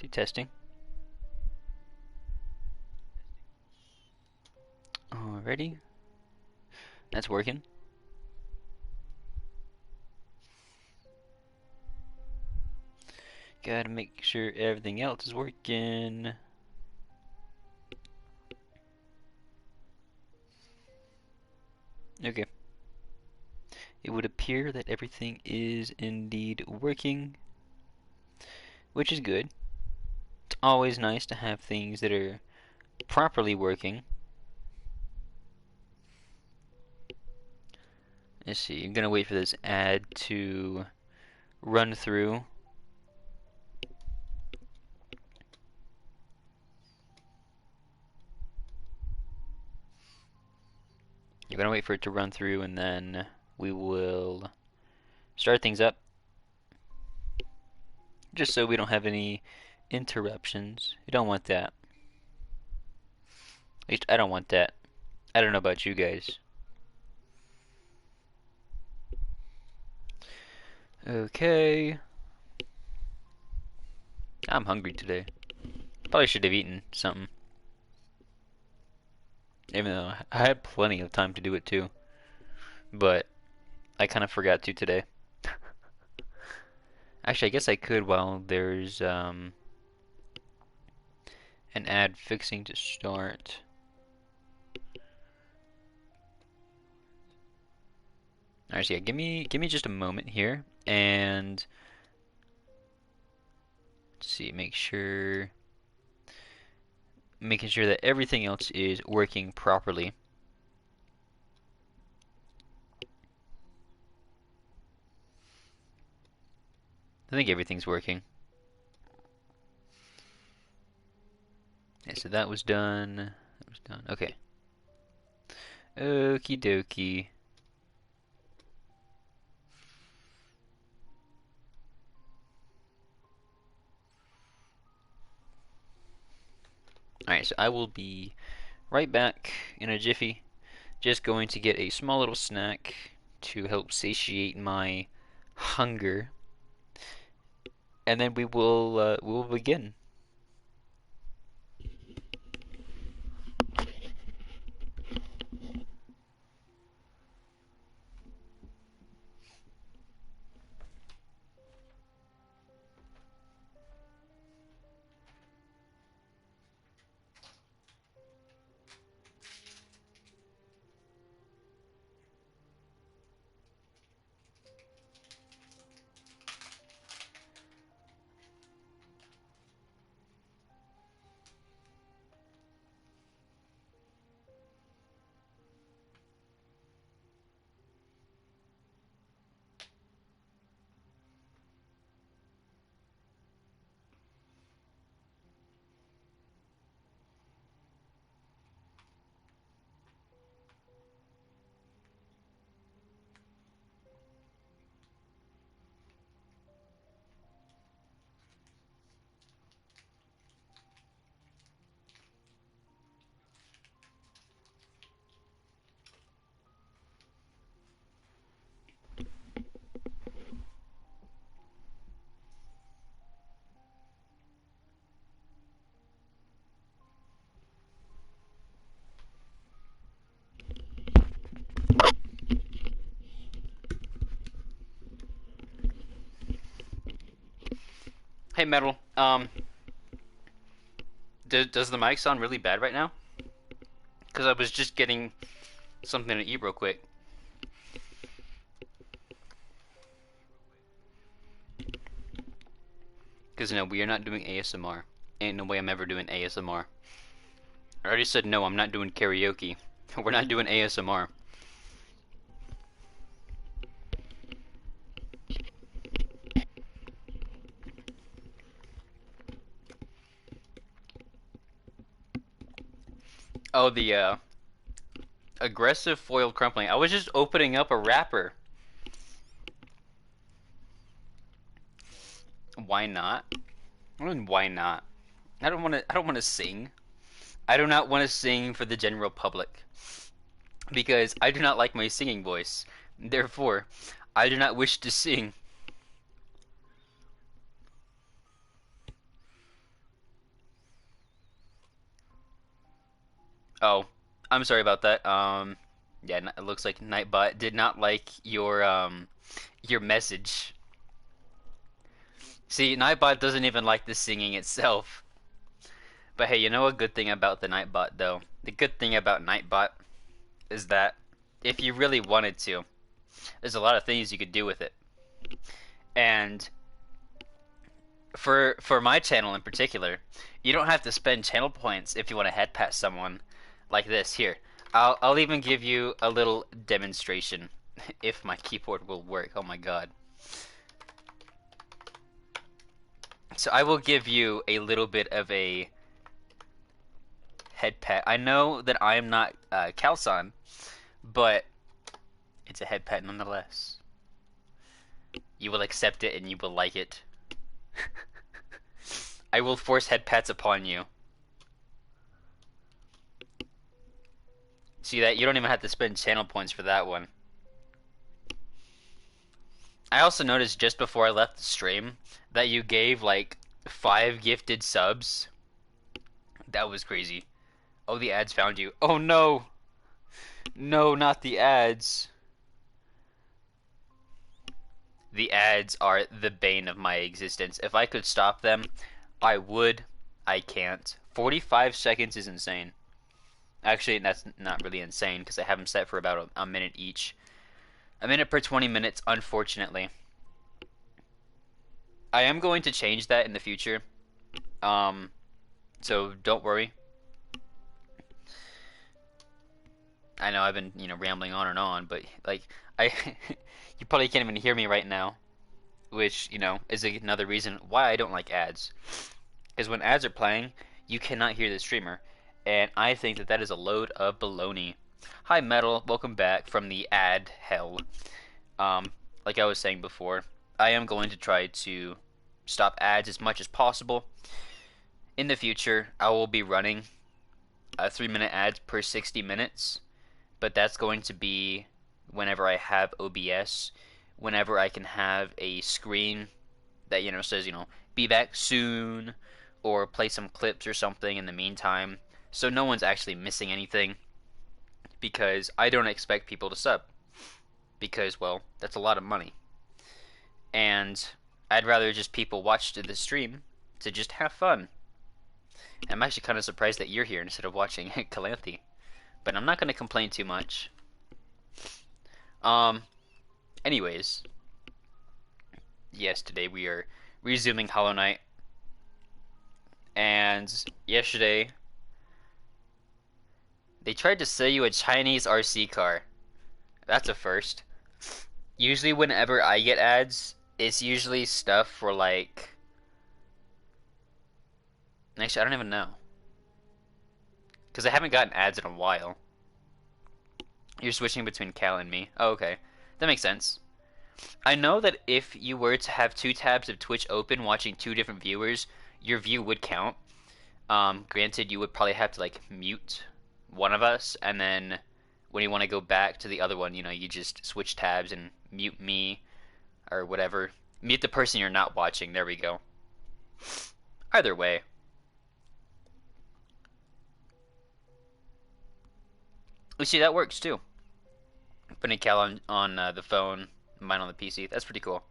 See, testing. Alrighty. That's working. Gotta make sure everything else is working. Okay. It would appear that everything is indeed working, which is good. It's always nice to have things that are properly working. Let's see, I'm gonna wait for this ad to run through. You're gonna wait for it to run through, and then we will start things up, just so we don't have any interruptions. You don't want that. At least I don't want that. I don't know about you guys. Okay. I'm hungry today. Probably should have eaten something. Even though I had plenty of time to do it too. But I kind of forgot to today. Actually, I guess I could while there's an ad fixing to start. Alright, so yeah, give me just a moment here, and let's see, making sure that everything else is working properly. I think everything's working. Yeah, so that was done. That was done. Okay. Okie dokie. Alright, so I will be right back in a jiffy. Just going to get a small little snack to help satiate my hunger. And then we will begin. Hey, Metal. Does the mic sound really bad right now? Because I was just getting something to eat real quick. Because no, we are not doing ASMR. Ain't no way I'm ever doing ASMR. I already said no, I'm not doing karaoke. We're not doing ASMR. Oh, the aggressive foiled crumpling. I was just opening up a wrapper. Why not? I mean, why not? I don't want to. I don't want to sing. I do not want to sing for the general public because I do not like my singing voice. Therefore, I do not wish to sing. Oh, I'm sorry about that. Yeah, it looks like Nightbot did not like your message. See, Nightbot doesn't even like the singing itself. But hey, you know a good thing about the Nightbot though? The good thing about Nightbot is that if you really wanted to, there's a lot of things you could do with it. And for my channel in particular, you don't have to spend channel points if you want to head past someone like this. Here, I'll even give you a little demonstration if my keyboard will work. Oh my god. So I will give you a little bit of a head pat. I know that I am not Calson, but it's a head pat nonetheless. You will accept it and you will like it. I will force head pats upon you. See that? You don't even have to spend channel points for that one. I also noticed just before I left the stream that you gave like 5 gifted subs. That was crazy. Oh, the ads found you. Oh no! No, not the ads. The ads are the bane of my existence. If I could stop them, I would. I can't. 45 seconds is insane. Actually, that's not really insane because I have them set for about a minute each. A minute per 20 minutes, unfortunately. I am going to change that in the future. So don't worry. I know I've been, rambling on and on, but like I you probably can't even hear me right now, which, is another reason why I don't like ads. Because when ads are playing, you cannot hear the streamer, and I think that that is a load of baloney. Hi Metal, welcome back from the ad hell. Like I was saying before, I am going to try to stop ads as much as possible. In the future, I will be running 3-minute ads per 60 minutes, but that's going to be whenever I have OBS, whenever I can have a screen that, says, be back soon, or play some clips or something in the meantime, so no one's actually missing anything, because I don't expect people to sub, because, well, that's a lot of money, and I'd rather just people watch the stream to just have fun. I'm actually kind of surprised that you're here instead of watching Calanthe, but I'm not going to complain too much. Anyways, yes, today we are resuming Hollow Knight, and yesterday they tried to sell you a Chinese RC car. That's a first. Usually whenever I get ads, it's usually stuff for like... Actually, I don't even know. Because I haven't gotten ads in a while. You're switching between Cal and me. Oh, okay. That makes sense. I know that if you were to have 2 tabs of Twitch open watching 2 different viewers, your view would count. Granted, you would probably have to like mute one of us, and then when you want to go back to the other one, you just switch tabs and mute me or whatever. Mute the person you're not watching. There we go. Either way. You see, that works too. Putting Cal on the phone, mine on the PC. That's pretty cool.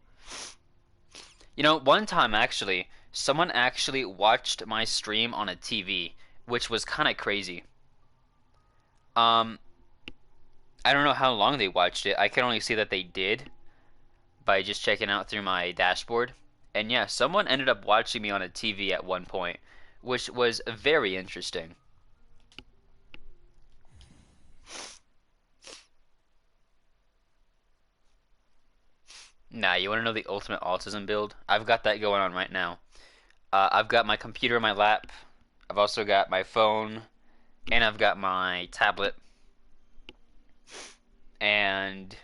One time actually, someone actually watched my stream on a TV, which was kind of crazy. I don't know how long they watched it. I can only see that they did by just checking out through my dashboard. And yeah, someone ended up watching me on a TV at one point, which was very interesting. Nah, you want to know the ultimate autism build? I've got that going on right now. I've got my computer in my lap. I've also got my phone, and I've got my tablet. And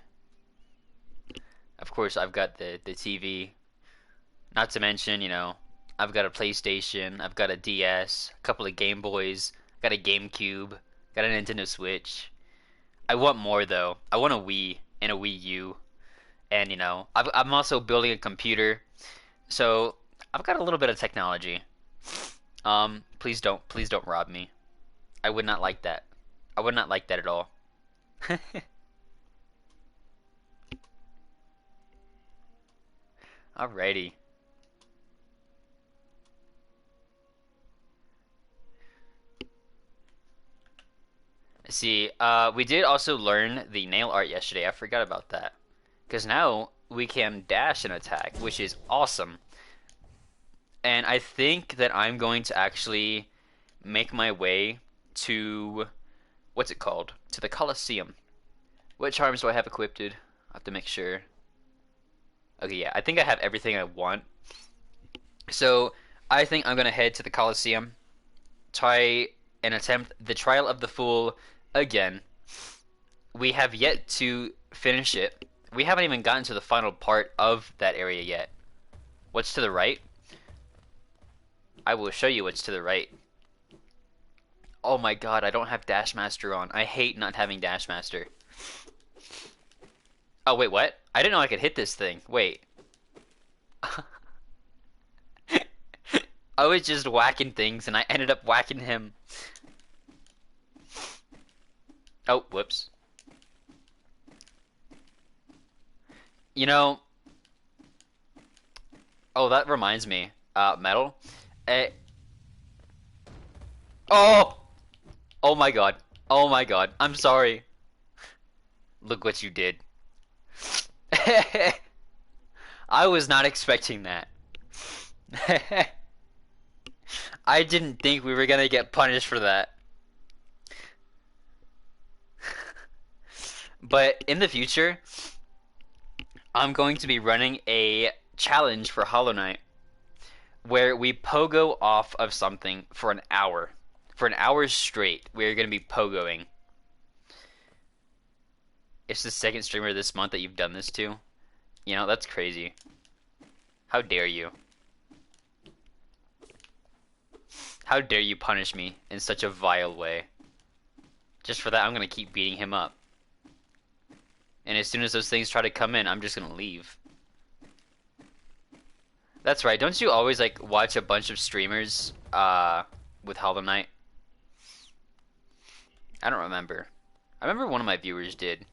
of course, I've got the TV. Not to mention, I've got a PlayStation, I've got a DS, a couple of Game Boys, got a GameCube, got a Nintendo Switch. I want more though. I want a Wii and a Wii U. And I'm also building a computer, so I've got a little bit of technology. Please don't rob me. I would not like that. I would not like that at all. Alrighty. See, we did also learn the nail art yesterday. I forgot about that. Because now we can dash and attack, which is awesome. And I think that I'm going to actually make my way to, what's it called? To the Colosseum. What charms do I have equipped? I have to make sure. Okay, yeah, I think I have everything I want. So I think I'm gonna head to the Colosseum, try and attempt the Trial of the Fool again. We have yet to finish it. We haven't even gotten to the final part of that area yet. What's to the right? I will show you what's to the right. Oh my god, I don't have Dash Master on. I hate not having Dash Master. Oh, wait, what? I didn't know I could hit this thing. Wait. I was just whacking things and I ended up whacking him. Oh, whoops. You know, oh, that reminds me. Metal. Eh. Oh! Oh my god. Oh my god. I'm sorry. Look what you did. I was not expecting that. I didn't think we were gonna get punished for that. But in the future, I'm going to be running a challenge for Hollow Knight where we pogo off of something for an hour. For an hour straight, we're going to be pogoing. It's the second streamer this month that you've done this to. You know, that's crazy. How dare you? How dare you punish me in such a vile way? Just for that, I'm going to keep beating him up. And as soon as those things try to come in, I'm just going to leave. That's right. Don't you always, like, watch a bunch of streamers with Hollow Knight? I don't remember. I remember one of my viewers did.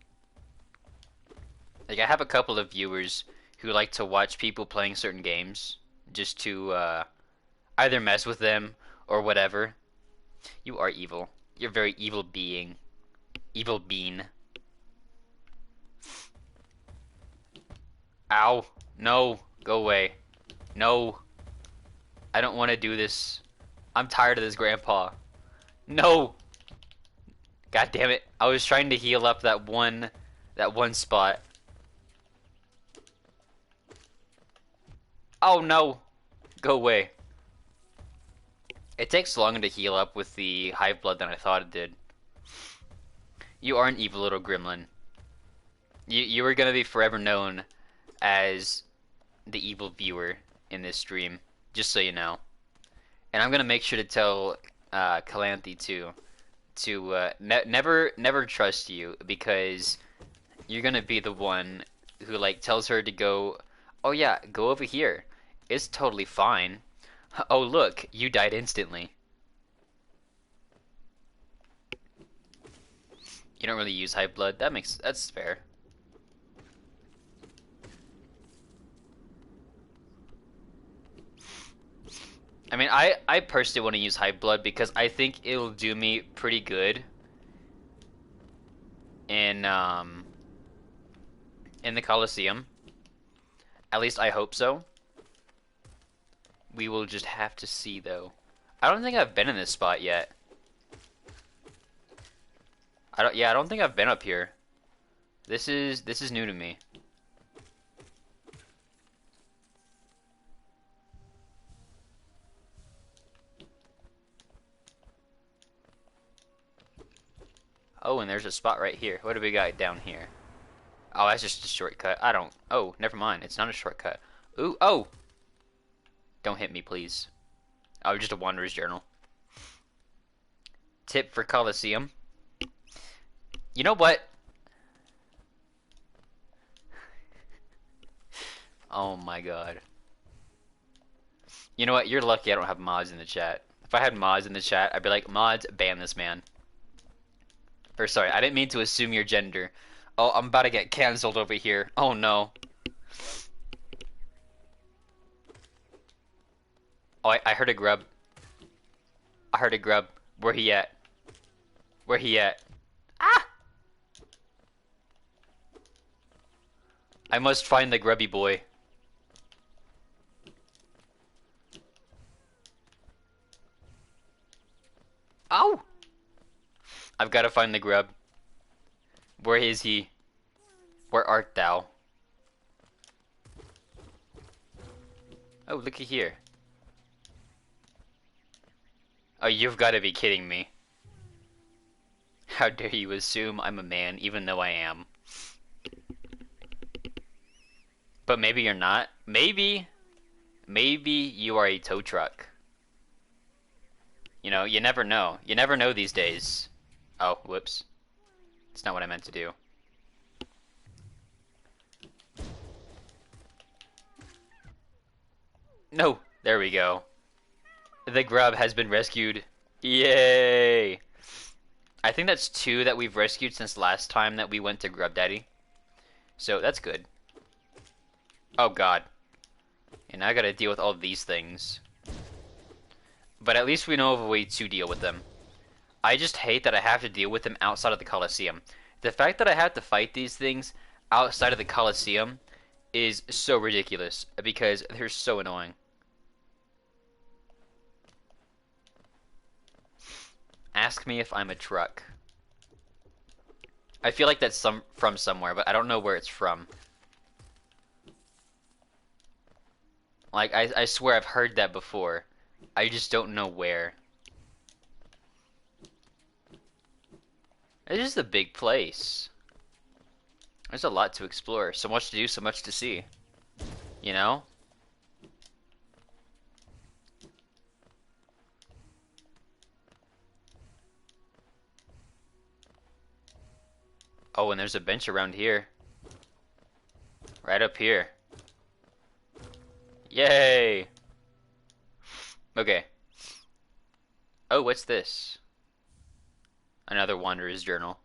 Like, I have a couple of viewers who like to watch people playing certain games just to either mess with them or whatever. You are evil. You're a very evil being. Evil bean. Ow. No. Go away. No. I don't want to do this. I'm tired of this, Grandpa. No. God damn it. I was trying to heal up that one spot. Oh no. Go away. It takes longer to heal up with the hive blood than I thought it did. You are an evil little gremlin. You are gonna be forever known as the evil viewer in this stream, just so you know. And I'm gonna make sure to tell Calanthe too to never trust you, because you're gonna be the one who like tells her to go. Oh yeah, go over here. It's totally fine. Oh look, you died instantly. You don't really use hive blood. That's fair. I mean, I personally want to use hive blood because I think it'll do me pretty good in the Colosseum. At least I hope so. We will just have to see though. I don't think I've been in this spot yet. I don't think I've been up here. This is new to me. Oh, and there's a spot right here. What do we got down here? Oh, that's just a shortcut. Oh, never mind. It's not a shortcut. Ooh, oh! Don't hit me, please. Oh, just a Wanderer's Journal. Tip for Colosseum. You know what? Oh my god. You know what? You're lucky I don't have mods in the chat. If I had mods in the chat, I'd be like, mods, ban this man. Or sorry, I didn't mean to assume your gender. Oh, I'm about to get canceled over here. Oh no. Oh, I heard a grub. I heard a grub. Where he at? Where he at? Ah! I must find the grubby boy. Ow! I've got to find the grub. Where is he? Where art thou? Oh, looky here. Oh, you've got to be kidding me. How dare you assume I'm a man, even though I am. But maybe you're not. Maybe you are a tow truck. You know, you never know. You never know these days. Oh, whoops. It's not what I meant to do. No! There we go. The grub has been rescued. Yay! I think that's 2 that we've rescued since last time that we went to Grub Daddy. So, that's good. Oh god. And now I gotta deal with all these things. But at least we know of a way to deal with them. I just hate that I have to deal with them outside of the Colosseum. The fact that I have to fight these things outside of the Colosseum is so ridiculous because they're so annoying. Ask me if I'm a truck. I feel like that's from somewhere, but I don't know where it's from. Like, I swear I've heard that before. I just don't know where. It's just a big place. There's a lot to explore. So much to do, so much to see. You know? Oh, and there's a bench around here. Right up here. Yay! Okay. Oh, what's this? Another Wanderer's Journal.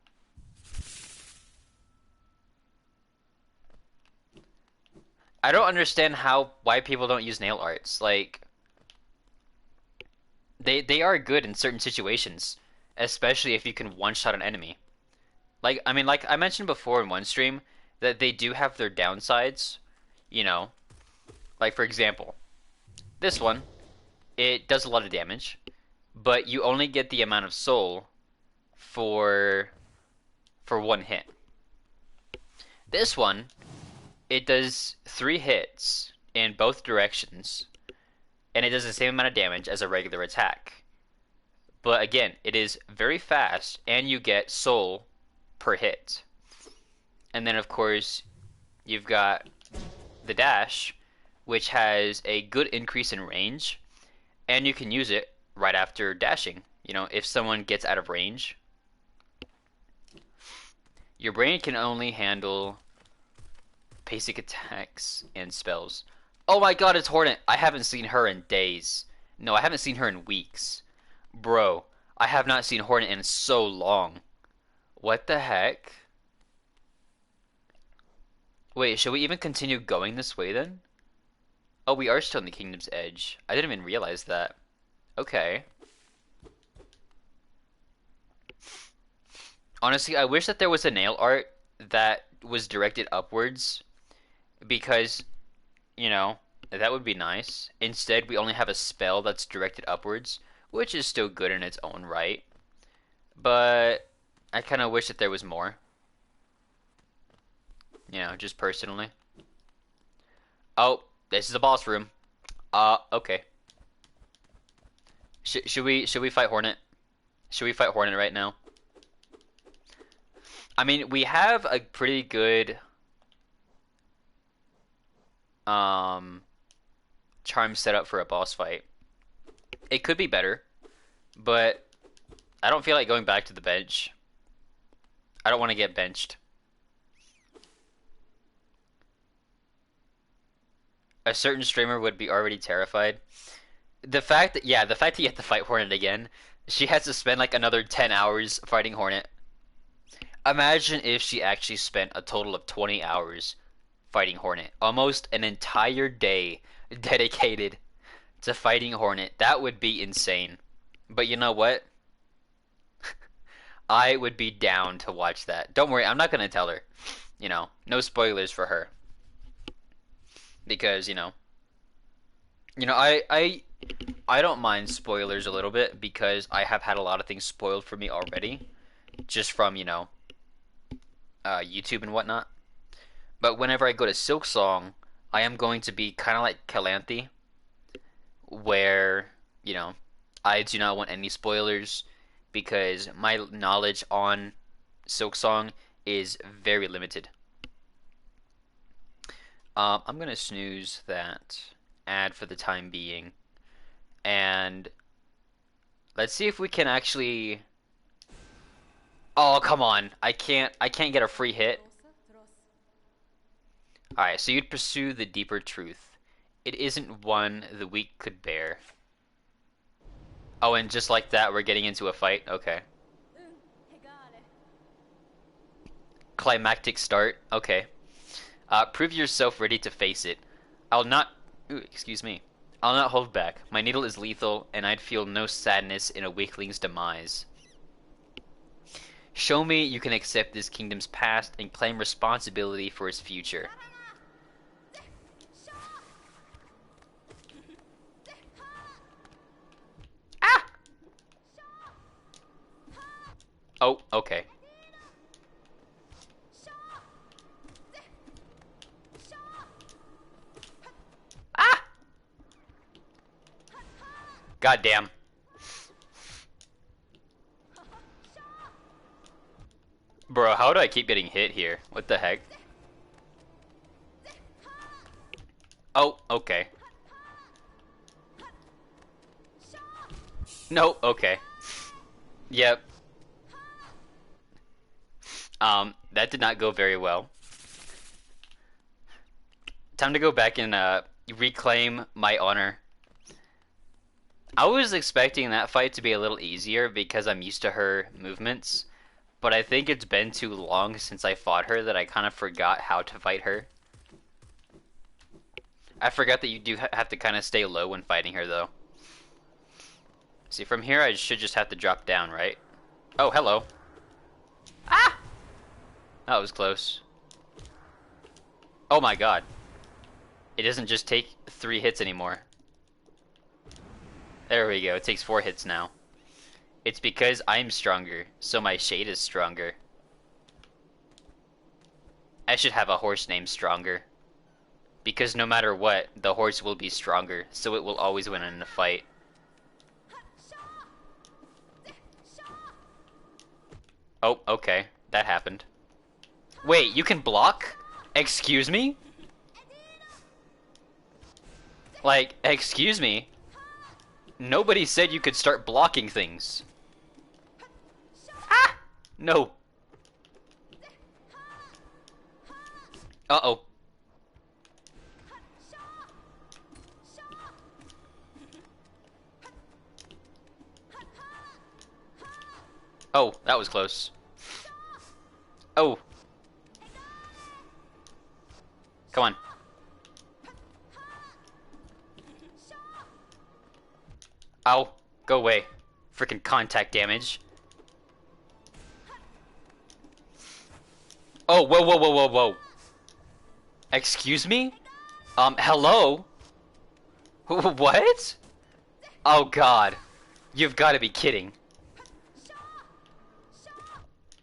I don't understand why people don't use nail arts. Like, they are good in certain situations, especially if you can one-shot an enemy. Like, I mean, like I mentioned before in one stream, that they do have their downsides, you know. Like, for example, this one, it does a lot of damage, but you only get the amount of soul for 1 hit. This one, it does 3 hits in both directions, and it does the same amount of damage as a regular attack. But again, it is very fast, and you get soul per hit. And then, of course, you've got the dash, which has a good increase in range, and you can use it right after dashing. You know, if someone gets out of range, your brain can only handle basic attacks and spells. Oh my god, it's Hornet! I haven't seen her in days. No, I haven't seen her in weeks. Bro, I have not seen Hornet in so long. What the heck? Wait, should we even continue going this way then? Oh, we are still in the Kingdom's Edge. I didn't even realize that. Okay. Honestly, I wish that there was a nail art that was directed upwards, because, you know, that would be nice. Instead, we only have a spell that's directed upwards, which is still good in its own right. But I kind of wish that there was more. You know, just personally. Oh, this is a boss room. Okay. Should we fight Hornet? Should we fight Hornet right now? I mean, we have a pretty good charm set up for a boss fight. It could be better, but I don't feel like going back to the bench. I don't want to get benched. A certain streamer would be already terrified. The fact that, yeah, the fact that you have to fight Hornet again, she has to spend like another 10 hours fighting Hornet. Imagine if she actually spent a total of 20 hours fighting Hornet. Almost an entire day dedicated to fighting Hornet. That would be insane. But you know what? I would be down to watch that. Don't worry, I'm not gonna tell her. No spoilers for her. Because, I don't mind spoilers a little bit because I have had a lot of things spoiled for me already, just from, YouTube and whatnot. But whenever I go to Silksong, I am going to be kind of like Calanthe, where, I do not want any spoilers because my knowledge on Silksong is very limited. I'm gonna snooze that ad for the time being, and let's see if we can actually. Oh, come on! I can't get a free hit. All right, so you'd pursue the deeper truth. It isn't one the weak could bear. Oh, and just like that, we're getting into a fight. Okay. Climactic start. Okay. Prove yourself ready to face it. I'll not. Ooh, excuse me. I'll not hold back. My needle is lethal, and I'd feel no sadness in a weakling's demise. Show me you can accept this kingdom's past and claim responsibility for its future. Ah! Oh, okay. Ah! Goddamn. Bro, how do I keep getting hit here? What the heck? Oh, okay. No, okay. Yep. That did not go very well. Time to go back and reclaim my honor. I was expecting that fight to be a little easier because I'm used to her movements, but I think it's been too long since I fought her that I kind of forgot how to fight her. I forgot that you do have to kind of stay low when fighting her, though. See, from here I should just have to drop down, right? Oh, hello. Ah! That was close. Oh my god. It doesn't just take 3 hits anymore. There we go, it takes 4 hits now. It's because I'm stronger, so my shade is stronger. I should have a horse named Stronger. Because no matter what, the horse will be stronger, so it will always win in a fight. Oh, okay. That happened. Wait, you can block? Excuse me? Like, excuse me? Nobody said you could start blocking things. Ah! No. Uh-oh. Oh, that was close. Oh. Come on. Ow. Go away. Freaking contact damage. Oh, whoa, whoa, whoa, whoa, whoa. Excuse me? Hello? What? Oh, God. You've got to be kidding.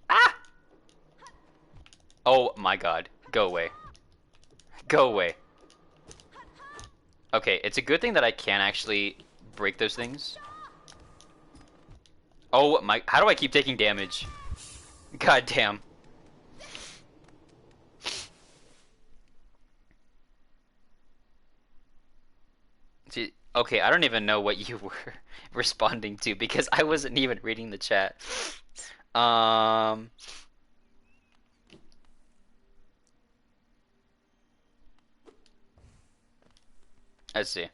Ah! Oh, my God. Go away. Go away. Okay, it's a good thing that I can actually break those things. Oh my, how do I keep taking damage? God damn. See, okay, I don't even know what you were responding to because I wasn't even reading the chat. Let's see.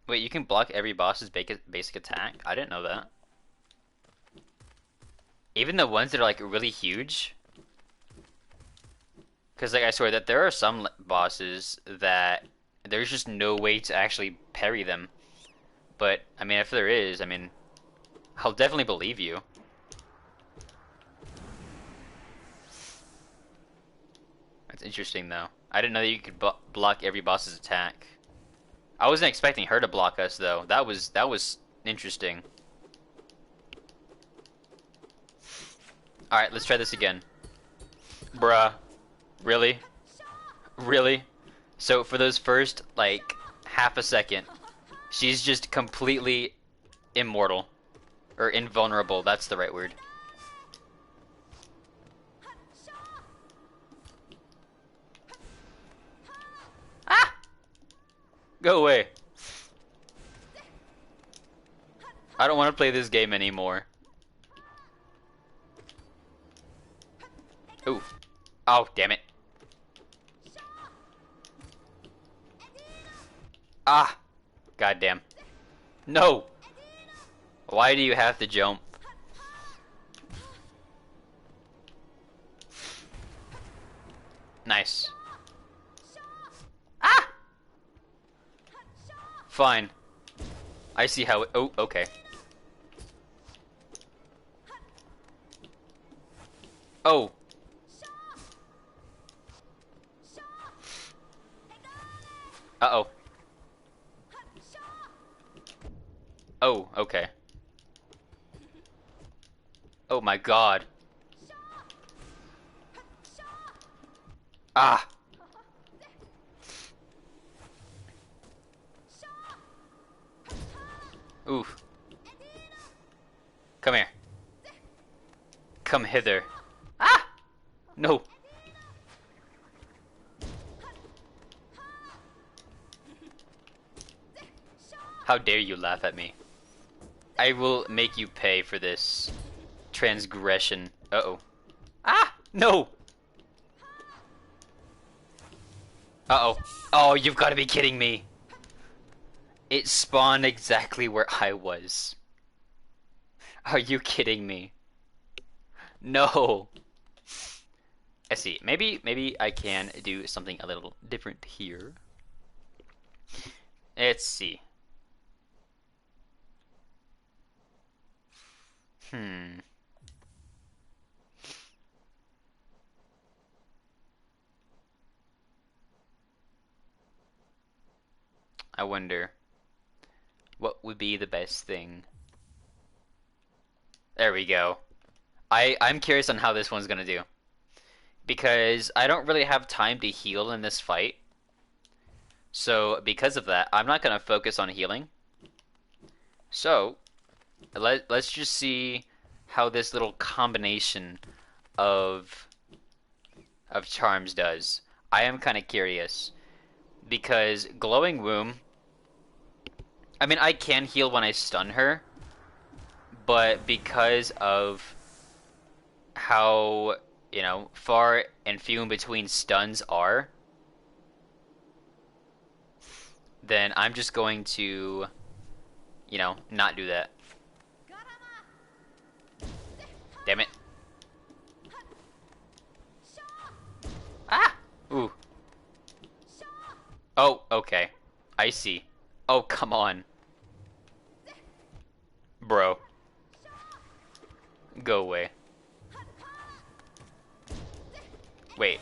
Wait, you can block every boss's basic attack? I didn't know that. Even the ones that are like really huge. Because like I swear that there are some bosses that there's just no way to actually parry them. But I mean, if there is, I mean, I'll definitely believe you. That's interesting though. I didn't know that you could block every boss's attack. I wasn't expecting her to block us though. That was interesting. All right, let's try this again. Bruh. Really? Really? So for those first, like, half a second, she's just completely immortal. Or invulnerable, that's the right word. Ah! Go away. I don't want to play this game anymore. Ooh. Oh, damn it. Ah! Goddamn. No! Why do you have to jump? Nice. Ah! Fine. I see how it... Oh, okay. Oh. Uh-oh. Oh, okay. Oh my god. Ah! Oof. Come here. Come hither. Ah! No. How dare you laugh at me? I will make you pay for this transgression. Uh-oh. Ah! No! Uh-oh. Oh, you've got to be kidding me. It spawned exactly where I was. Are you kidding me? No. I see. Maybe I can do something a little different here. Let's see. Hmm. I wonder what would be the best thing. There we go. I'm curious on how this one's gonna do. Because I don't really have time to heal in this fight. So because of that, I'm not gonna focus on healing. So let's just see how this little combination of charms does. I am kind of curious because glowing womb. I mean, I can heal when I stun her, but because of how, you know, far and few in between stuns are, then I'm just going to, you know, not do that. Damn it. Ah! Ooh. Oh, okay. I see. Oh, come on. Bro. Go away. Wait.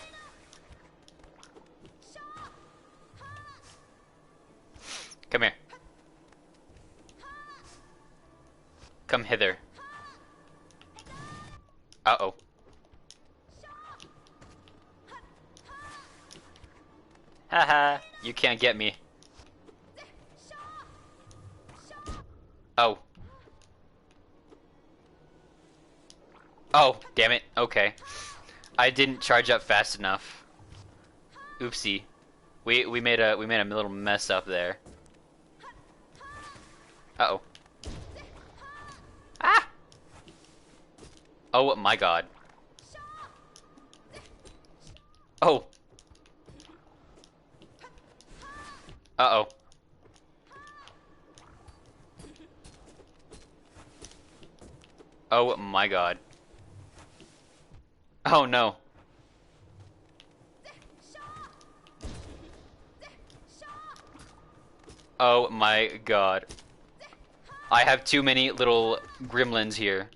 Come here. Come hither. Uh-oh. Haha, you can't get me. Oh. Oh, damn it. Okay. I didn't charge up fast enough. Oopsie. We made a little mess up there. Uh-oh. Ah! Oh my god. Oh. Uh-oh. Oh my god. Oh no. Oh my god. I have too many little gremlins here.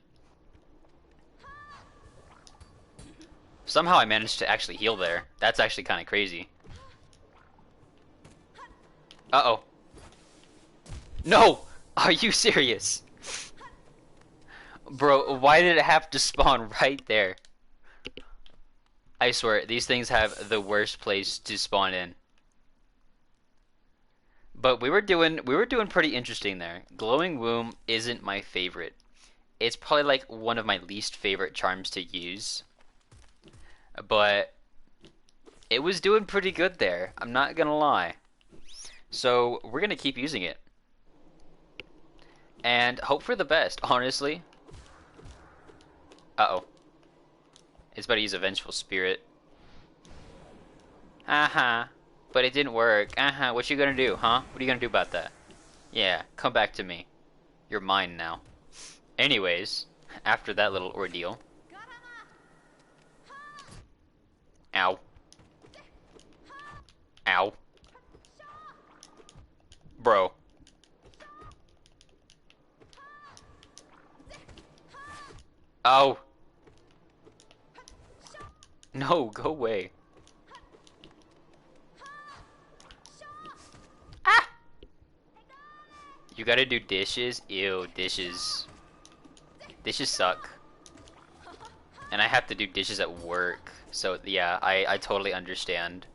Somehow I managed to actually heal there. That's actually kind of crazy. Uh-oh. No! Are you serious? Bro, why did it have to spawn right there? I swear, these things have the worst place to spawn in. But we were doing pretty interesting there. Glowing Womb isn't my favorite. It's probably like one of my least favorite charms to use. But it was doing pretty good there. I'm not gonna lie. So we're gonna keep using it. And hope for the best, honestly. Uh-oh. It's about to use a Vengeful Spirit. Uh-huh. But it didn't work. Uh-huh. What you gonna do, huh? What are you gonna do about that? Yeah, come back to me. You're mine now. Anyways, after that little ordeal. Ow. Ow. Bro. Oh. No, go away. Ah! You gotta do dishes? Ew, dishes. Dishes suck. And I have to do dishes at work. So yeah, I totally understand.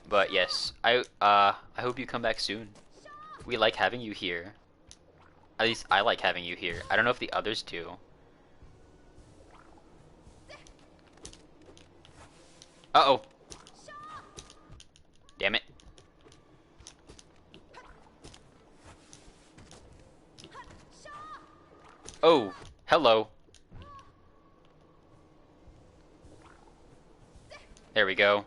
But yes, I hope you come back soon. We like having you here. At least I like having you here. I don't know if the others do. Uh-oh. Damn it. Oh, hello. There we go.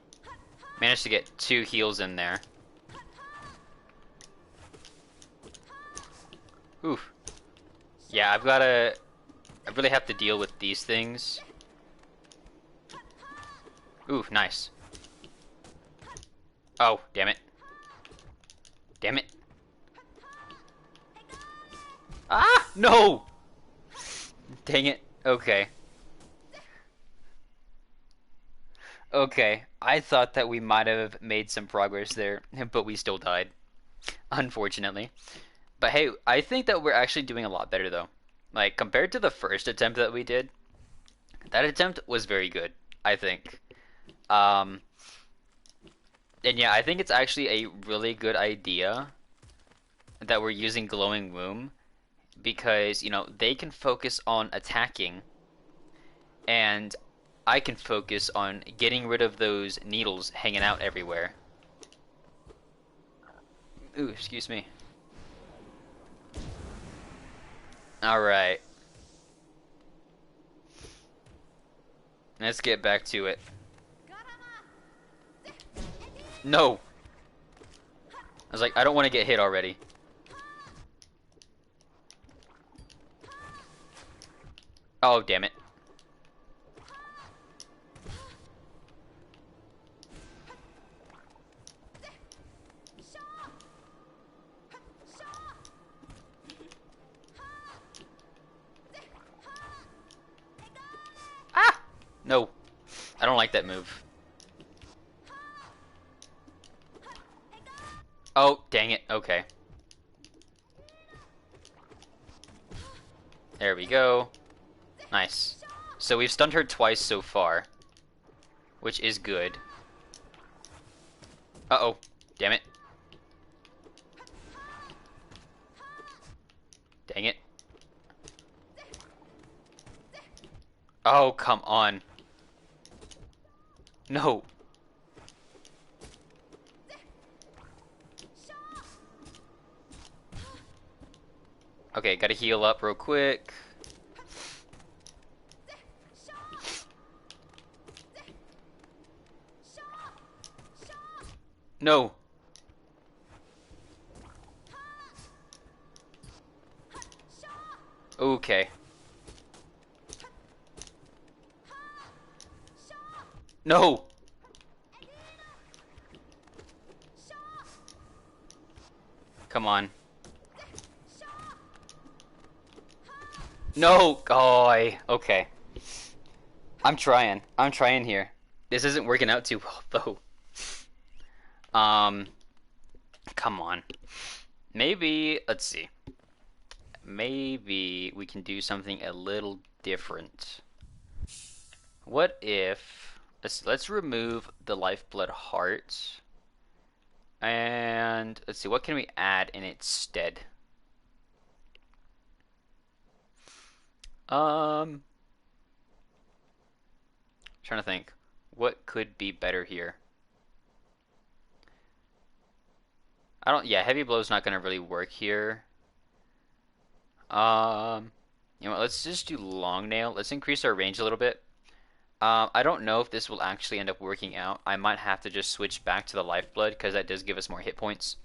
Managed to get 2 heals in there. Oof. Yeah, I really have to deal with these things. Ooh, nice. Oh, damn it. Damn it. Ah, no! Dang it. Okay. Okay. I thought that we might have made some progress there, but we still died. Unfortunately. But hey, I think that we're actually doing a lot better though. Like, compared to the first attempt that we did, that attempt was very good, I think. Um, and yeah, I think it's actually a really good idea that we're using Glowing Womb because, you know, they can focus on attacking and I can focus on getting rid of those needles hanging out everywhere. Ooh, excuse me. Alright. Let's get back to it. No! I was like, I don't want to get hit already. Oh, damn it. Ah! No. I don't like that move. Oh, dang it. Okay. There we go. Nice. So we've stunned her twice so far, which is good. Uh-oh. Damn it. Dang it. Oh, come on. No. Okay, gotta heal up real quick. No. Okay. No! Come on. No! Oh, okay. I'm trying. I'm trying here. This isn't working out too well, though. Come on. Maybe, let's see. Maybe we can do something a little different. What if let's remove the lifeblood heart, and let's see, what can we add in its stead? Trying to think what could be better here. Yeah, heavy blow's not gonna really work here. You know what, let's just do long nail. Let's increase our range a little bit. I don't know if this will actually end up working out. I might have to just switch back to the lifeblood because that does give us more hit points.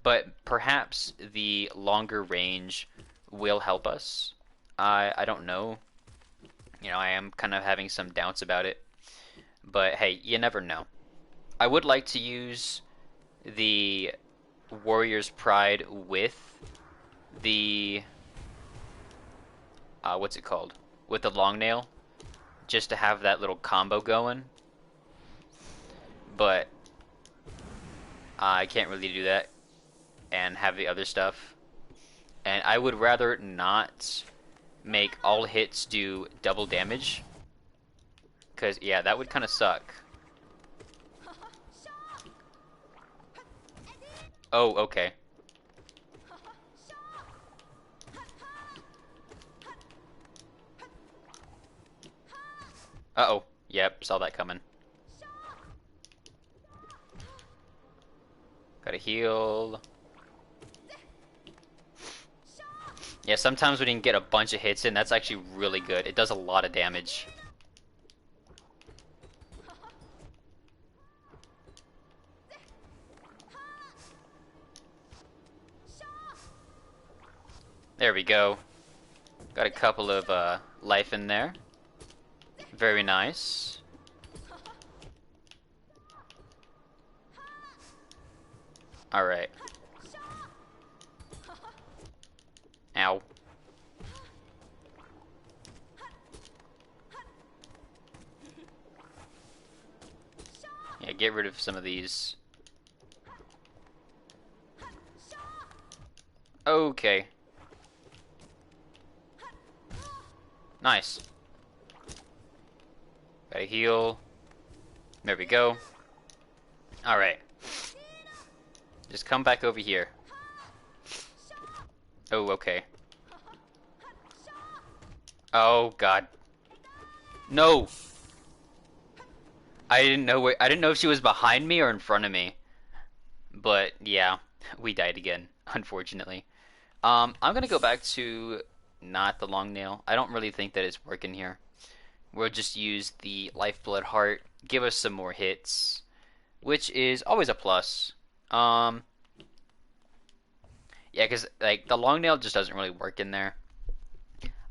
But perhaps the longer range will help us. I don't know. You know, I am kind of having some doubts about it. But hey, you never know. I would like to use the Warrior's Pride with the what's it called? With the long nail, just to have that little combo going. But I can't really do that and have the other stuff. And I would rather not make all hits do double damage. Because, yeah, that would kind of suck. Oh, okay. Uh-oh. Yep, saw that coming. Gotta heal. Yeah, sometimes when you can get a bunch of hits in, that's actually really good. It does a lot of damage. There we go. Got a couple of life in there. Very nice. Alright. Ow. Yeah, get rid of some of these. Okay. Nice. Gotta heal. There we go. Alright. Just come back over here. Oh, okay. Oh, God. No! I didn't know if she was behind me or in front of me. But, yeah. We died again, unfortunately. I'm gonna go back to not the long nail. I don't really think that it's working here. We'll just use the lifeblood heart, give us some more hits, which is always a plus. Yeah, because like the long nail just doesn't really work in there.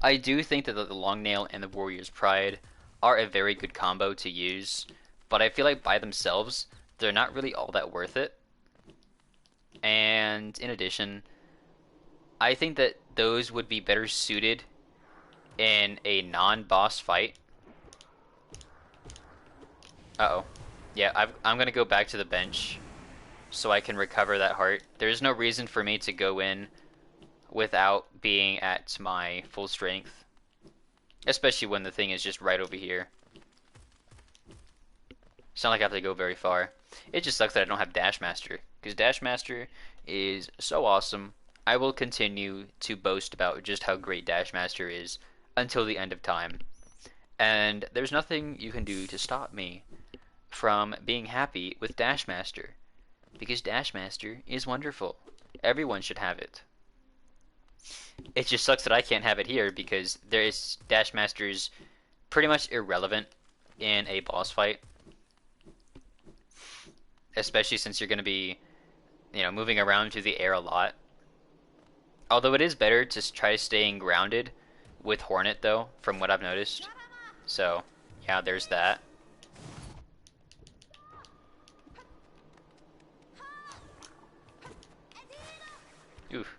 I do think that the long nail and the Warrior's Pride are a very good combo to use, but I feel like by themselves they're not really all that worth it. And in addition, I think that those would be better suited in a non-boss fight. Uh-oh. Yeah, I'm gonna go back to the bench so I can recover that heart. There's no reason for me to go in without being at my full strength. Especially when the thing is just right over here. It's not like I have to go very far. It just sucks that I don't have Dash Master, because Dash Master is so awesome. I will continue to boast about just how great Dash Master is until the end of time. And there's nothing you can do to stop me from being happy with Dash Master, because Dash Master is wonderful. Everyone should have it. It just sucks that I can't have it here because Dash Master's pretty much irrelevant in a boss fight. Especially since you're going to be, you know, moving around through the air a lot. Although it is better to try staying grounded with Hornet, though, from what I've noticed. So, yeah, there's that. Oof.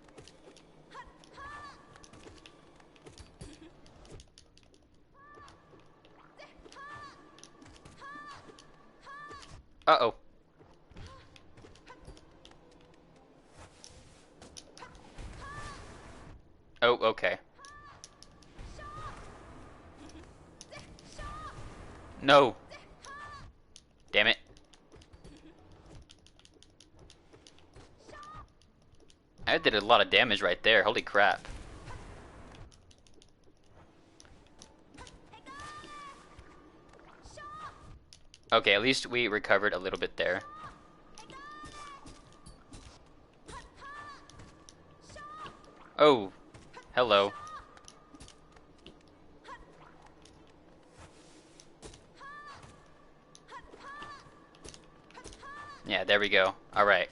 Uh-oh. Oh, okay. No. Damn it. I did a lot of damage right there. Holy crap. Okay, at least we recovered a little bit there. Oh, hello. Yeah, there we go. Alright.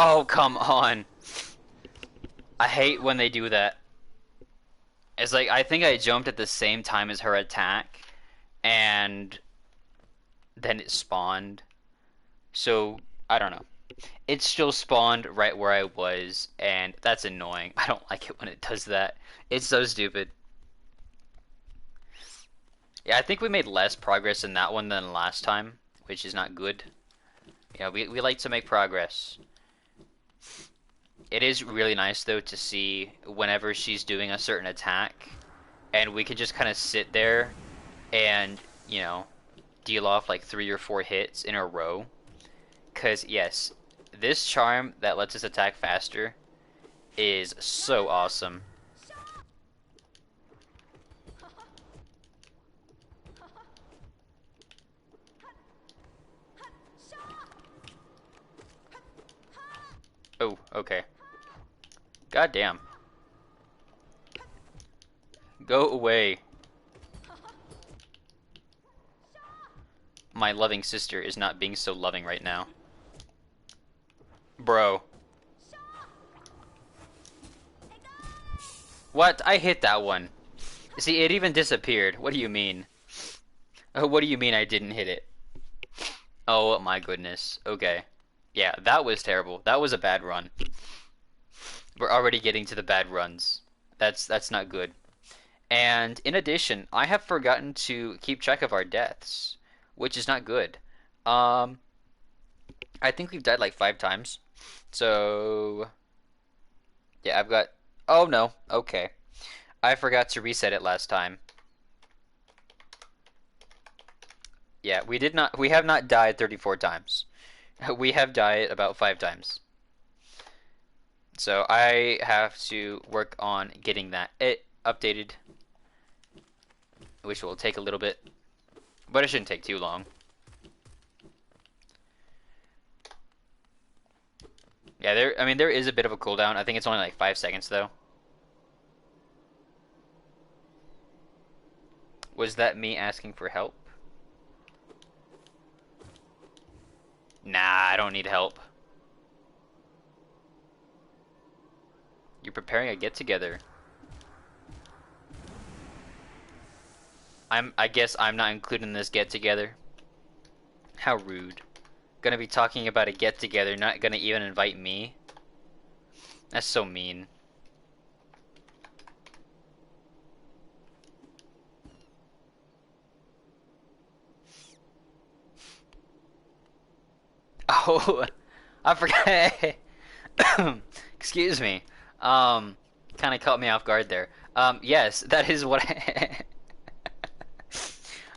Oh, come on. I hate when they do that. It's like, I think I jumped at the same time as her attack, and then it spawned. So, I don't know. It still spawned right where I was, and that's annoying. I don't like it when it does that. It's so stupid. Yeah, I think we made less progress in that one than last time, which is not good. Yeah, we like to make progress. It is really nice, though, to see whenever she's doing a certain attack, and we can just kind of sit there and, you know, deal off like 3 or 4 hits in a row. Because, yes, this charm that lets us attack faster is so awesome. Oh, okay. God damn. Go away. My loving sister is not being so loving right now. Bro. What? I hit that one. See, it even disappeared. What do you mean? What do you mean I didn't hit it? Oh my goodness. Okay. Yeah, that was terrible. That was a bad run. We're already getting to the bad runs. That's not good. And in addition, I have forgotten to keep track of our deaths, which is not good. Um, I think we've died like 5 times. So, yeah, I've got... Oh no, okay. I forgot to reset it last time. Yeah, we have not died 34 times. We have died about 5 times. So I have to work on getting that updated, which will take a little bit, but it shouldn't take too long. Yeah, there is a bit of a cooldown. I think it's only like 5 seconds though. Was that me asking for help? Nah, I don't need help. You're preparing a get-together. I guess I'm not included in this get-together. How rude. Gonna be talking about a get-together, not gonna even invite me? That's so mean. Oh, I forgot. Excuse me. Kind of caught me off guard there. Yes, that is what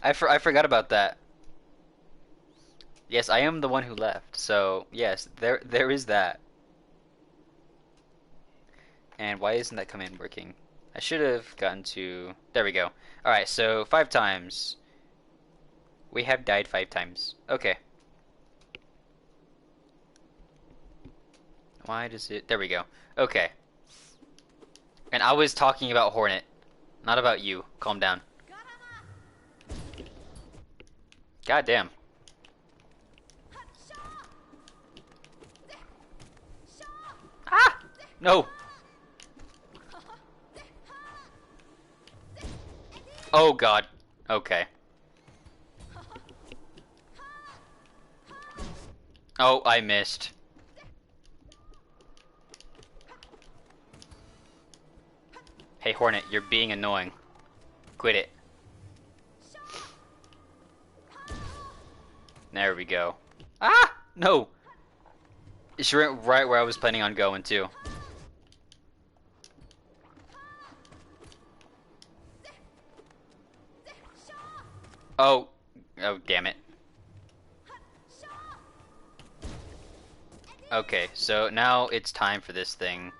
I forgot about that. Yes, I am the one who left. So, yes, there is that. And why isn't that command working? I should have gotten to... There we go. Alright, so 5 times. We have died 5 times. Okay. Why does it... There we go. Okay. And I was talking about Hornet, not about you. Calm down. God damn. Ah! No! Oh god. Okay. Oh, I missed. Hey, Hornet, you're being annoying. Quit it. There we go. Ah! No! She went right where I was planning on going, too. Oh. Oh, damn it. Okay, so now it's time for this thing.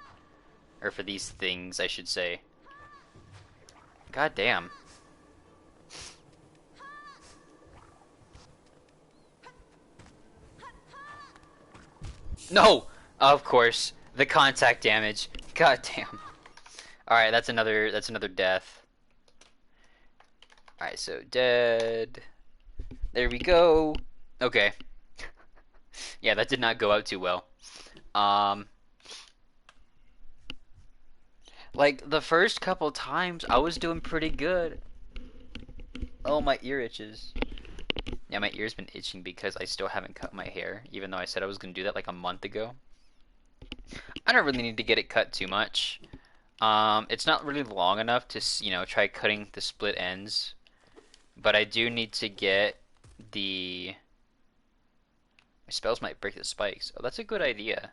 Or for these things, I should say. God damn. No! Of course. The contact damage. God damn. Alright, that's another death. Alright, so dead. There we go. Okay. Yeah, that did not go out too well. Like, the first couple times, I was doing pretty good. Oh, my ear itches. Yeah, my ear's been itching because I still haven't cut my hair, even though I said I was going to do that like a month ago. I don't really need to get it cut too much. It's not really long enough to, you know, try cutting the split ends. But I do need to get the... My spells might break the spikes. Oh, that's a good idea.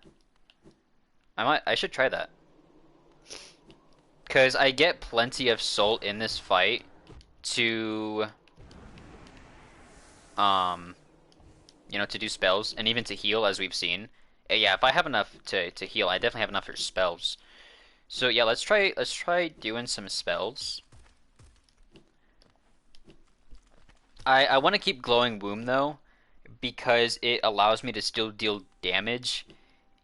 I should try that. Because I get plenty of salt in this fight to... you know, to do spells, and even to heal, as we've seen. Yeah, if I have enough to heal, I definitely have enough for spells. So yeah, let's try doing some spells. I want to keep Glowing Womb though, because it allows me to still deal damage,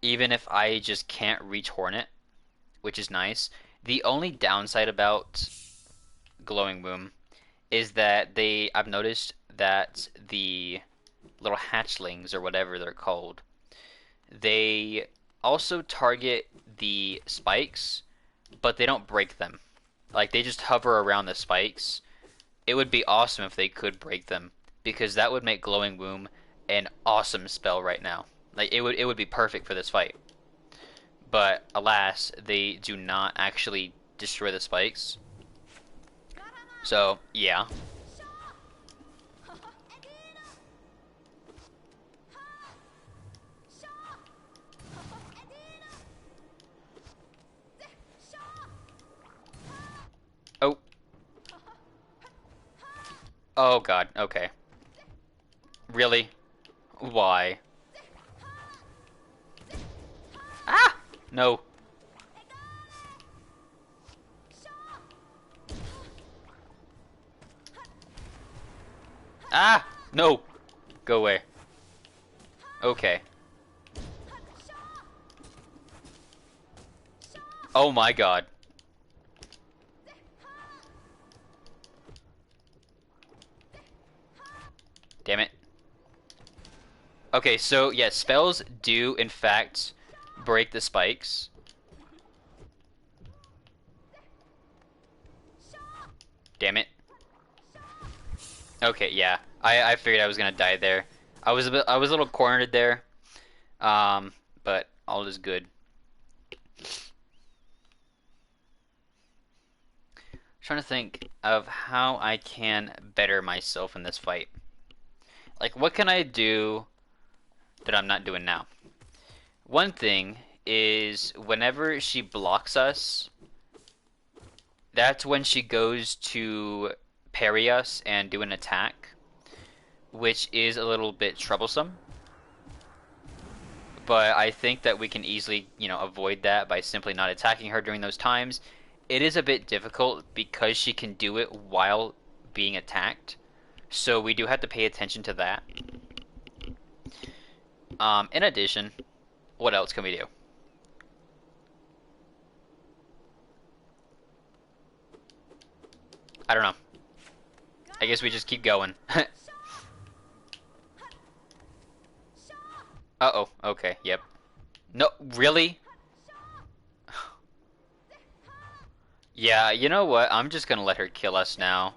even if I just can't reach Hornet, which is nice. The only downside about Glowing Womb is that I've noticed that the little hatchlings, or whatever they're called, they also target the spikes, but they don't break them. Like, they just hover around the spikes. It would be awesome if they could break them, because that would make Glowing Womb an awesome spell right now. Like, it would be perfect for this fight. But alas, they do not actually destroy the spikes. So, yeah. Oh. Oh god, okay. Really? Why? Ah! No. Ah! No! Go away. Okay. Oh my god. Damn it. Okay, so yeah, spells do in fact break the spikes. Damn it. Okay, yeah. I figured I was gonna die there. I was a little cornered there. But all is good. Trying to think of how I can better myself in this fight. Like, what can I do that I'm not doing now? One thing is, whenever she blocks us, that's when she goes to parry us and do an attack, which is a little bit troublesome. But I think that we can easily, you know, avoid that by simply not attacking her during those times. It is a bit difficult because she can do it while being attacked, so we do have to pay attention to that. In addition, what else can we do? I don't know. I guess we just keep going. Uh-oh, okay, yep. No, really? Yeah, you know what? I'm just gonna let her kill us now.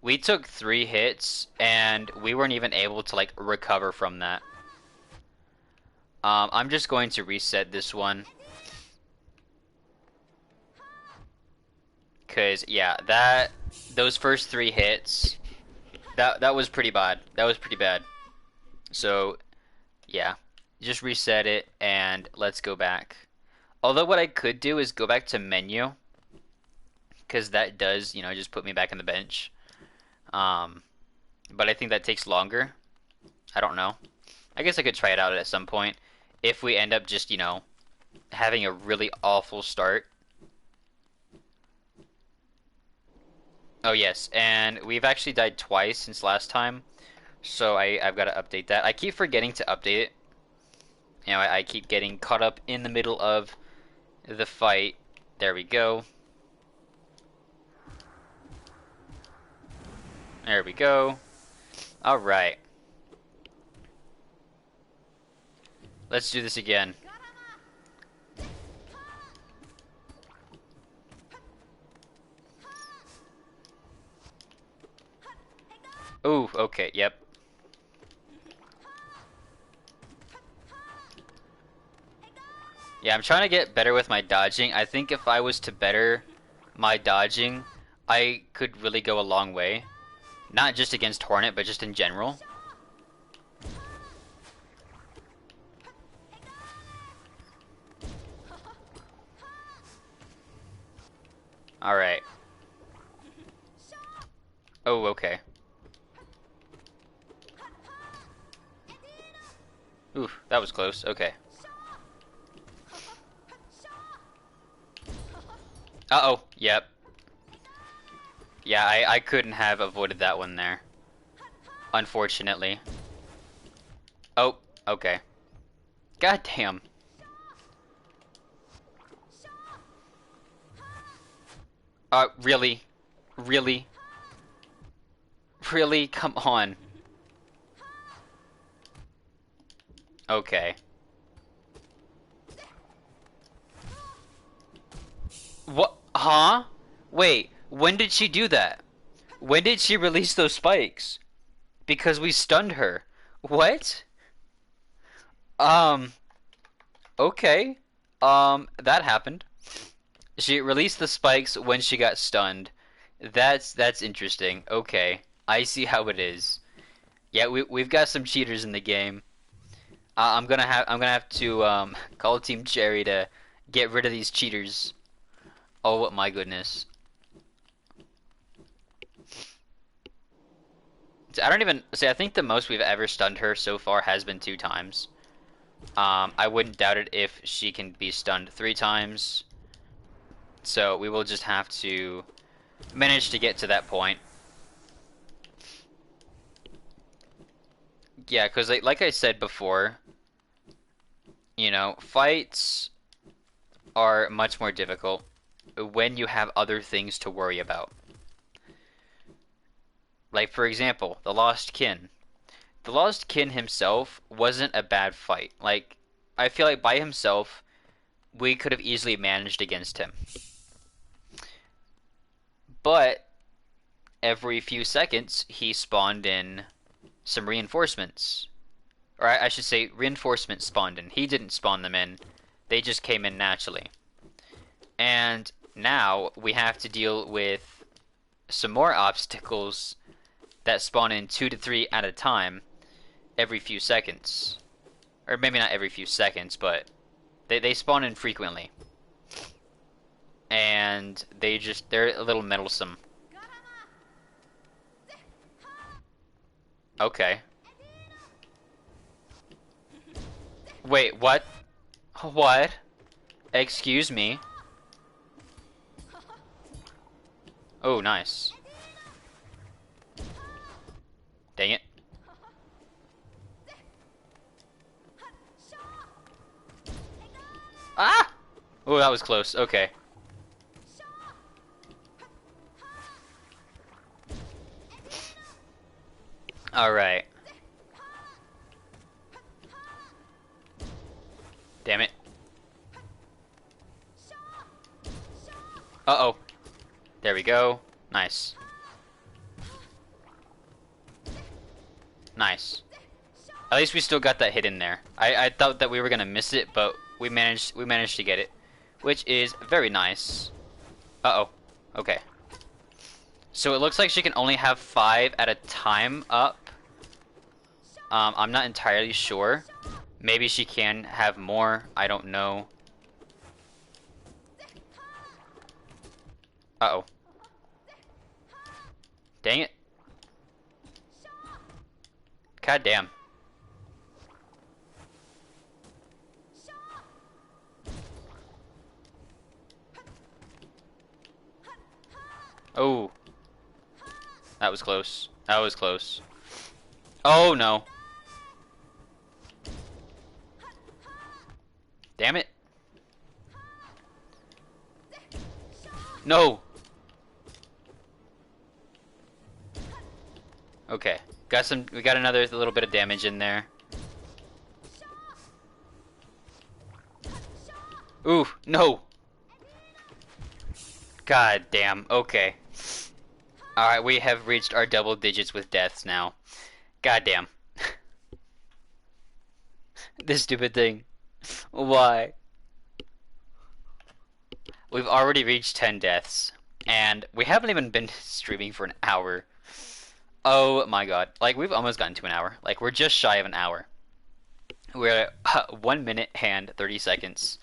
We took 3 hits, and we weren't even able to, like, recover from that. I'm just going to reset this one. Cause yeah, those first three hits, that was pretty bad. That was pretty bad. So yeah, just reset it and let's go back. Although what I could do is go back to menu, cause that does, just put me back in the bench. Um, but I think that takes longer. I don't know. I guess I could try it out at some point. If we end up just, having a really awful start. Oh yes, and we've actually died twice since last time, so I've got to update that. I keep forgetting to update it. I keep getting caught up in the middle of the fight. There we go. There we go. Alright. Let's do this again. Ooh, okay, yep. Yeah, I'm trying to get better with my dodging. I think if I was to better my dodging, I could really go a long way. Not just against Hornet, but just in general. Alright. Oh, okay. Oof, that was close. Okay. Uh-oh, yep. Yeah, I couldn't have avoided that one there. Unfortunately. Oh, okay. God damn. Really? Really? Really? Come on. Okay. What? Huh? Wait, when did she do that? When did she release those spikes? Because we stunned her. What? Um, okay. That happened. She released the spikes when she got stunned. That's interesting. Okay. I see how it is. Yeah, we've got some cheaters in the game. I'm gonna have to call Team Cherry to get rid of these cheaters. Oh my goodness. So I don't even say I think the most we've ever stunned her so far has been 2 times. I wouldn't doubt it if she can be stunned 3 times. So we will just have to manage to get to that point. Yeah, because like I said before, fights are much more difficult when you have other things to worry about. Like, for example, the Lost Kin. The Lost Kin himself wasn't a bad fight. Like, I feel like by himself, we could have easily managed against him. But every few seconds, he spawned in some reinforcements. Or I should say, reinforcements spawned in. He didn't spawn them in. They just came in naturally. And now we have to deal with some more obstacles that spawn in 2 to 3 at a time every few seconds. Or maybe not every few seconds, but they spawn in frequently. And they're a little meddlesome. Okay. Wait, what? What? Excuse me. Oh, nice. Dang it. Ah! Oh, that was close. Okay. Alright. Damn it. Uh-oh. There we go. Nice. Nice. At least we still got that hit in there. I thought that we were gonna miss it, but we managed to get it, which is very nice. Uh-oh. Okay. So it looks like she can only have 5 at a time up. I'm not entirely sure. Maybe she can have more. I don't know. Uh-oh. Dang it. God damn. Oh. That was close. That was close. Oh, no. Damn it. No. Okay. We got another little bit of damage in there. Ooh, no. God damn. Okay. Alright, we have reached our double digits with deaths now. God damn. This stupid thing. Why? We've already reached 10 deaths. And we haven't even been streaming for an hour. Oh my god. Like, we've almost gotten to an hour. Like, we're just shy of an hour. We're 1 minute and 30 seconds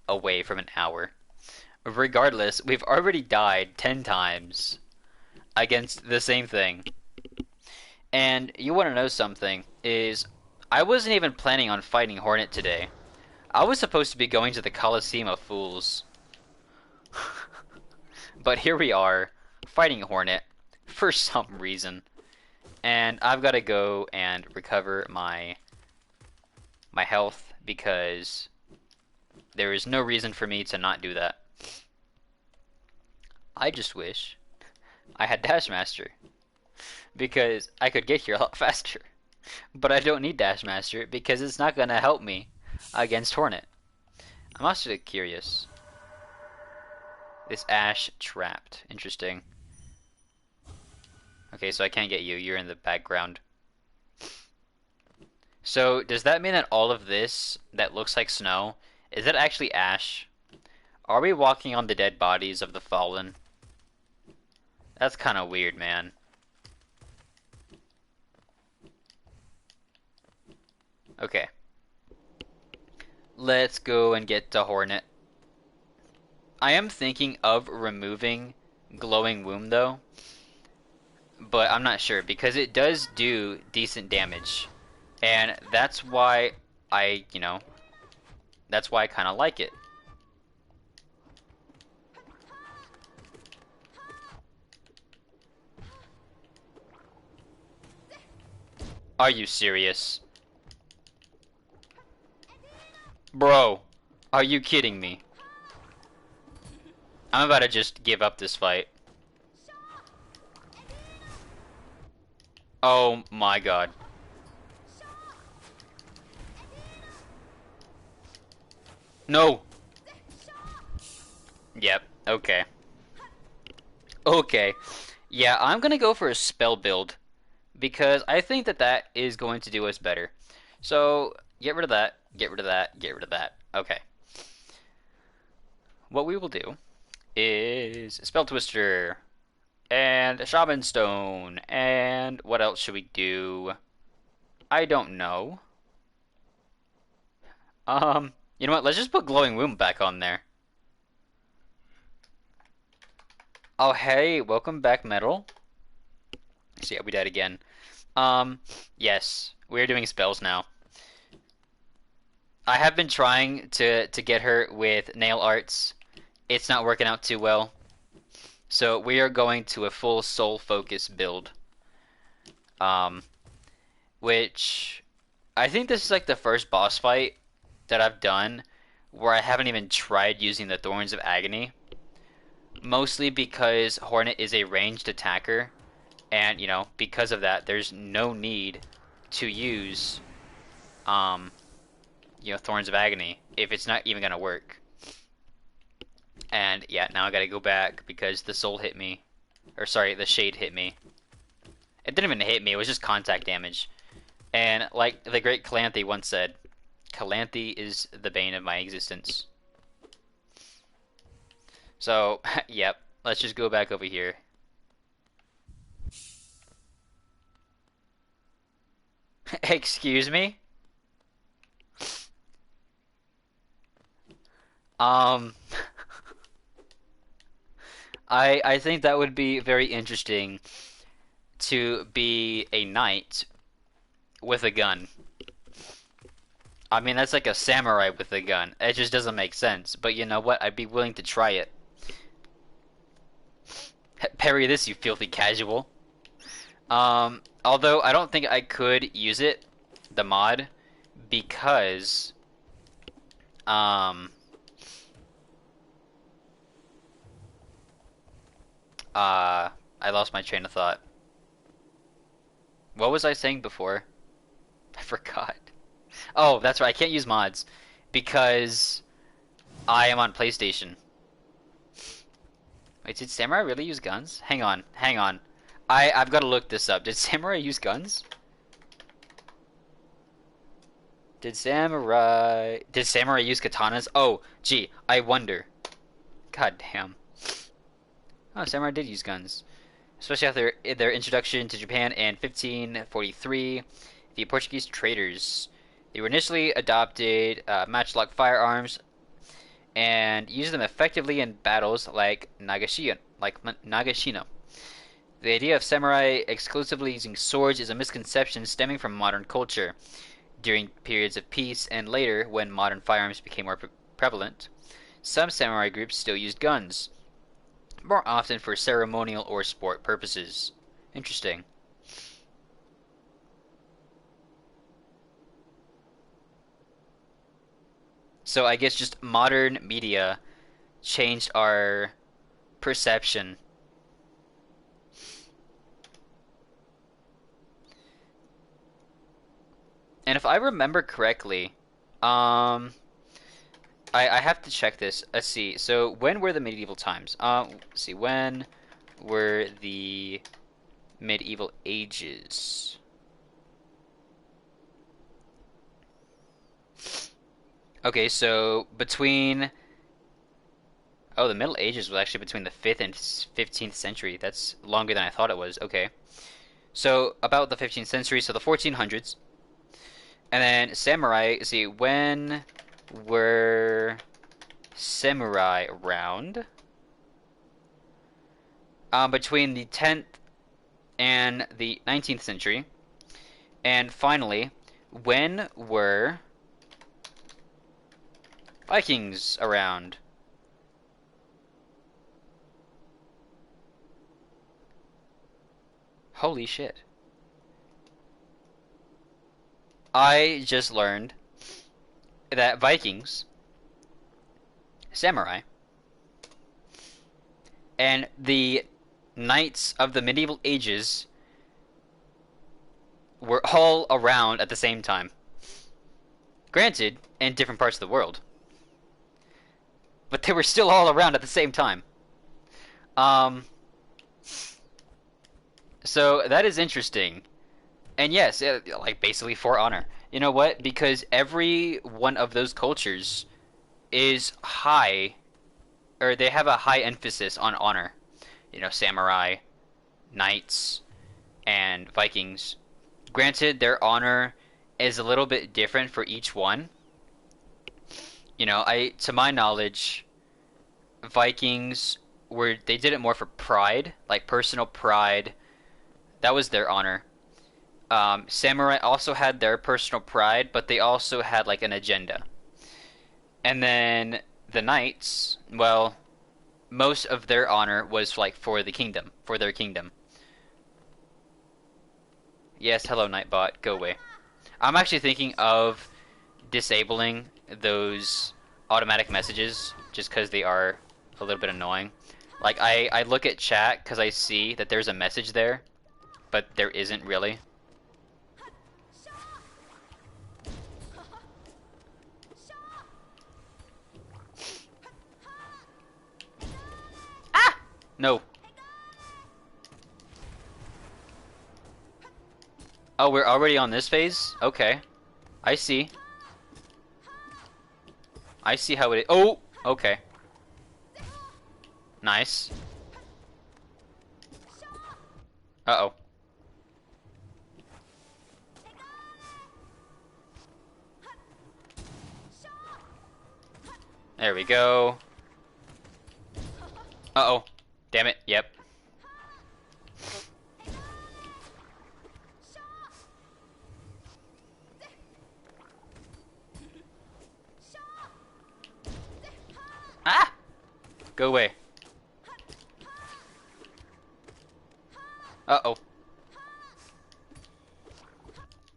away from an hour. Regardless, we've already died 10 times against the same thing. And you want to know something, is I wasn't even planning on fighting Hornet today. I was supposed to be going to the Coliseum of Fools. But here we are, fighting Hornet, for some reason. And I've got to go and recover my health, because there is no reason for me to not do that. I just wish I had Dash Master, because I could get here a lot faster. But I don't need Dash Master, because it's not going to help me against Hornet. I'm actually curious. This Ash trapped. Interesting. Okay, so I can't get you. You're in the background. So, does that mean that all of this that looks like snow, is that actually ash? Are we walking on the dead bodies of the fallen? That's kind of weird, man. Okay. Let's go and get to Hornet. I am thinking of removing Glowing Womb, though. But I'm not sure, because it does do decent damage. And that's why that's why I kind of like it. Are you serious? Bro, are you kidding me? I'm about to just give up this fight. Oh my god. No! Yep, okay. Okay. Yeah, I'm gonna go for a spell build, because I think that that is going to do us better. So, get rid of that, get rid of that, get rid of that. Okay. What we will do is Spell Twister, and Shaman Stone, and what else should we do? I don't know. You know what? Let's just put Glowing Womb back on there. Oh, hey, welcome back, Metal. So yeah, we died again. Yes, we're doing spells now. I have been trying to get her with nail arts. It's not working out too well. So we are going to a full soul focus build. Which I think this is like the first boss fight that I've done where I haven't even tried using the Thorns of Agony. Mostly because Hornet is a ranged attacker, and because of that, there's no need to use Thorns of Agony if it's not even gonna work. And yeah, now I gotta go back because the soul hit me. Or sorry, the shade hit me. It didn't even hit me, it was just contact damage. And like the great Calanthe once said, Calanthe is the bane of my existence. So, yep, let's just go back over here. Excuse me? Um, I think that would be very interesting to be a knight with a gun. I mean, that's like a samurai with a gun. It just doesn't make sense. But you know what? I'd be willing to try it. Parry this, you filthy casual. Although I don't think I could use it, the mod, because um I lost my train of thought. What was I saying before? I forgot. Oh, that's right. I can't use mods because I am on PlayStation. Wait, did Samurai really use guns? Hang on, hang on. I've got to look this up. Did Samurai use guns? Did Samurai use katanas? Oh, gee, I wonder. God damn. Oh, Samurai did use guns. Especially after their introduction to Japan in 1543, the Portuguese traders. They were initially adopted matchlock firearms and used them effectively in battles like Nagashino. The idea of samurai exclusively using swords is a misconception stemming from modern culture. During periods of peace and later, when modern firearms became more prevalent, some samurai groups still used guns, more often for ceremonial or sport purposes. Interesting. So I guess just modern media changed our perception. And if I remember correctly, um, I have to check this. Let's see. So when were the medieval times? Let's see. When were the medieval ages? Okay, so between oh, the Middle Ages was actually between the 5th and 15th century. That's longer than I thought it was. Okay. So about the 15th century, so the 1400s. And then samurai, see, when were samurai around? Between the 10th and the 19th century. And finally, when were Vikings around? Holy shit. I just learned that Vikings, samurai, and the knights of the medieval ages were all around at the same time. Granted, in different parts of the world. But they were still all around at the same time. Um, so that is interesting. And yes, like basically for honor. You know what? Because every one of those cultures is high, or they have a high emphasis on honor. You know, samurai, knights, and Vikings. Granted, their honor is a little bit different for each one. You know, to my knowledge, Vikings they did it more for pride, like personal pride. That was their honor. Samurai also had their personal pride, but they also had like an agenda. And then the knights, well, most of their honor was like for the kingdom, for their kingdom. Yes, hello Nightbot, go away. I'm actually thinking of disabling those automatic messages just because they are a little bit annoying. Like I look at chat because I see that there's a message there, but there isn't really. Ah! No. Oh, we're already on this phase? Okay. I see. I see how it is. Oh! Okay. Nice. Uh-oh. There we go. Uh-oh. Damn it. Yep. Ah! Go away. Uh-oh.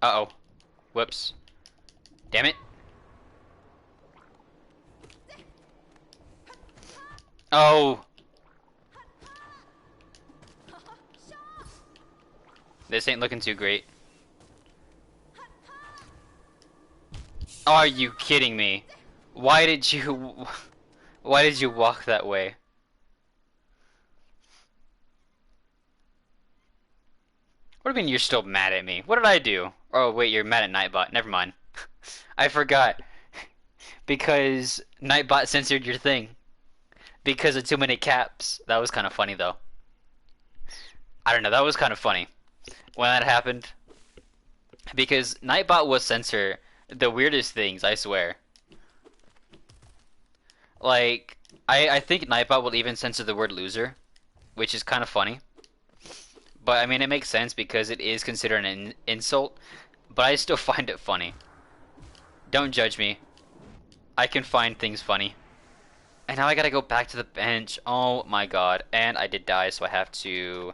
Uh-oh. Whoops. Damn it. Oh! This ain't looking too great. Are you kidding me? Why did you... Why did you walk that way? What do you mean you're still mad at me? What did I do? Oh, wait, you're mad at Nightbot. Never mind. I forgot. Because Nightbot censored your thing. Because of too many caps. That was kind of funny, though. I don't know, that was kind of funny when that happened. Because Nightbot will censor the weirdest things, I swear. Like, I think Nightbot will even censor the word loser, which is kind of funny. But, I mean, it makes sense because it is considered an insult, but I still find it funny. Don't judge me. I can find things funny. And now I gotta go back to the bench. Oh my god. And I did die, so I have to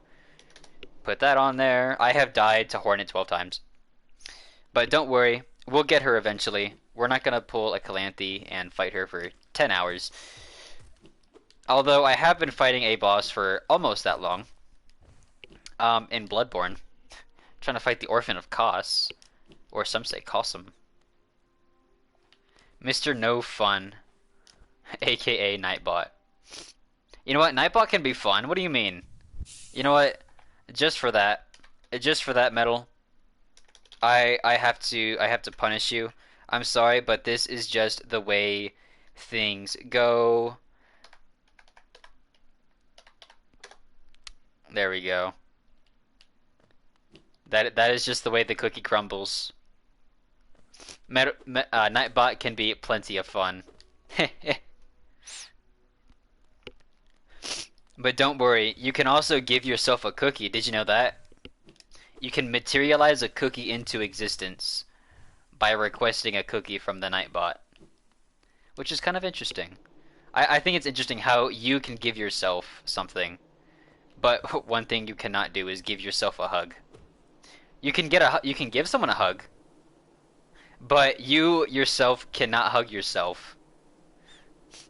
put that on there. I have died to Hornet 12 times. But don't worry, we'll get her eventually. We're not gonna pull a Calanthe and fight her for 10 hours. Although I have been fighting a boss for almost that long. In Bloodborne. Trying to fight the Orphan of Kos. Or some say Kosum. Mr. No Fun. AKA Nightbot. You know what? Nightbot can be fun. What do you mean? You know what? Just for that medal, I have to punish you. I'm sorry, but this is just the way things go. There we go. That is just the way the cookie crumbles. Nightbot can be plenty of fun. But don't worry, you can also give yourself a cookie. Did you know that? You can materialize a cookie into existence by requesting a cookie from the Nightbot. Which is kind of interesting. I think it's interesting how you can give yourself something. But one thing you cannot do is give yourself a hug. You can give someone a hug. But you yourself cannot hug yourself.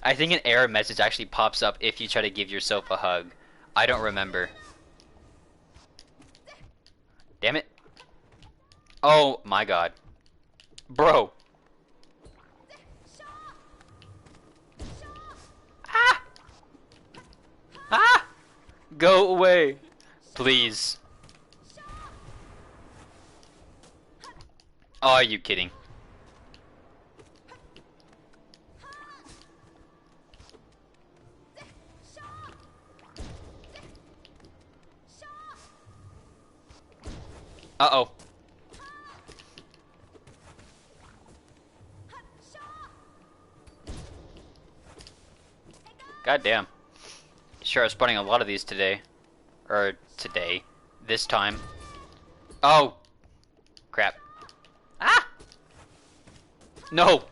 I think an error message actually pops up if you try to give yourself a hug. I don't remember. Damn it. Oh my god. Bro. Ah! Ah! Go away. Please. Oh, are you kidding? Uh-oh. God damn. Sure, I was spawning a lot of these today. Or today. This time. Oh! Crap. Ah! No!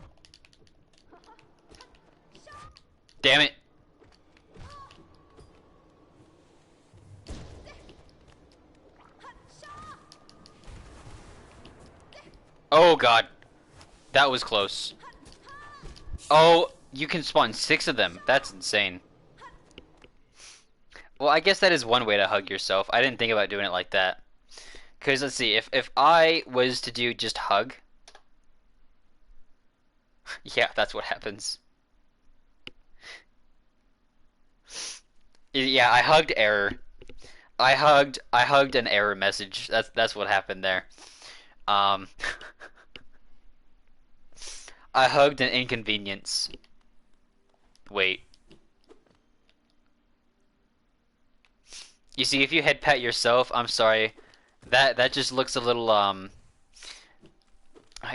Damn it. Oh god. That was close. Oh, you can spawn 6 of them. That's insane. Well, I guess that is one way to hug yourself. I didn't think about doing it like that. Because, let's see, if I was to do just hug... yeah, that's what happens. Yeah, I hugged error. I hugged an error message. That's what happened there. Um, I hugged an inconvenience. Wait. You see, if you head pat yourself, I'm sorry. That just looks a little Are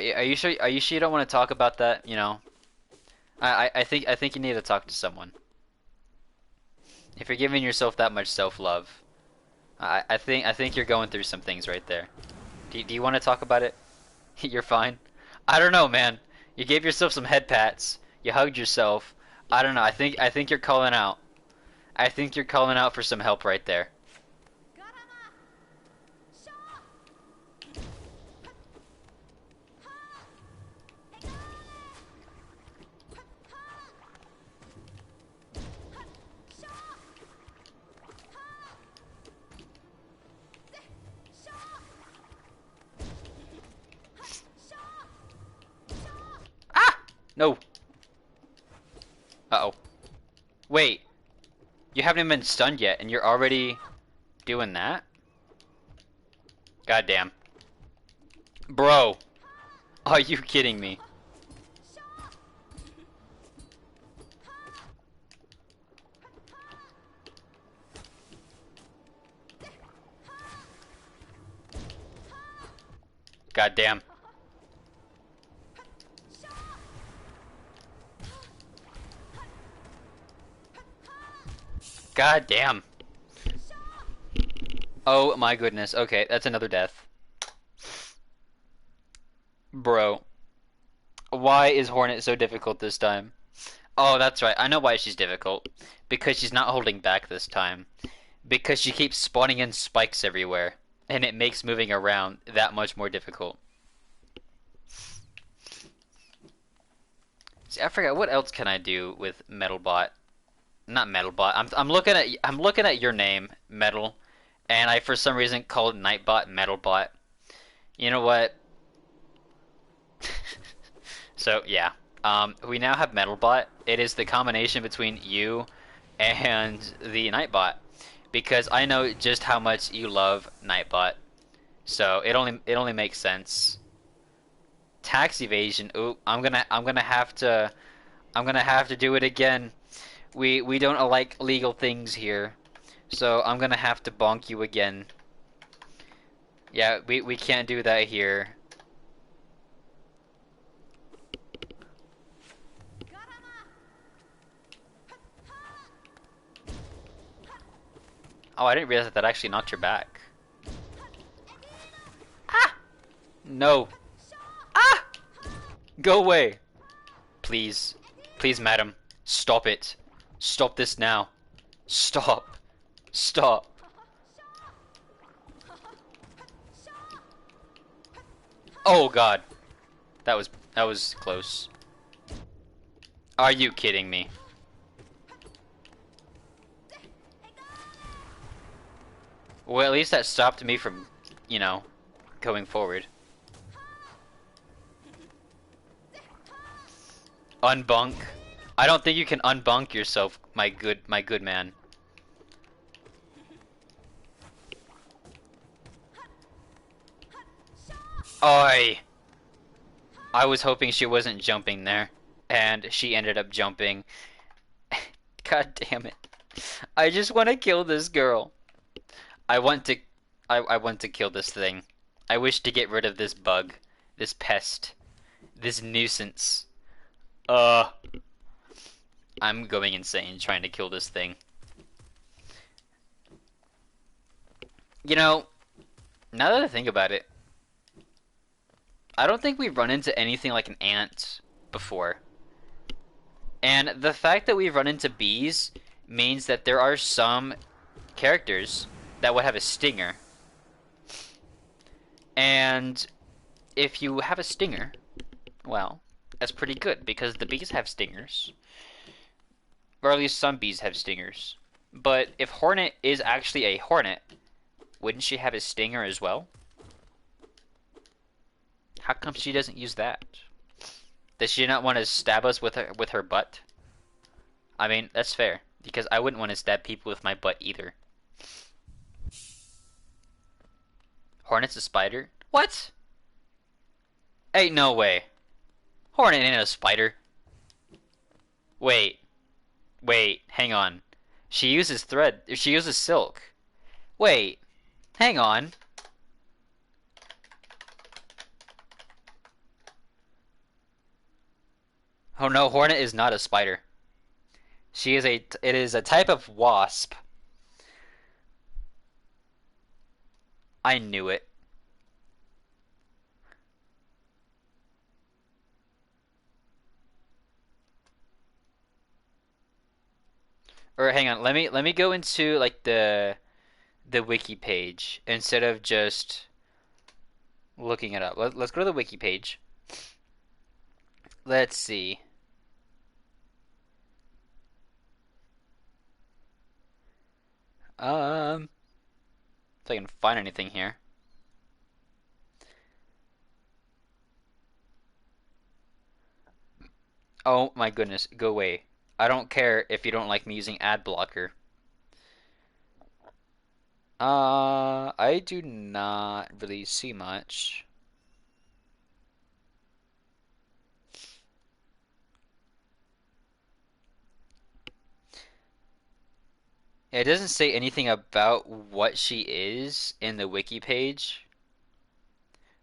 you sure? Are you sure you don't want to talk about that? You know, I think you need to talk to someone. If you're giving yourself that much self-love, I think you're going through some things right there. Do you want to talk about it? You're fine. I don't know, man. You gave yourself some head pats. You hugged yourself. I don't know. I think you're calling out. I think you're calling out for some help right there. Ah! No. Uh-oh. Wait. You haven't even been stunned yet, and you're already doing that? Goddamn. Bro. Are you kidding me? Goddamn. Goddamn. Oh my goodness. Okay, that's another death. Bro. Why is Hornet so difficult this time? Oh, that's right. I know why she's difficult. Because she's not holding back this time. Because she keeps spawning in spikes everywhere. And it makes moving around that much more difficult. See, I forgot what else can I do with Metalbot. Not Metalbot. I'm looking at your name, Metal, and I for some reason called Nightbot Metalbot. You know what? So yeah. We now have Metalbot. It is the combination between you and the Nightbot. Because I know just how much you love Nightbot. So it only makes sense. Tax evasion. Ooh, I'm gonna have to do it again. We don't like legal things here. So I'm gonna have to bonk you again. Yeah, we can't do that here. Oh, I didn't realize that actually knocked your back. Ah! No. Ah! Go away. Please. Please, madam. Stop it. Stop this now. Stop. Stop. Oh god. That was close. Are you kidding me? Well, at least that stopped me from, you know, going forward. Unbunk. I don't think you can unbunk yourself, my good man. Oi! I was hoping she wasn't jumping there, and she ended up jumping. God damn it. I just want to kill this girl. I want to I want to kill this thing. I wish to get rid of this bug, this pest, this nuisance. Uh I'm going insane trying to kill this thing. You know, now that I think about it, I don't think we've run into anything like an ant before. And the fact that we've run into bees means that there are some characters that would have a stinger. And if you have a stinger, well, that's pretty good because the bees have stingers. Or at least some bees have stingers. But if Hornet is actually a hornet, wouldn't she have a stinger as well? How come she doesn't use that? Does she not want to stab us with her butt? I mean, that's fair, because I wouldn't want to stab people with my butt either. Hornet's a spider? What? Ain't no way. Hornet ain't a spider. Wait, wait, hang on. She uses thread. She uses silk. Wait, hang on. Oh no, Hornet is not a spider. She is a. It is a type of wasp. I knew it. Or hang on, let me go into like the wiki page instead of just looking it up. Let's go to the wiki page. Let's see. If I can find anything here. Oh my goodness, go away. I don't care if you don't like me using ad blocker. I do not really see much. It doesn't say anything about what she is in the wiki page.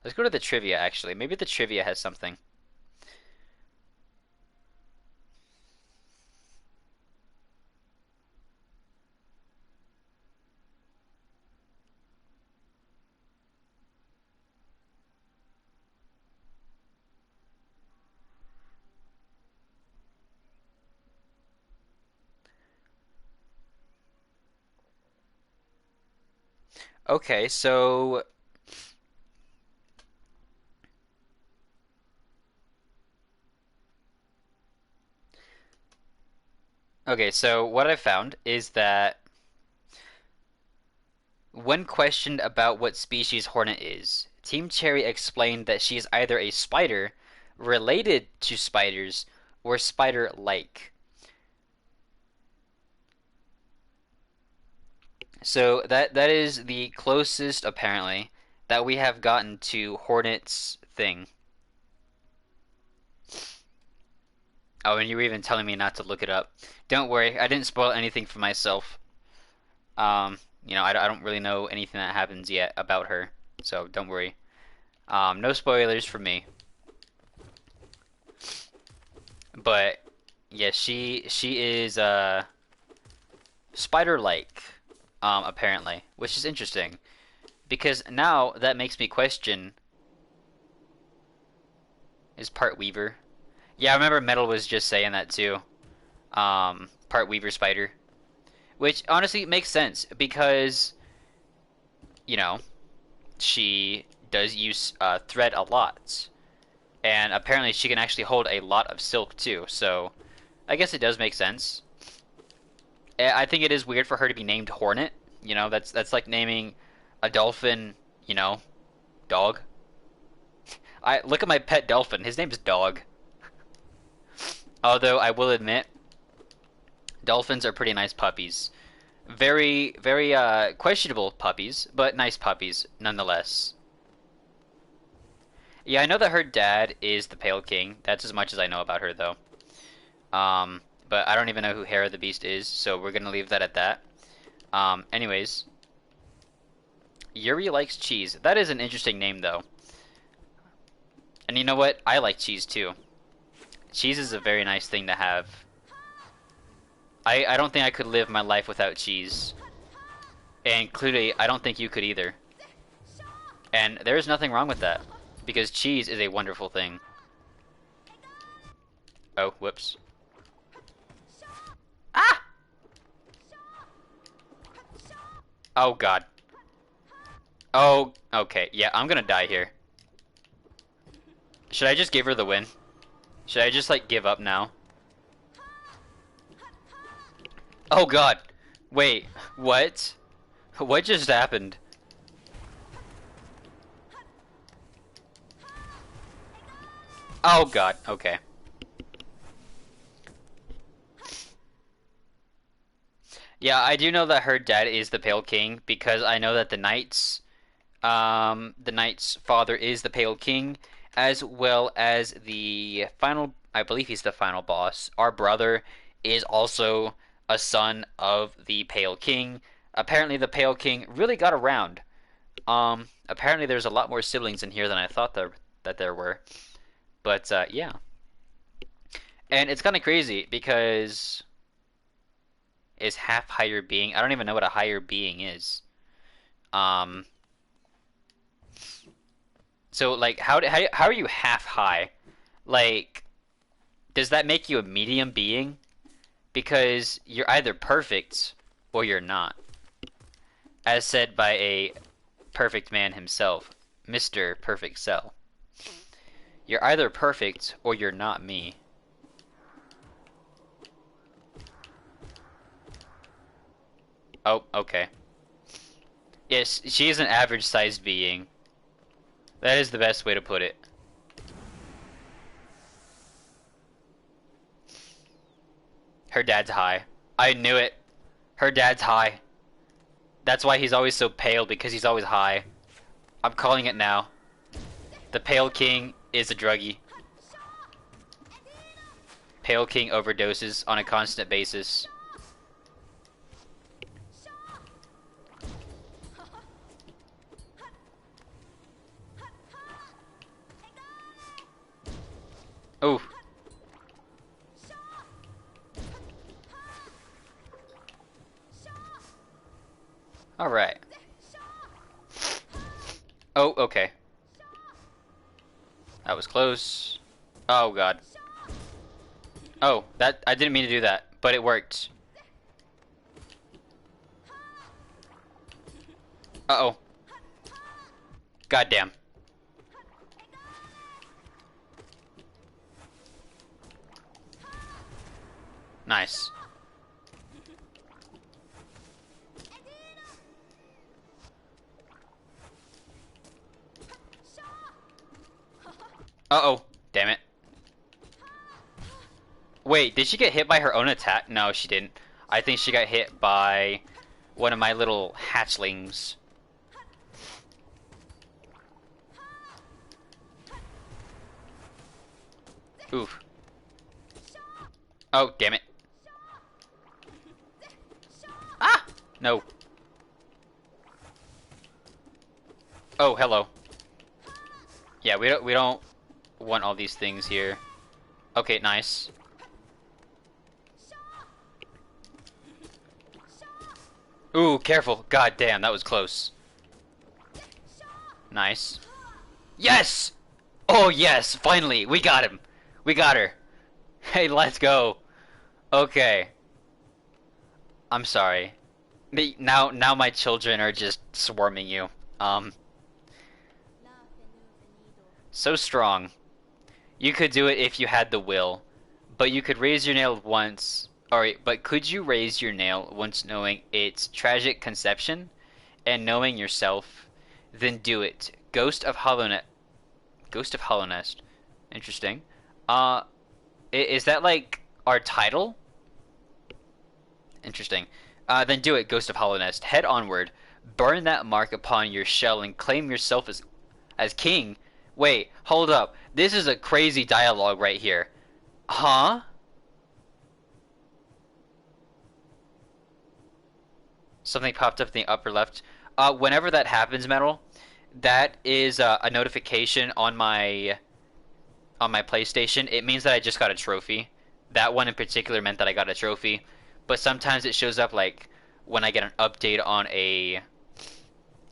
Let's go to the trivia actually. Maybe the trivia has something. Okay, so what I found is that when questioned about what species Hornet is, Team Cherry explained that she is either a spider, related to spiders, or spider-like. So that is the closest, apparently, that we have gotten to Hornet's thing. Oh, and you were even telling me not to look it up. Don't worry, I didn't spoil anything for myself. I don't really know anything that happens yet about her, so don't worry. No spoilers for me. But yeah, she is spider-like, apparently, which is interesting because now that makes me question: is part Weaver? Yeah, I remember Metal was just saying that too. Part Weaver spider, which honestly makes sense because you know she does use thread a lot, and apparently she can actually hold a lot of silk too. So I guess it does make sense. I think it is weird for her to be named Hornet. That's like naming a dolphin. Dog. I look at my pet dolphin. His name is Dog. Although I will admit, dolphins are pretty nice puppies. Very, very questionable puppies, but nice puppies nonetheless. Yeah, I know that her dad is the Pale King. That's as much as I know about her, though. But I don't even know who Hera the Beast is, so we're gonna leave that at that. Anyways, Yuri likes cheese. That is an interesting name, though. And you know what? I like cheese too. Cheese is a very nice thing to have. I don't think I could live my life without cheese. And clearly, I don't think you could either. And there is nothing wrong with that, because cheese is a wonderful thing. Oh, whoops. Ah! Oh, God. Oh, okay. Yeah, I'm gonna die here. Should I just give her the win? Should I just, like, give up now? Oh, God. Wait, what? What just happened? Oh, God. Okay. Yeah, I do know that her dad is the Pale King because I know that the Knight's father is the Pale King, as well as the final, I believe he's the final boss. Our brother is also a son of the Pale King. Apparently, the Pale King really got around. Apparently there's a lot more siblings in here than I thought there were. But yeah, and it's kind of crazy because is half higher being. I don't even know what a higher being is. Um, so like, how are you half high? Like, does that make you a medium being? Because you're either perfect or you're not, as said by a perfect man himself, Mr. Perfect Cell. You're either perfect or you're not me. Oh, okay. Yes, she is an average-sized being. That is the best way to put it. Her dad's high. I knew it. Her dad's high. That's why he's always so pale, because he's always high. I'm calling it now. The Pale King is a druggie. Pale King overdoses on a constant basis. Ooh. Alright. Oh, okay. That was close. Oh, God. Oh, that I didn't mean to do that, but it worked. Uh-oh. Goddamn. Nice. Uh-oh. Damn it. Wait, did she get hit by her own attack? No, she didn't. I think she got hit by one of my little hatchlings. Oof. Oh, damn it. Ah! No. Oh, hello. Yeah, we don't want all these things here. Okay, nice. Ooh, careful. God damn, that was close. Nice. Yes! Oh, yes, finally, we got him. We got her. Hey, let's go. Okay. I'm sorry. Now my children are just swarming you. So strong. You could do it if you had the will, but you could raise your nail once. Alright, but could you raise your nail once knowing its tragic conception and knowing yourself? Then do it. Ghost of Hollow Nest. Interesting. Uh, is that like our title? Interesting. Then do it, Ghost of Hollow Nest. Head onward. Burn that mark upon your shell and claim yourself as king. Wait, hold up. This is a crazy dialogue right here. Huh? Something popped up in the upper left. Whenever that happens, Metal, that is a notification on my PlayStation. It means that I just got a trophy. That one in particular meant that I got a trophy. But sometimes it shows up like when I get an update on a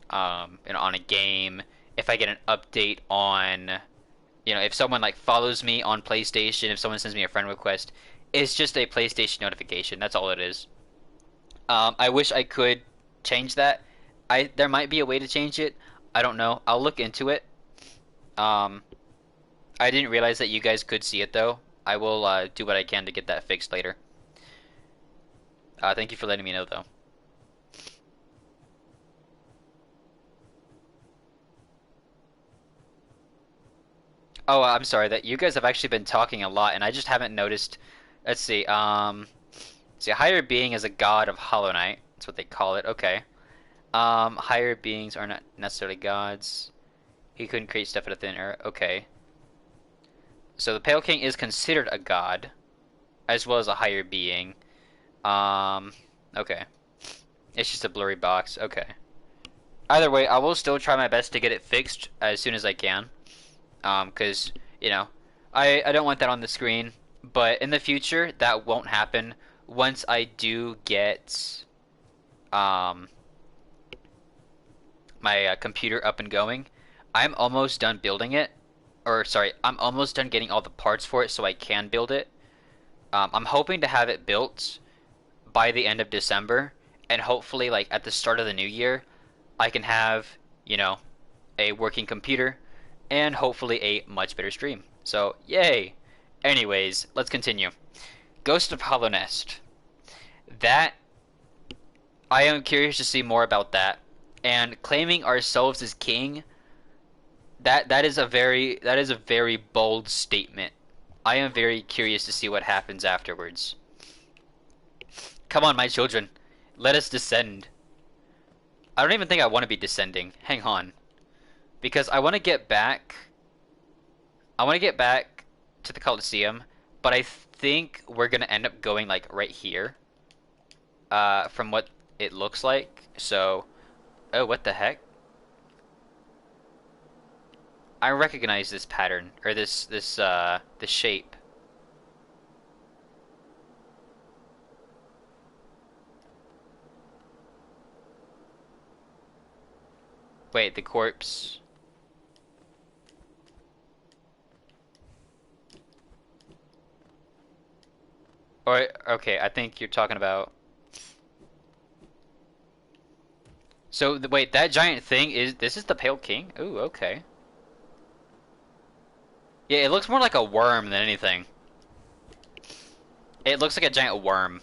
on a game. If I get an update on, if someone like follows me on PlayStation, if someone sends me a friend request, it's just a PlayStation notification. That's all it is. I wish I could change that. There might be a way to change it. I don't know. I'll look into it. Um, I didn't realize that you guys could see it though. I will do what I can to get that fixed later. Thank you for letting me know though. Oh, I'm sorry that you guys have actually been talking a lot, and I just haven't noticed. Let's see. See, a higher being is a god of Hollow Knight. That's what they call it. Okay. Higher beings are not necessarily gods. He couldn't create stuff out of thin air. Okay. So the Pale King is considered a god as well as a higher being. Um, okay. It's just a blurry box. Okay. Either way, I will still try my best to get it fixed as soon as I can. Because, you know, I don't want that on the screen. But in the future, that won't happen once I do get um, my computer up and going. I'm almost done building it. Or, sorry, I'm almost done getting all the parts for it so I can build it. I'm hoping to have it built by the end of December. And hopefully, like, at the start of the new year, I can have, you know, a working computer and hopefully a much better stream. So, yay! Anyways, let's continue. Ghost of Hollow Nest. That I am curious to see more about that. And claiming ourselves as king, that is a very bold statement. I am very curious to see what happens afterwards. Come on, my children, let us descend. I don't even think I want to be descending. Hang on, because I want to get back. I want to get back to the Colosseum, but I think we're gonna end up going like right here. From what it looks like. So, oh, what the heck? I recognize this pattern or this shape. Wait, the corpse. Or okay, I think you're talking about. So wait, that giant thing is this is the Pale King? Ooh, okay. Yeah, it looks more like a worm than anything. It looks like a giant worm.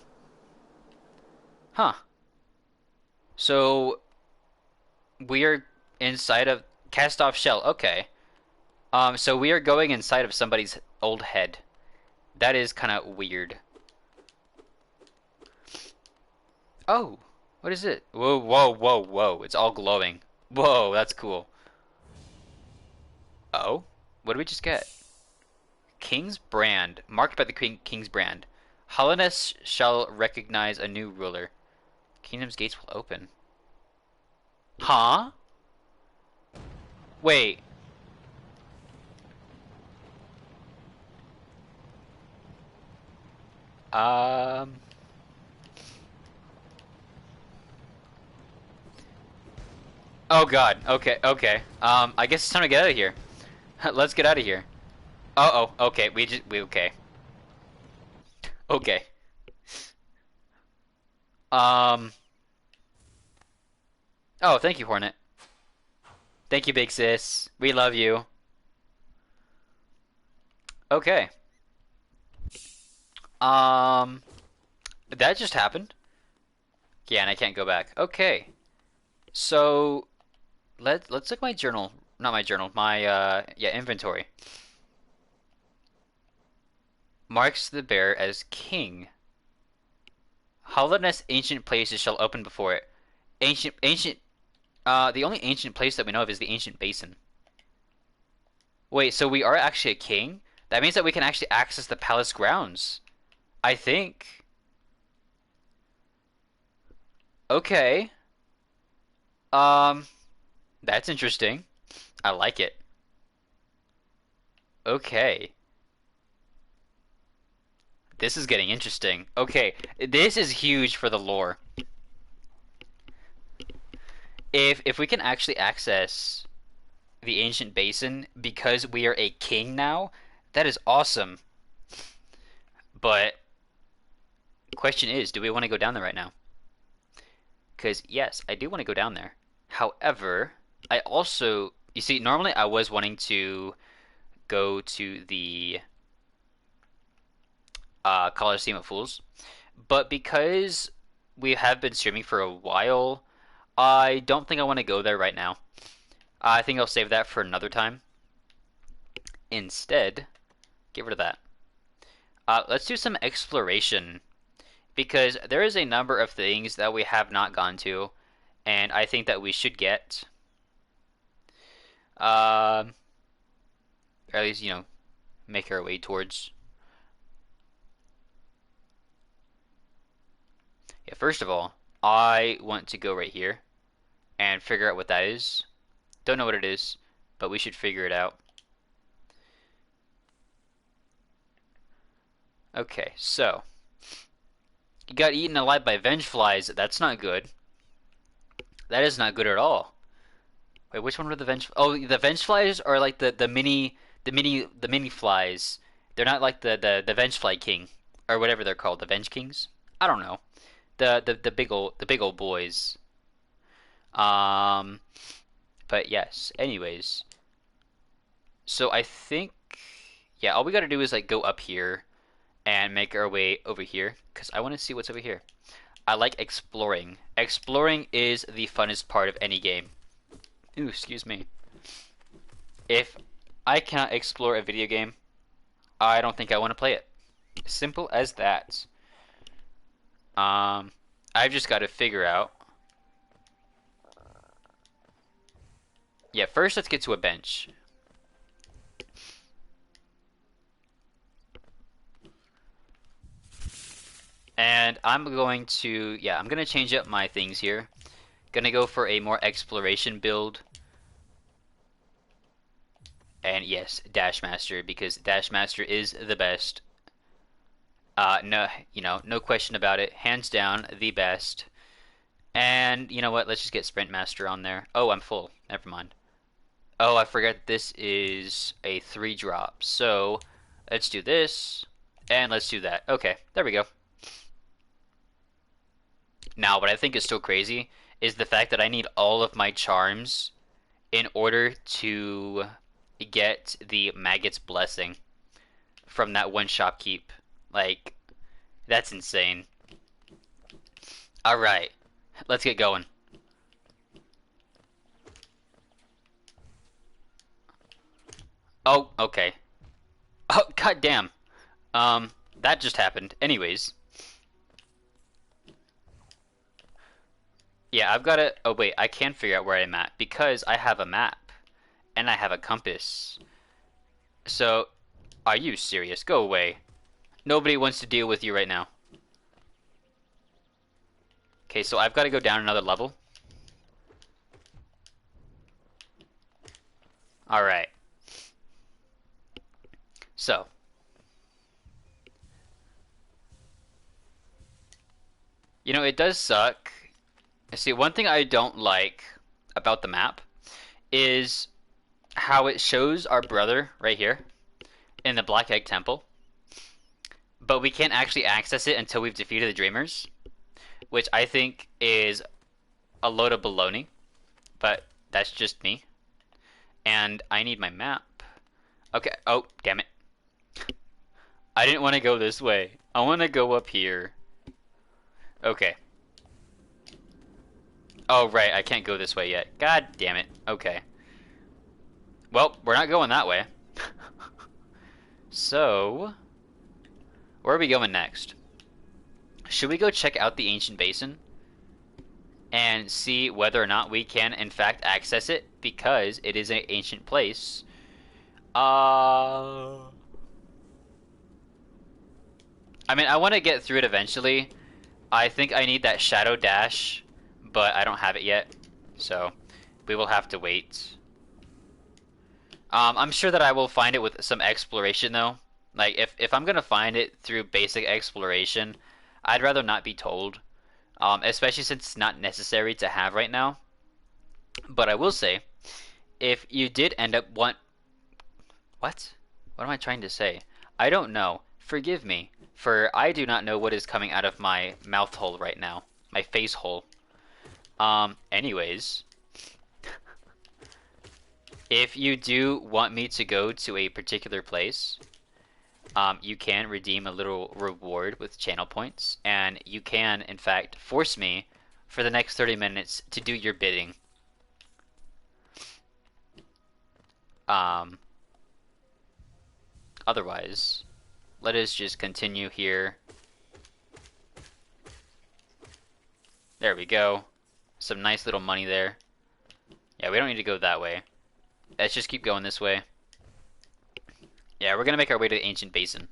Huh. So we are inside of cast off shell. Okay. So we are going inside of somebody's old head. That is kind of weird. Oh, what is it? Whoa, whoa, whoa, whoa. It's all glowing. Whoa, that's cool. Oh, what did we just get? King's brand. Marked by the King's brand. Hollowness shall recognize a new ruler. Kingdom's gates will open. Huh? Wait. Um. Oh God. Okay. Okay. I guess it's time to get out of here. Let's get out of here. Uh-oh. Okay. We okay. Okay. Um. Oh, thank you, Hornet. Thank you, big sis. We love you. Okay. Um. That just happened. Yeah, and I can't go back. Okay. So let's look at my journal. Not my journal. My yeah, inventory. Marks the bearer as king. Hollowness ancient places shall open before it. Ancient the only ancient place that we know of is the ancient basin. Wait, so we are actually a king? That means that we can actually access the palace grounds. I think. Okay. Um, that's interesting. I like it. Okay. This is getting interesting. Okay, this is huge for the lore. If we can actually access the ancient basin because we are a king now, that is awesome. But question is, do we want to go down there right now? Because yes, I do want to go down there. However, I also, you see, normally I was wanting to go to the Coliseum of Fools, but because we have been streaming for a while, I don't think I want to go there right now. I think I'll save that for another time. Instead, get rid of that. Let's do some exploration because there is a number of things that we have not gone to, and I think that we should get. Or at least, you know, make our way towards. Yeah, first of all, I want to go right here and figure out what that is. Don't know what it is, but we should figure it out. Okay, so you got eaten alive by vengeflies. That's not good. That is not good at all. Wait, which one were the venge? Oh, the vengeflies are like the mini flies. They're not like the vengefly king or whatever they're called, the venge kings. I don't know. The big old boys. Um, but yes. Anyways, so I think yeah, all we gotta do is like go up here and make our way over here because I want to see what's over here. I like exploring. Exploring is the funnest part of any game. Ooh, excuse me. If I cannot explore a video game, I don't think I want to play it. Simple as that. I've just got to figure out. Yeah, first let's get to a bench. And I'm going to, yeah, I'm going to change up my things here. Gonna go for a more exploration build. And yes, Dash Master, because Dash Master is the best. No, no question about it. Hands down, the best. And you know what? Let's just get Sprint Master on there. Oh, I'm full. Never mind. Oh, I forgot this is a 3-drop. So let's do this, and let's do that. Okay, there we go. Now, what I think is so crazy is the fact that I need all of my charms in order to get the Maggot's Blessing from that one shopkeep. Like, that's insane. Alright, let's get going. Oh, okay. Oh, goddamn. That just happened. Anyways. Yeah, I've got to... Oh, wait, I can figure out where I'm at because I have a map and I have a compass. So, are you serious? Go away. Nobody wants to deal with you right now. Okay, so I've got to go down another level. Alright. So. You know, it does suck. See, one thing I don't like about the map is how it shows our brother right here in the Black Egg Temple, but we can't actually access it until we've defeated the Dreamers, which I think is a load of baloney, but that's just me. And I need my map. Okay, oh, damn it. I didn't want to go this way. I want to go up here. Okay. Oh, right, I can't go this way yet. God damn it. Okay. Well, we're not going that way. So, where are we going next? Should we go check out the Ancient Basin and see whether or not we can, in fact, access it? Because it is an ancient place. I mean, I want to get through it eventually. I think I need that Shadow Dash, but I don't have it yet. So, we will have to wait. I'm sure that I will find it with some exploration, though. Like, if I'm going to find it through basic exploration, I'd rather not be told. Especially since it's not necessary to have right now. But I will say, if you did end up What? What am I trying to say? I don't know. Forgive me, for I do not know what is coming out of my mouth hole right now. My face hole. Anyways. If you do want me to go to a particular place, you can redeem a little reward with channel points, and you can, in fact, force me for the next 30 minutes to do your bidding. Otherwise, let us just continue here. There we go. Some nice little money there. Yeah, we don't need to go that way. Let's just keep going this way. Yeah, we're gonna make our way to the ancient basin,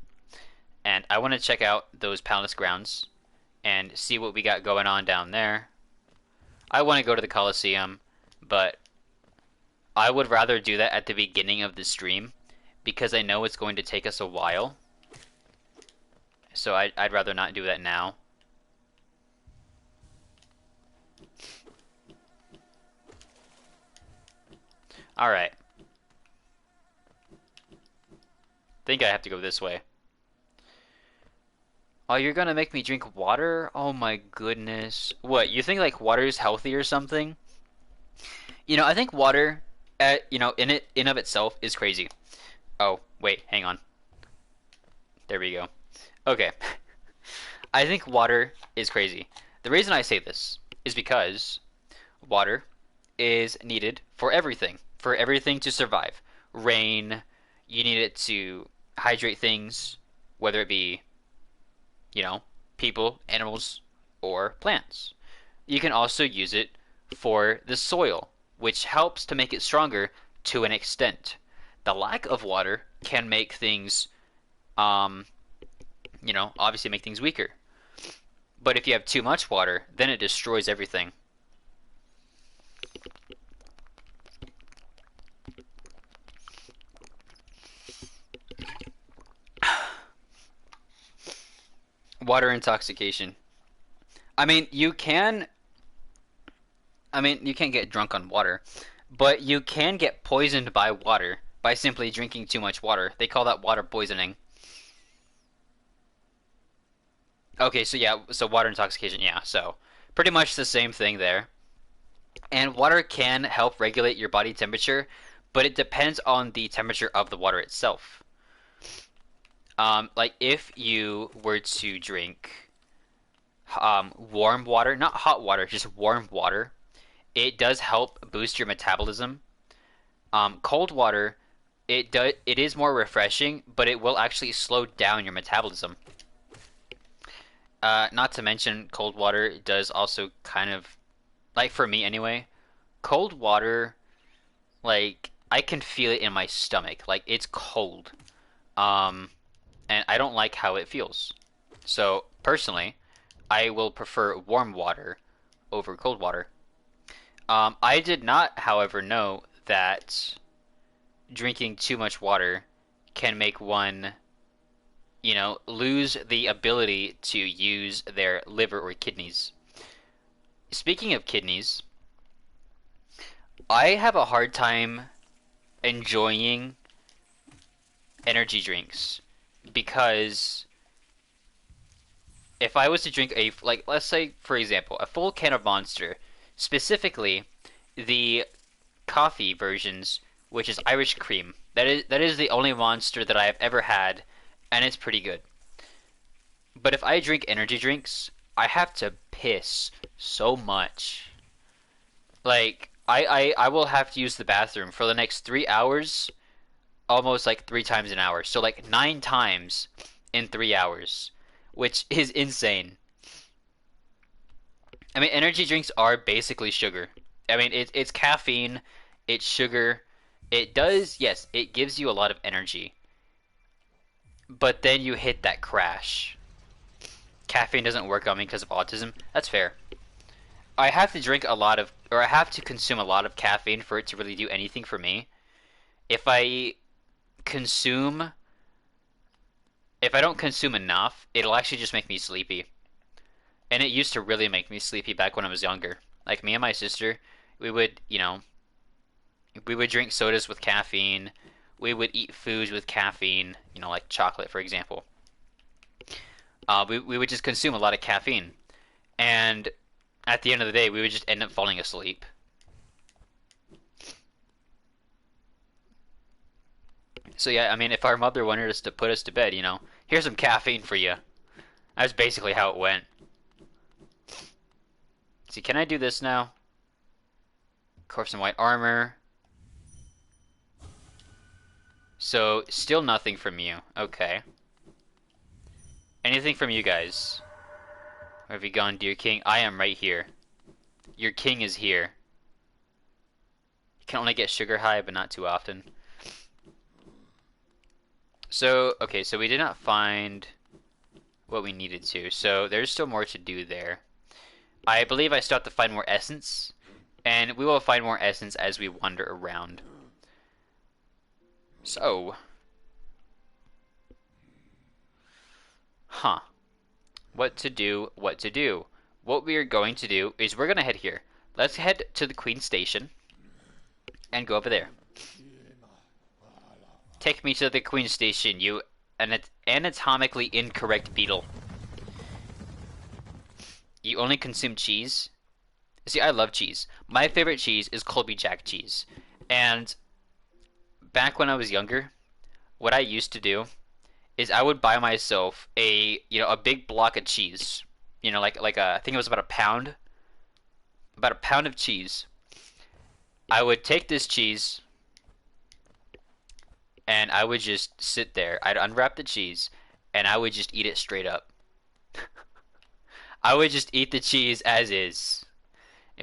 and I want to check out those palace grounds and see what we got going on down there. I want to go to the Colosseum, but I would rather do that at the beginning of the stream because I know it's going to take us a while. So I'd rather not do that now. Alright. Think I have to go this way. Oh, you're gonna make me drink water? Oh my goodness. What, you think like water is healthy or something? You know, I think water, in of itself is crazy. Oh, wait, hang on. There we go. Okay. I think water is crazy. The reason I say this is because water is needed for everything to survive. Rain, you need it to hydrate things, whether it be, people, animals, or plants. You can also use it for the soil, which helps to make it stronger to an extent. The lack of water can make things, obviously make things weaker. But if you have too much water, then it destroys everything. Water intoxication. I mean, you can. You can't get drunk on water, but you can get poisoned by water by simply drinking too much water. They call that water poisoning. Okay, so yeah, so water intoxication, yeah, so pretty much the same thing there. And water can help regulate your body temperature, but it depends on the temperature of the water itself. Like if you were to drink warm water, not hot water, just warm water, it does help boost your metabolism. Cold water, it is more refreshing, but it will actually slow down your metabolism. Not to mention cold water does also kind of, like for me anyway, cold water, like I can feel it in my stomach, like it's cold. Um, and I don't like how it feels. So personally, I will prefer warm water over cold water. I did not, however, know that drinking too much water can make one, lose the ability to use their liver or kidneys. Speaking of kidneys, I have a hard time enjoying energy drinks because if I was to drink like, let's say, for example, a full can of Monster, specifically the coffee versions, which is Irish cream, that is the only Monster that I have ever had, and it's pretty good. But if I drink energy drinks, I have to piss so much. Like, I will have to use the bathroom for the next 3 hours, almost like 3 times an hour. So, like, 9 times in 3 hours, which is insane. Energy drinks are basically sugar. It's caffeine, it's sugar. It does, yes, it gives you a lot of energy. But then you hit that crash. Caffeine doesn't work on me because of autism. That's fair. I have to drink a lot of, or I have to consume a lot of caffeine for it to really do anything for me. If I consume, if I don't consume enough, it'll actually just make me sleepy. And it used to really make me sleepy back when I was younger. Like me and my sister, we would, we would drink sodas with caffeine. We would eat foods with caffeine, like chocolate, for example. We would just consume a lot of caffeine. And at the end of the day, we would just end up falling asleep. So yeah, if our mother wanted us to put us to bed, here's some caffeine for you. That's basically how it went. See, can I do this now? Corpse in white armor. So, still nothing from you. Okay. Anything from you guys? Where have you gone, dear king? I am right here. Your king is here. You can only get sugar high, but not too often. So, okay, so we did not find what we needed to. So there's still more to do there. I believe I still have to find more essence, and we will find more essence as we wander around. So, huh. What to do, what to do. What we are going to do is we're going to head here. Let's head to the Queen Station and go over there. Take me to the Queen Station, you anatomically incorrect beetle. You only consume cheese? See, I love cheese. My favorite cheese is Colby Jack cheese. And back when I was younger, what I used to do is I would buy myself a big block of cheese. I think it was about a pound of cheese. I would take this cheese and I would just sit there. I'd unwrap the cheese and I would just eat it straight up. I would just eat the cheese as is.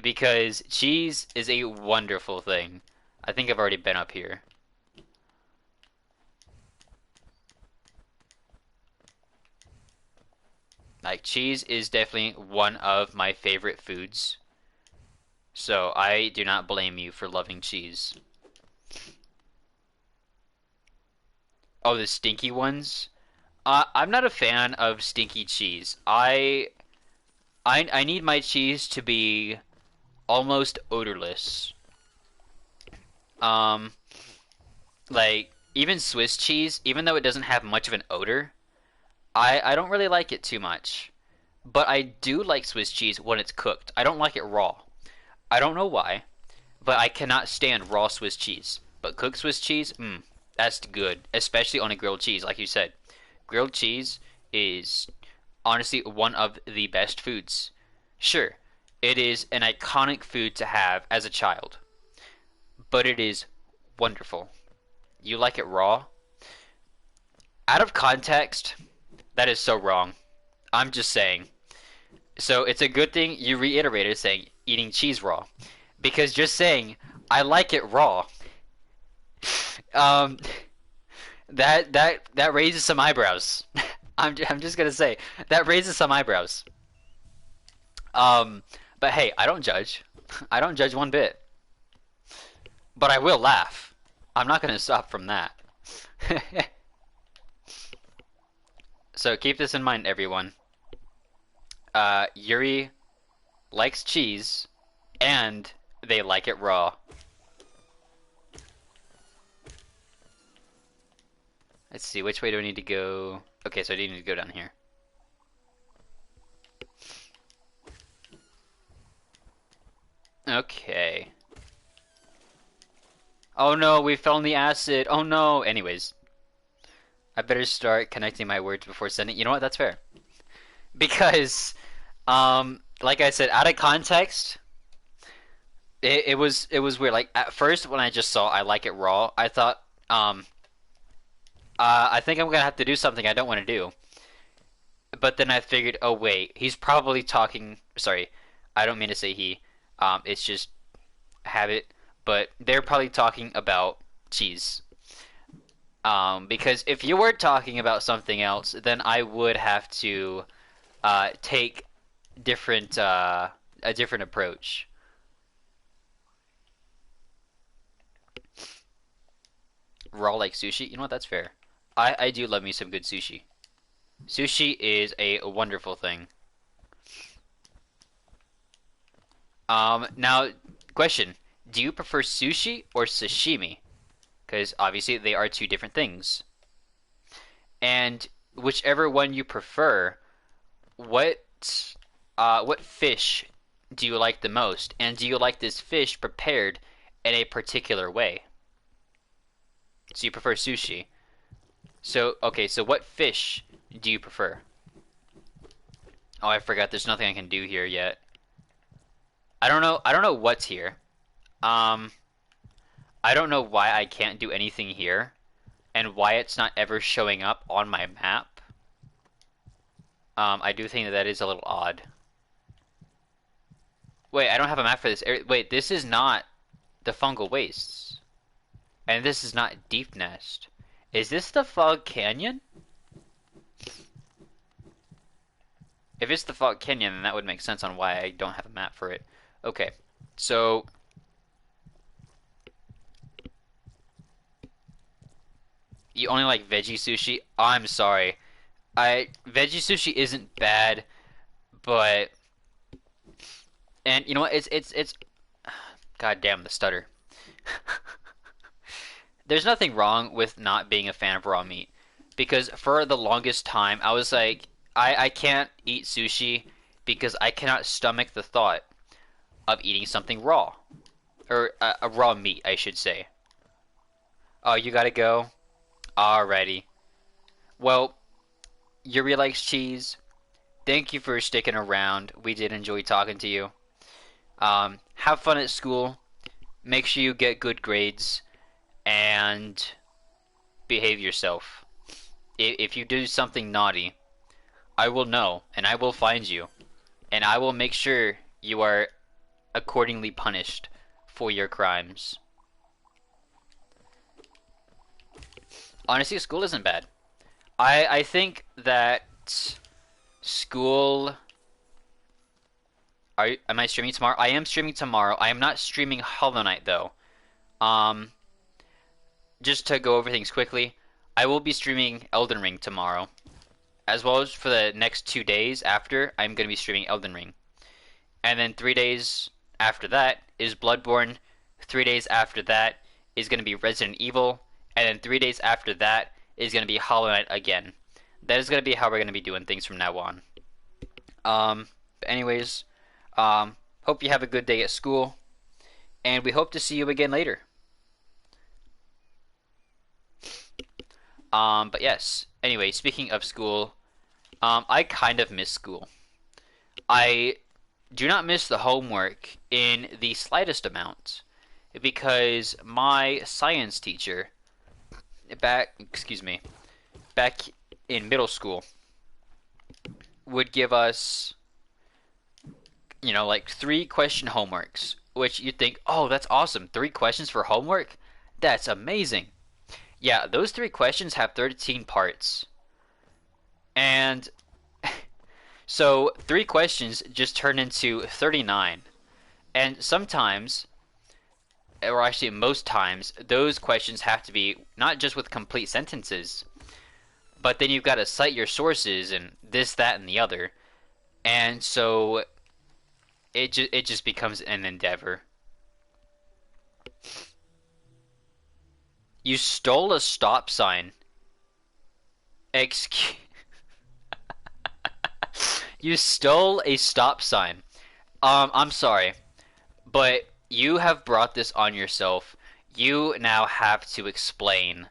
Because cheese is a wonderful thing. I think I've already been up here. Like, cheese is definitely one of my favorite foods. So I do not blame you for loving cheese. Oh, the stinky ones? I'm not a fan of stinky cheese. I need my cheese to be almost odorless. Um, like even Swiss cheese, even though it doesn't have much of an odor, I don't really like it too much. But I do like Swiss cheese when it's cooked. I don't like it raw. I don't know why, but I cannot stand raw Swiss cheese. But cooked Swiss cheese, that's good, especially on a grilled cheese, like you said. Grilled cheese is honestly one of the best foods. Sure, it is an iconic food to have as a child, but it is wonderful. You like it raw? Out of context, that is so wrong. I'm just saying. So it's a good thing you reiterated saying eating cheese raw, because just saying I like it raw, um, that raises some eyebrows. I'm just gonna say that raises some eyebrows. Um, but hey, I don't judge. I don't judge one bit. But I will laugh. I'm not gonna stop from that. So keep this in mind, everyone. Yuri likes cheese, and they like it raw. Let's see, which way do I need to go? Okay, so I do need to go down here. Okay. Oh no, we fell in the acid. Oh no. Anyways, I better start connecting my words before sending. You know what? That's fair. Because, like I said, out of context, it was weird. Like at first, when I just saw I like it raw, I thought, I think I'm gonna have to do something I don't want to do. But then I figured, oh wait, he's probably talking. Sorry, I don't mean to say he. It's just habit. But they're probably talking about cheese. Because if you were talking about something else, then I would have to take a different approach. Raw like sushi? You know what? That's fair. I do love me some good sushi. Sushi is a wonderful thing. Now, question. Do you prefer sushi or sashimi? Because obviously they are two different things. And whichever one you prefer, what fish do you like the most? And do you like this fish prepared in a particular way? So you prefer sushi. So, okay, so what fish do you prefer? Oh, I forgot there's nothing I can do here yet. I don't know what's here. Um, I don't know why I can't do anything here, and why it's not ever showing up on my map. I do think that is a little odd. Wait, I don't have a map for this area. Wait, this is not the fungal wastes. And this is not Deep Nest. Is this the Fog Canyon? If it's the Fog Canyon, then that would make sense on why I don't have a map for it. Okay, so you only like veggie sushi? I'm sorry. I veggie sushi isn't bad, but and you know what? It's God damn the stutter. There's nothing wrong with not being a fan of raw meat because for the longest time I was like I can't eat sushi because I cannot stomach the thought of eating something raw or a raw meat I should say. Oh, you gotta go? Alrighty. Well, Yuri likes cheese. Thank you for sticking around. We did enjoy talking to you. Have fun at school. Make sure you get good grades and behave yourself. If you do something naughty, I will know and I will find you and I will make sure you are accordingly punished for your crimes. Honestly, school isn't bad. I think that school. Am I streaming tomorrow? I am streaming tomorrow. I am not streaming Hollow Knight though. Um, just to go over things quickly, I will be streaming Elden Ring tomorrow, as well as for the next 2 days after. I'm going to be streaming Elden Ring, and then 3 days after that is Bloodborne. 3 days after that is going to be Resident Evil, and then 3 days after that is going to be Hollow Knight again. That is going to be how we're going to be doing things from now on. But anyways, hope you have a good day at school, and we hope to see you again later. But yes. Anyway, speaking of school, I kind of miss school. I do not miss the homework in the slightest amount because my science teacher back in middle school would give us, like 3 question homeworks, which you'd think, oh, that's awesome. 3 questions for homework? That's amazing. Yeah, those 3 questions have 13 parts. And so 3 questions just turn into 39. And sometimes, or actually most times, those questions have to be not just with complete sentences, but then you've got to cite your sources and this, that, and the other. And so it just becomes an endeavor. You stole a stop sign. Excuse. You stole a stop sign. I'm sorry, but you have brought this on yourself. You now have to explain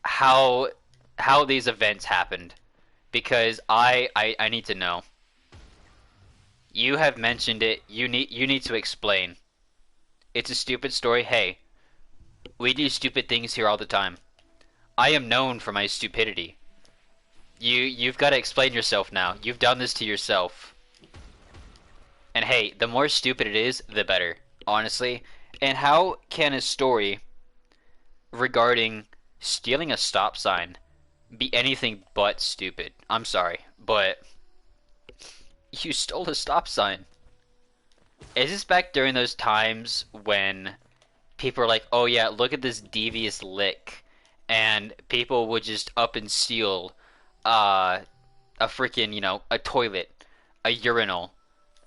how these events happened because I need to know. You have mentioned it. You need to explain. It's a stupid story. Hey, we do stupid things here all the time. I am known for my stupidity. You've got to explain yourself now. You've done this to yourself. And hey, the more stupid it is, the better, honestly. And how can a story regarding stealing a stop sign be anything but stupid? I'm sorry, but you stole a stop sign. Is this back during those times when people are like, oh yeah, look at this devious lick, and people would just up and steal a freaking, a toilet, a urinal,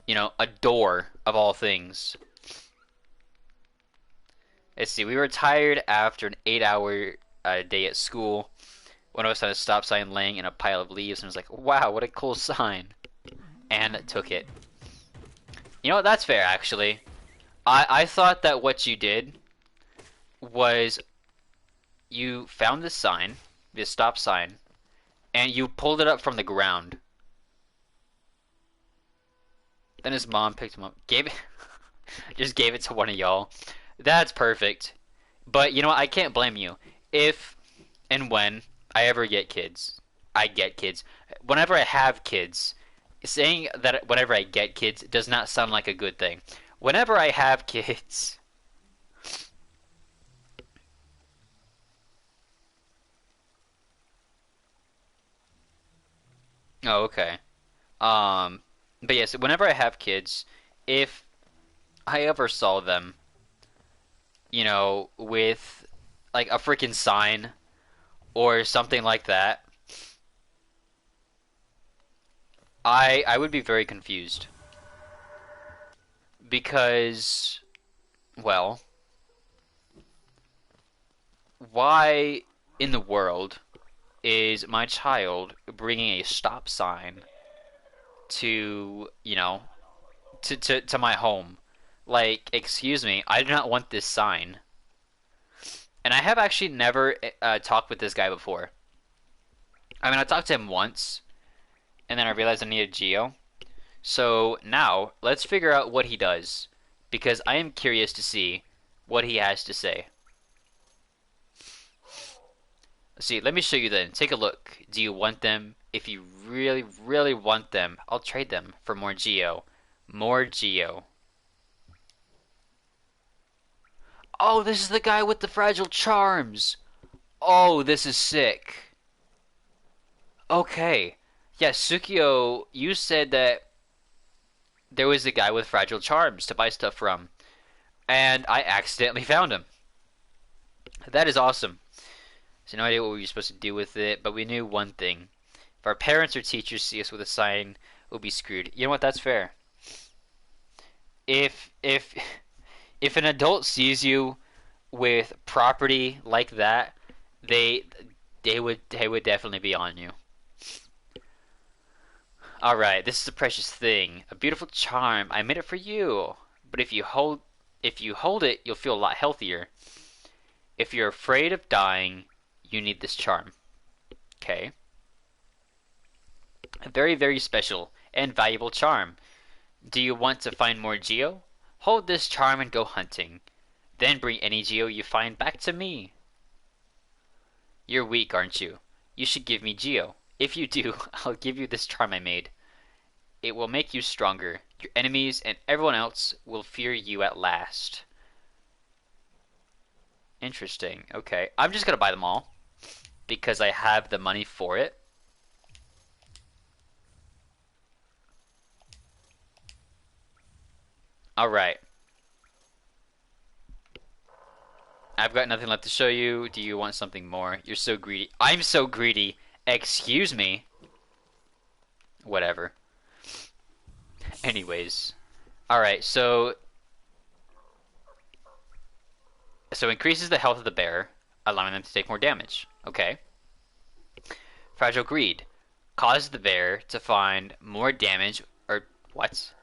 a door of all things. Let's see, we were tired after an 8-hour day at school. One of us had a stop sign laying in a pile of leaves and was like, wow, what a cool sign. And took it. You know what, that's fair actually. I thought that what you did was you found this sign, this stop sign, and you pulled it up from the ground. Then his mom picked him up, gave it, just gave it to one of y'all. That's perfect. But you know what? I can't blame you. If and when I ever get kids, I get kids. Whenever I have kids, saying that whenever I get kids does not sound like a good thing. Whenever I have kids, Oh, okay. Um, but yes, whenever I have kids, if I ever saw them, with like a freaking sign or something like that, I would be very confused because, well, why in the world is my child bringing a stop sign to, to my home? Like, excuse me, I do not want this sign. And I have actually never talked with this guy before. I mean, I talked to him once, and then I realized I needed Geo. So now, let's figure out what he does, because I am curious to see what he has to say. See, let me show you then. Take a look. Do you want them? If you really, really want them, I'll trade them for more Geo. More Geo. Oh, this is the guy with the fragile charms. Oh, this is sick. Okay. Yeah, Sukio, you said that there was a guy with fragile charms to buy stuff from, and I accidentally found him. That is awesome. So no idea what we were supposed to do with it, but we knew one thing. If our parents or teachers see us with a sign, we'll be screwed. You know what? That's fair. If if an adult sees you with property like that, they they would definitely be on you. All right, this is a precious thing, a beautiful charm. I made it for you. But if you hold it, you'll feel a lot healthier. If you're afraid of dying, you need this charm. Okay. A very, very special and valuable charm. Do you want to find more Geo? Hold this charm and go hunting. Then bring any Geo you find back to me. You're weak, aren't you? You should give me Geo. If you do, I'll give you this charm I made. It will make you stronger. Your enemies and everyone else will fear you at last. Interesting. Okay. I'm just gonna buy them all because I have the money for it. Alright. I've got nothing left to show you. Do you want something more? You're so greedy. I'm so greedy. Excuse me. Whatever. Anyways. Alright, so increases the health of the bear, allowing them to take more damage. Okay. Fragile Greed. Causes the bear to find more damage, or what?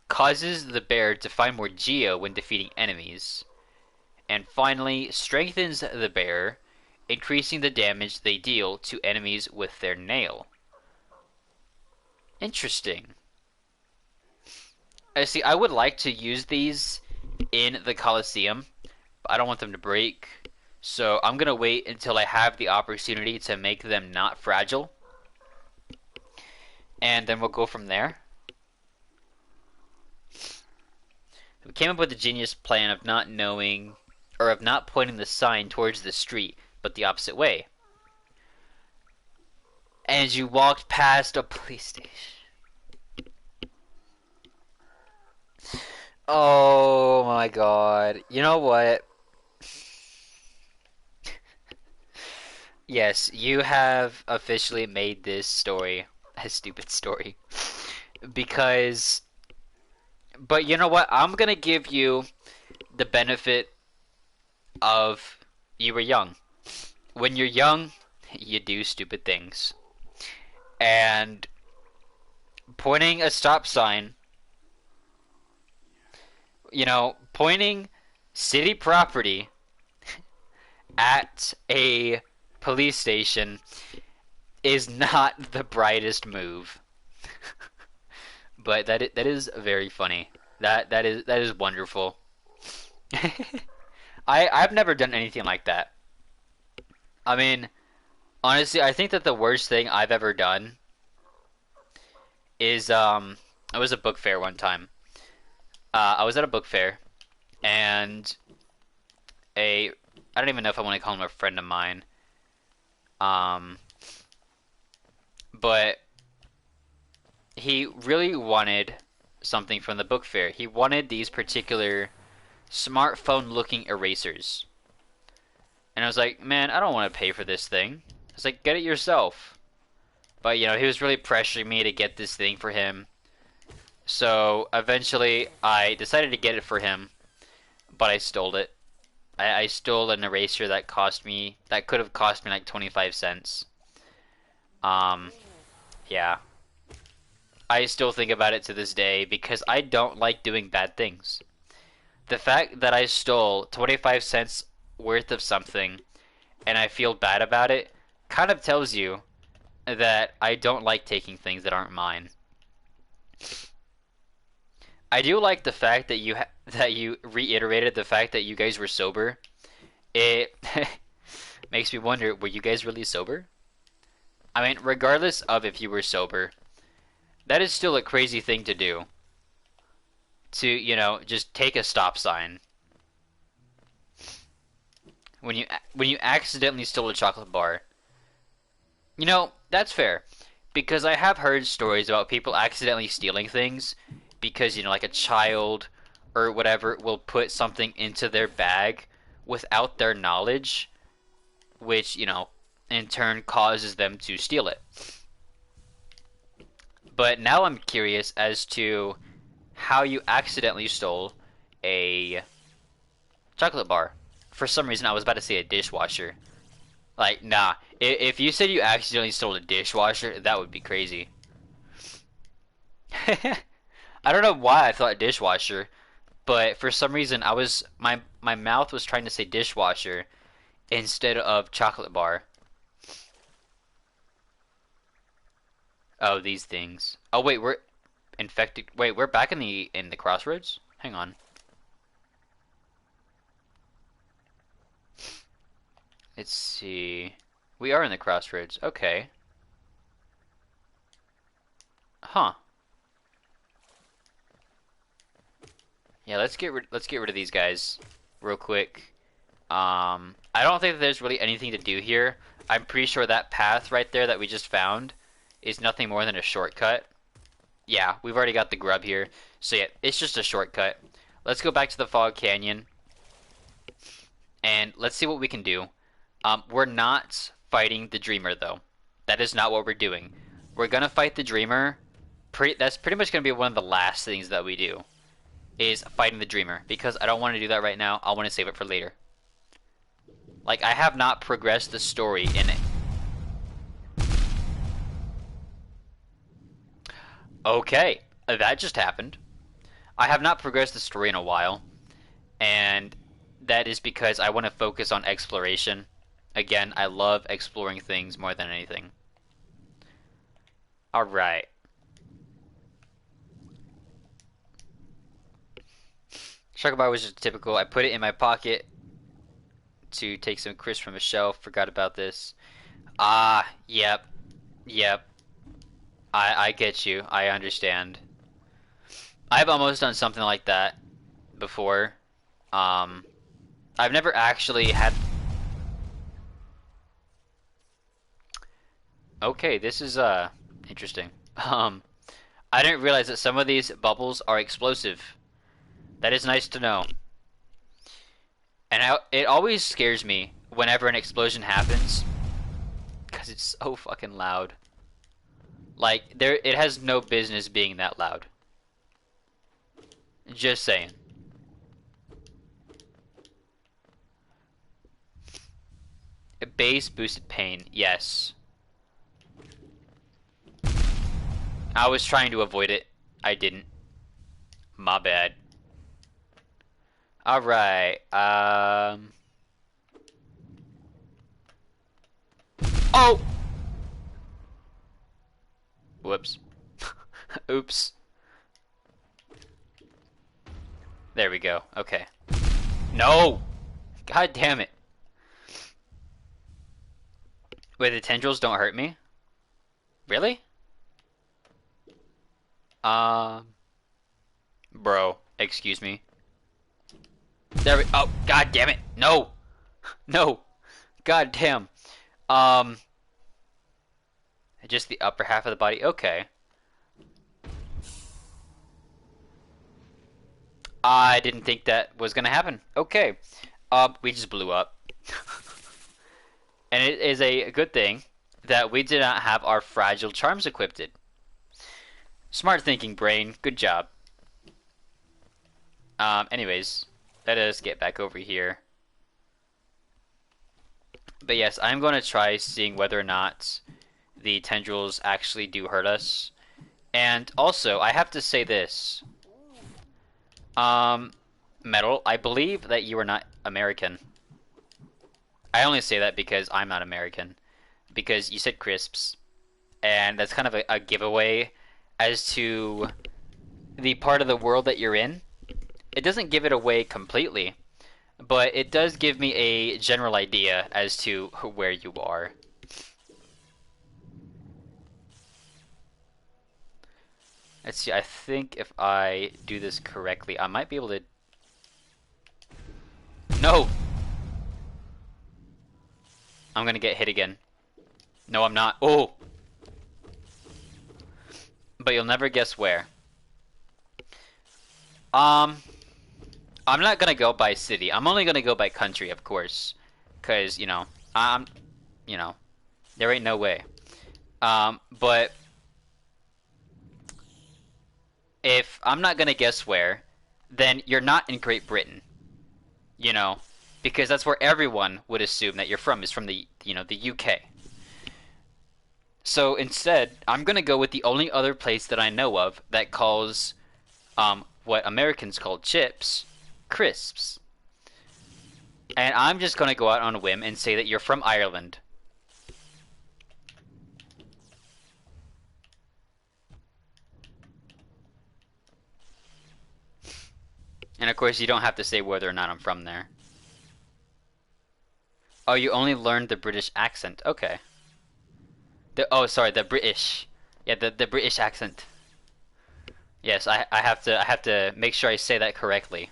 Causes the bear to find more Geo when defeating enemies. And finally, strengthens the bear, increasing the damage they deal to enemies with their nail. Interesting. I see, I would like to use these in the Colosseum, but I don't want them to break. So I'm going to wait until I have the opportunity to make them not fragile. And then we'll go from there. We came up with the genius plan of not knowing, or of not pointing the sign towards the street, but the opposite way. And you walked past a police station. Oh my god. You know what? Yes, you have officially made this story a stupid story. Because, but you know what? I'm gonna give you the benefit of you were young. When you're young, you do stupid things. And pointing a stop sign, pointing city property at a police station is not the brightest move. But that is very funny. That is wonderful. I've never done anything like that. I mean, honestly, I think that the worst thing I've ever done is I was at a book fair one time. I was at a book fair and a I don't even know if I want to call him a friend of mine. Um, but he really wanted something from the book fair. He wanted these particular smartphone-looking erasers. And I was like, man, I don't want to pay for this thing. I was like, get it yourself. But, you know, he was really pressuring me to get this thing for him. So, eventually, I decided to get it for him. But I stole it. I stole an eraser that could have cost me like 25 cents. Yeah. I still think about it to this day because I don't like doing bad things. The fact that I stole 25 cents worth of something and I feel bad about it kind of tells you that I don't like taking things that aren't mine. I do like the fact that you reiterated the fact that you guys were sober. It makes me wonder, were you guys really sober? I mean, regardless of if you were sober, that is still a crazy thing to do. To, you know, just take a stop sign. When you accidentally stole a chocolate bar. You know, that's fair. Because I have heard stories about people accidentally stealing things because, you know, like a child or whatever will put something into their bag without their knowledge, which, you know, in turn causes them to steal it. But now I'm curious as to how you accidentally stole a chocolate bar. For some reason, I was about to say a dishwasher. Like, nah. If you said you accidentally stole a dishwasher, that would be crazy. I don't know why I thought dishwasher, but for some reason my mouth was trying to say dishwasher instead of chocolate bar. Oh, these things. Oh wait, we're infected. Wait, we're back in the crossroads? Hang on. Let's see. We are in the crossroads. Okay. Huh. Yeah, let's get rid of these guys real quick. I don't think that there's really anything to do here. I'm pretty sure that path right there that we just found is nothing more than a shortcut. Yeah, we've already got the grub here. So yeah, it's just a shortcut. Let's go back to the Fog Canyon. And let's see what we can do. We're not fighting the Dreamer, though. That is not what we're doing. We're gonna fight the Dreamer. That's pretty much gonna be one of the last things that we do, is fighting the Dreamer, because I don't want to do that right now. I want to save it for later. Like, I have not progressed the story in it. Okay, that just happened. I have not progressed the story in a while, and that is because I want to focus on exploration. Again, I love exploring things more than anything. Alright. Chocolate bar was just typical. I put it in my pocket to take some crisps from a shelf. Forgot about this. Ah, yep. Yep. I get you. I understand. I've almost done something like that before. I've never actually had... Okay, this is, interesting. I didn't realize that some of these bubbles are explosive. That is nice to know. And it always scares me whenever an explosion happens, because it's so fucking loud. Like, it has no business being that loud. Just saying. A base boosted pain, yes. I was trying to avoid it. I didn't. My bad. Alright, Oh! Whoops. Oops. There we go. Okay. No! God damn it. Wait, the tendrils don't hurt me? Really? Bro, excuse me. There we... Oh, god damn it. No! No! God damn. Just the upper half of the body? Okay. I didn't think that was gonna happen. Okay. We just blew up. And it is a good thing that we did not have our fragile charms equipped. Smart thinking, brain. Good job. Anyways, let us get back over here. But yes, I'm going to try seeing whether or not the tendrils actually do hurt us. And also, I have to say this. Um, Metal, I believe that you are not American. I only say that because I'm not American. Because you said crisps. And that's kind of a giveaway as to the part of the world that you're in. It doesn't give it away completely, but it does give me a general idea as to where you are. Let's see, I think if I do this correctly, I might be able to... No! I'm gonna get hit again. No, I'm not. Oh! But you'll never guess where. Um, I'm not gonna go by city. I'm only gonna go by country, of course. Cause, you know, there ain't no way. But if I'm not gonna guess where, then you're not in Great Britain, you know, because that's where everyone would assume that you're from is from the UK. So instead, I'm gonna go with the only other place that I know of that calls what Americans call chips crisps. And I'm just gonna go out on a whim and say that you're from Ireland. And of course, you don't have to say whether or not I'm from there. Oh, you only learned the British accent. Okay. Sorry, the British. Yeah, the British accent. Yes, I have to make sure I say that correctly.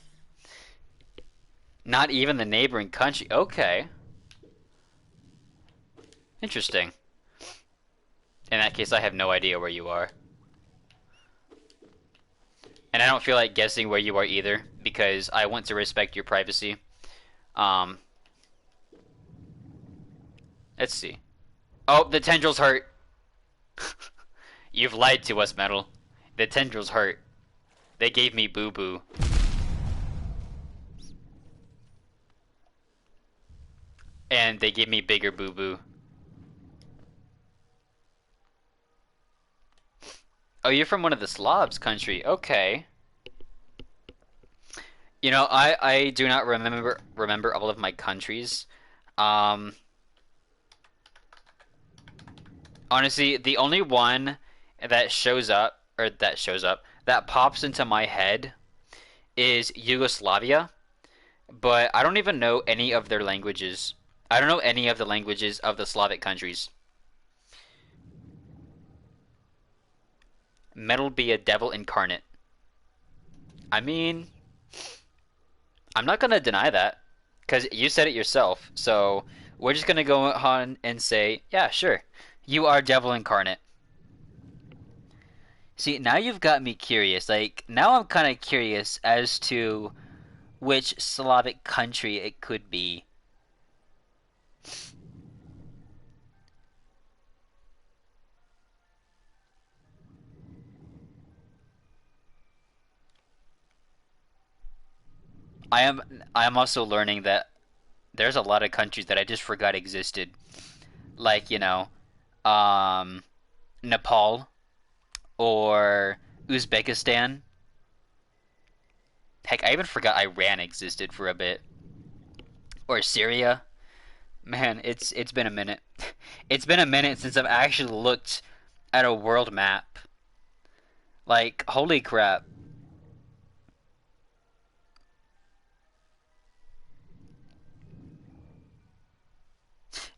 Not even the neighboring country. Okay. Interesting. In that case, I have no idea where you are. And I don't feel like guessing where you are either, because I want to respect your privacy. Um, let's see. Oh, the tendrils hurt. You've lied to us, Metal. The tendrils hurt. They gave me boo-boo. And they gave me bigger boo-boo. Oh, you're from one of the Slavs country. Okay. You know, I do not remember all of my countries. Um, Honestly, the only one that pops into my head is Yugoslavia, but I don't even know any of their languages. I don't know any of the languages of the Slavic countries. Metal be a devil incarnate. I mean, I'm not gonna deny that, because you said it yourself. So we're just gonna go on and say, yeah, sure, you are devil incarnate. See, now you've got me curious. Like, now I'm kind of curious as to which Slavic country it could be. I am I am also learning that there's a lot of countries that I just forgot existed. Like, um, Nepal or Uzbekistan. Heck, I even forgot Iran existed for a bit. Or Syria. Man, it's been a minute. It's been a minute since I've actually looked at a world map. Like, holy crap.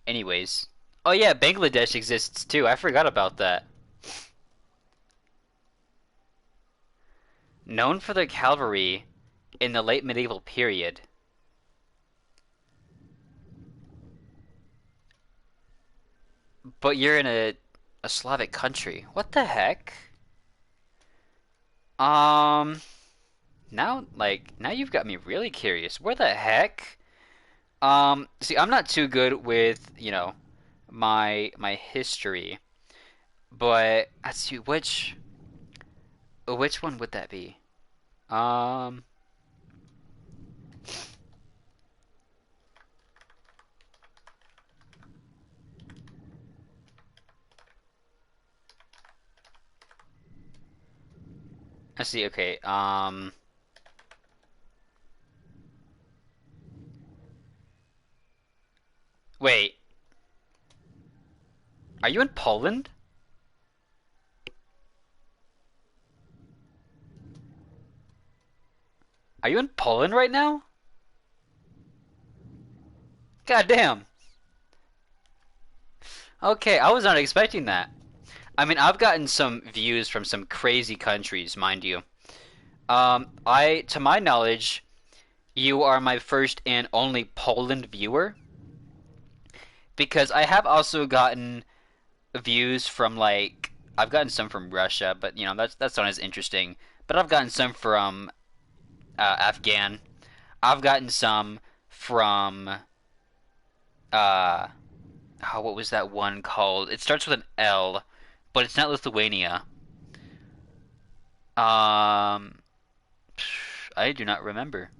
Anyways. Oh yeah, Bangladesh exists too. I forgot about that. Known for their cavalry in the late medieval period. But you're in a Slavic country. What the heck? Um, now you've got me really curious. Where the heck? See, I'm not too good with, my history, but let's see, which one would that be? Um, let's see. Okay. Wait. Are you in Poland? Are you in Poland right now? God damn. Okay, I was not expecting that. I mean, I've gotten some views from some crazy countries, mind you. To my knowledge, you are my first and only Poland viewer, because I have also gotten views from I've gotten some from Russia, but that's not as interesting. But I've gotten some from Afghan. I've gotten some from uh what was that one called? It starts with an L, but it's not Lithuania. Um, I do not remember.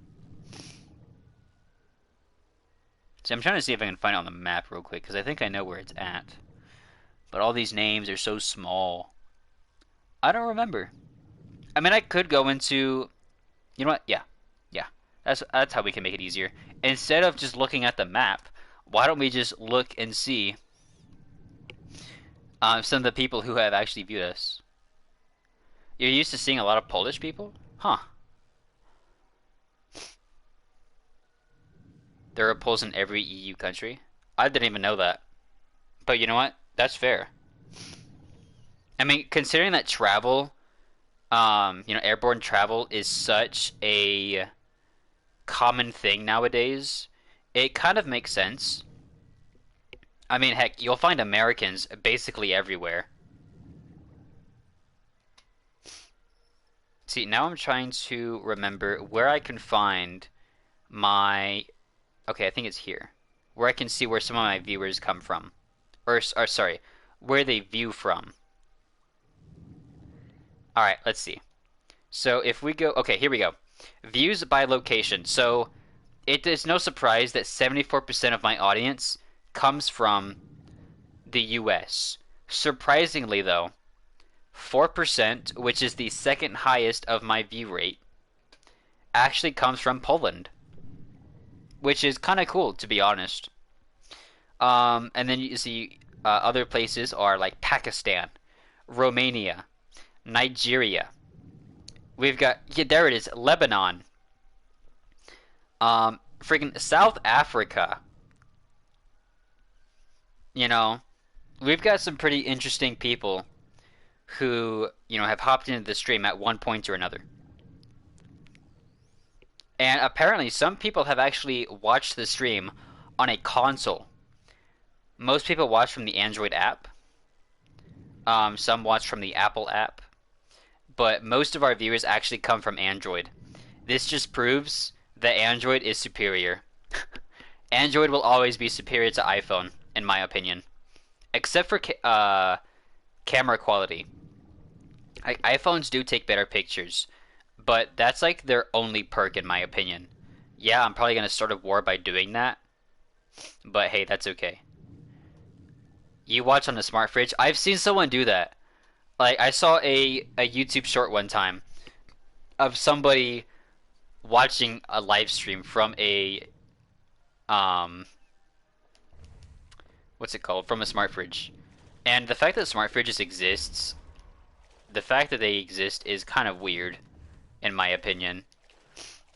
See, I'm trying to see if I can find it on the map real quick because I think I know where it's at. But all these names are so small. I don't remember. I mean, I could go into, you know what? Yeah, yeah. That's how we can make it easier. Instead of just looking at the map, why don't we just look and see some of the people who have actually viewed us? You're used to seeing a lot of Polish people? Huh. There are Poles in every EU country. I didn't even know that. But you know what? That's fair. I mean, considering that airborne travel is such a common thing nowadays, it kind of makes sense. I mean, heck, you'll find Americans basically everywhere. See, now I'm trying to remember where I can find my. Okay, I think it's here. Where I can see where some of my viewers come from. Or sorry, where they view from. Alright, let's see. So if we go. Okay, here we go. Views by location. So it is no surprise that 74% of my audience comes from the US. Surprisingly, though, 4%, which is the second highest of my view rate, actually comes from Poland, which is kind of cool, to be honest. And then you see other places are like Pakistan, Romania, Nigeria. We've got, yeah, there it is, Lebanon, freaking South Africa. You know, we've got some pretty interesting people who, have hopped into the stream at one point or another. And apparently, some people have actually watched the stream on a console. Most people watch from the Android app. Some watch from the Apple app. But most of our viewers actually come from Android. This just proves that Android is superior. Android will always be superior to iPhone, in my opinion. Except for camera quality. iPhones do take better pictures, but that's like their only perk, in my opinion. Yeah, I'm probably going to start a war by doing that, but hey, that's okay. You watch on a smart fridge? I've seen someone do that. Like, I saw a YouTube short one time of somebody watching a live stream from um, what's it called? From a smart fridge. And the fact that smart fridges exists, the fact that they exist is kind of weird, in my opinion.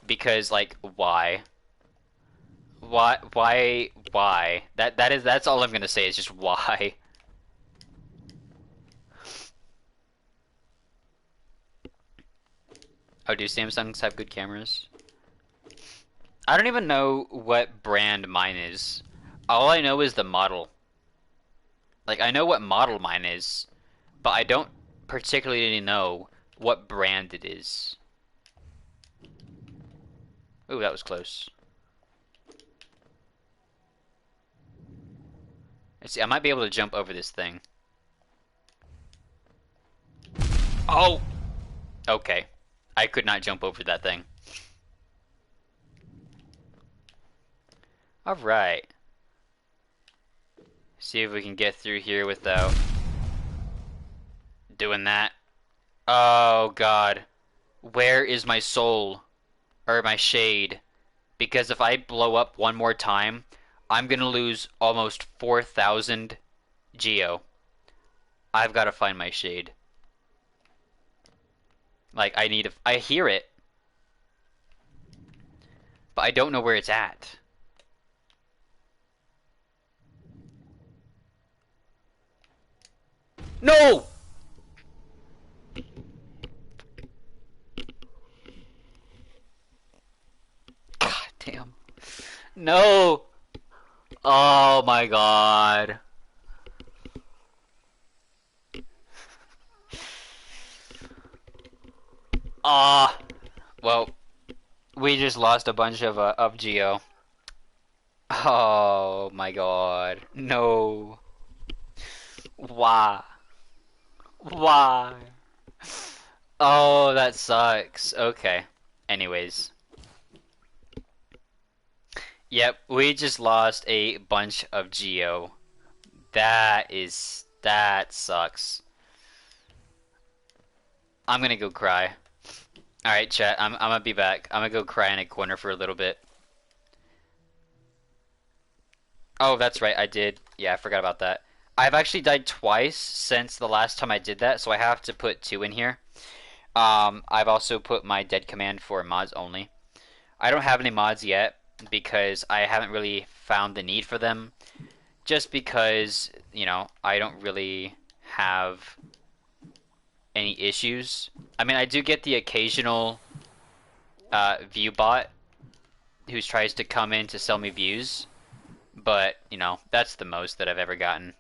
Because, like, why? Why? That's all I'm gonna say is just why. Oh, do Samsungs have good cameras? I don't even know what brand mine is. All I know is the model. Like, I know what model mine is, but I don't particularly know what brand it is. Ooh, that was close. Let's see, I might be able to jump over this thing. Oh! Okay. I could not jump over that thing. Alright. See if we can get through here without doing that. Oh, God. Where is my soul? Or my shade? Because if I blow up one more time, I'm gonna lose almost 4,000 Geo. I've gotta find my shade. Like, I hear it. But I don't know where it's at. No! God damn. No! Oh my god. Ah. Well, we just lost a bunch of Geo. Oh my god. No. Why? Why? Oh, that sucks. Okay. Anyways. Yep, we just lost a bunch of Geo. That sucks. I'm gonna go cry. Alright, chat, I'm gonna be back. I'm gonna go cry in a corner for a little bit. Oh, that's right, I did. Yeah, I forgot about that. I've actually died twice since the last time I did that, so I have to put 2 in here. I've also put my dead command for mods only. I don't have any mods yet because I haven't really found the need for them. Just because, you know, I don't really have any issues. I mean, I do get the occasional view bot who tries to come in to sell me views, but, you know, that's the most that I've ever gotten.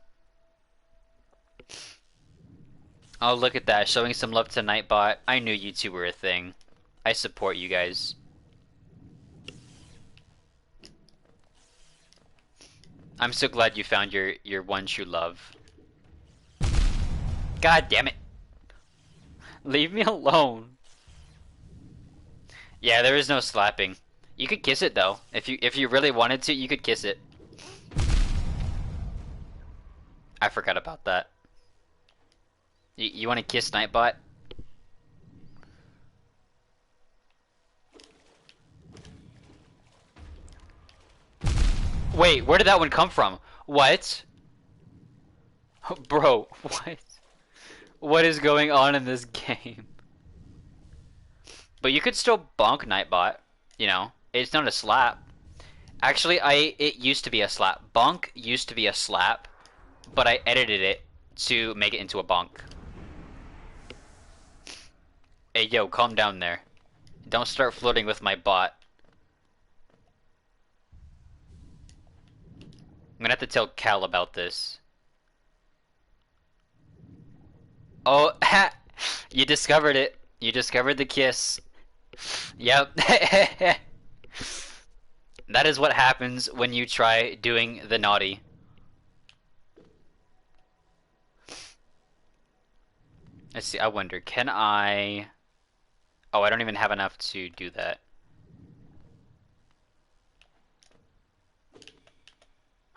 Oh, look at that, showing some love to Nightbot. I knew you two were a thing. I support you guys. I'm so glad you found your one true love. God damn it. Leave me alone. Yeah, there is no slapping. You could kiss it though. If you really wanted to, you could kiss it. I forgot about that. You want to kiss Nightbot? Wait, where did that one come from? What? Bro, what? What is going on in this game? But you could still bonk Nightbot. You know, it's not a slap. Actually, it used to be a slap. Bonk used to be a slap, but I edited it to make it into a bonk. Hey, yo, calm down there. Don't start flirting with my bot. I'm gonna have to tell Cal about this. Oh, you discovered it. You discovered the kiss. Yep. That is what happens when you try doing the naughty. Let's see, I wonder, can I... Oh, I don't even have enough to do that.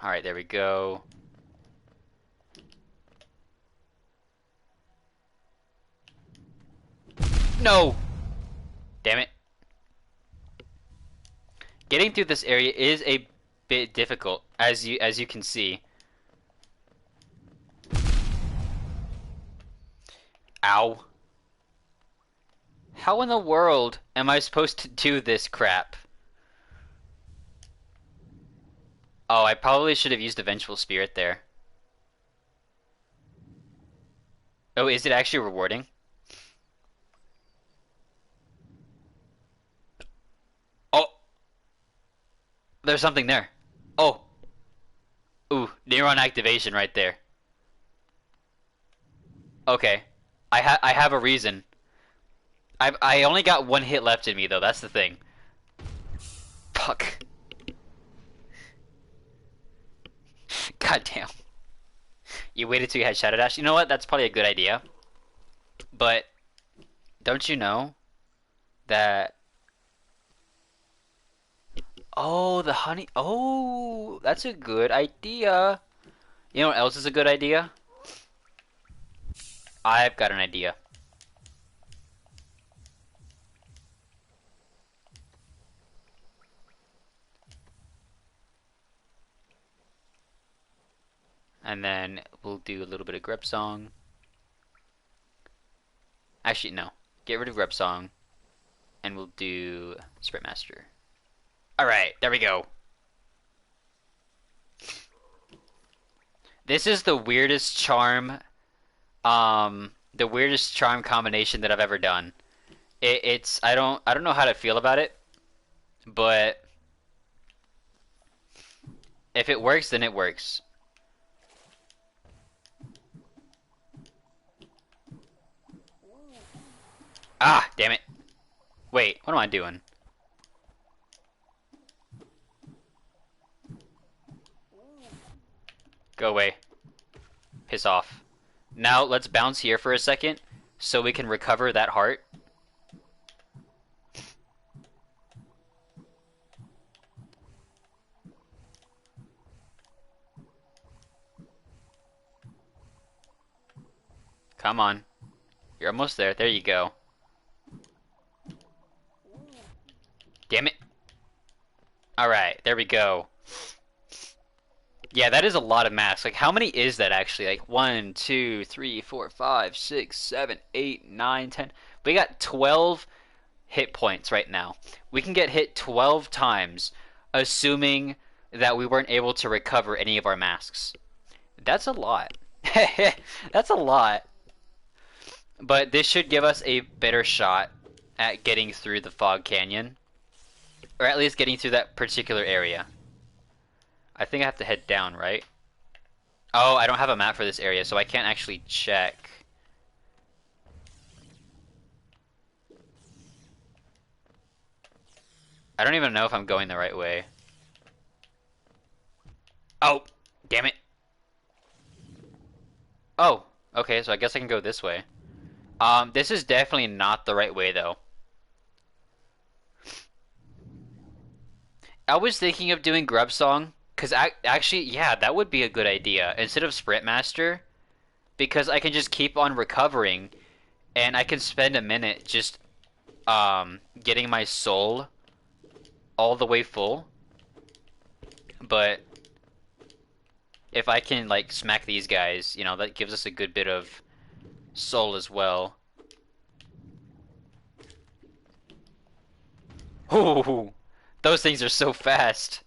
Alright, there we go. No! Damn it. Getting through this area is a bit difficult, as you can see. Ow. How in the world am I supposed to do this crap? Oh, I probably should have used a Vengeful Spirit there. Oh, is it actually rewarding? Oh! There's something there. Oh! Ooh, neuron activation right there. Okay. I have a reason. I only got 1 hit left in me though, that's the thing. Fuck. God damn. You waited till you had Shadow Dash. You know what? That's probably a good idea. But don't you know that... Oh, the honey... Oh, that's a good idea. You know what else is a good idea? I've got an idea. And then we'll do a little bit of Grub Song. Actually, no. Get rid of Grub Song. And we'll do Sprint Master. Alright, there we go. This is the weirdest charm, combination that I've ever done. I don't know how to feel about it, but if it works, then it works. Ah, damn it. Wait, what am I doing? Go away. Piss off. Now let's bounce here for a second so we can recover that heart. Come on. You're almost there. There you go. Damn it. Alright, there we go. Yeah, that is a lot of masks. Like, how many is that actually? Like, 1, 2, 3, 4, 5, 6, 7, 8, 9, 10. We got 12 hit points right now. We can get hit 12 times, assuming that we weren't able to recover any of our masks. That's a lot. That's a lot. But this should give us a better shot at getting through the Fog Canyon. Or at least getting through that particular area. I think I have to head down, right? Oh, I don't have a map for this area, so I can't actually check. I don't even know if I'm going the right way. Oh, damn it. Oh, okay, so I guess I can go this way. This is definitely not the right way, though. I was thinking of doing Grub Song, because actually, yeah, that would be a good idea. Instead of Sprint Master, because I can just keep on recovering, and I can spend a minute just, getting my soul all the way full. But if I can, like, smack these guys, you know, that gives us a good bit of soul as well. Ooh, those things are so fast.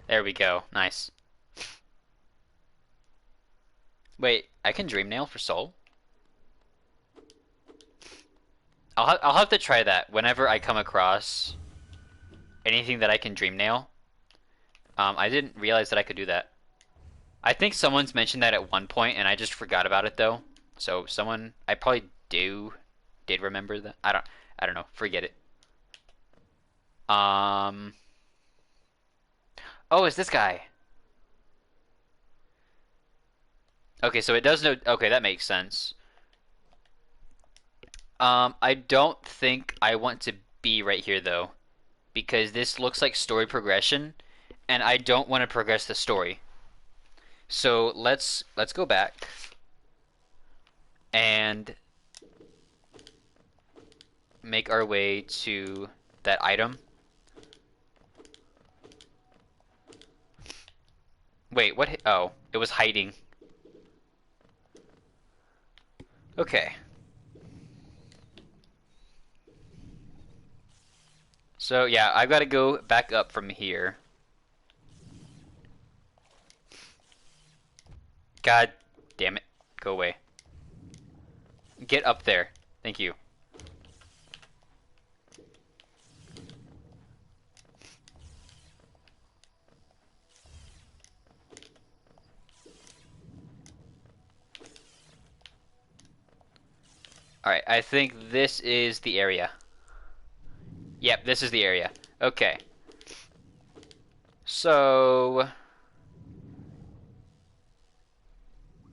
There we go. Nice. Wait, I can Dream Nail for soul? I'll have to try that whenever I come across anything that I can Dream Nail. I didn't realize that I could do that. I think someone's mentioned that at one point, and I just forgot about it though. So I probably did remember that. I don't know. Forget it. Oh, it's this guy. Okay, so it does know. Okay, that makes sense. I don't think I want to be right here though, because this looks like story progression, and I don't want to progress the story. So let's go back and make our way to that item. Wait, what? Oh, it was hiding. Okay. So yeah, I've got to go back up from here. God damn it. Go away. Get up there. Thank you. Alright, I think this is the area. Yep, this is the area. Okay. So,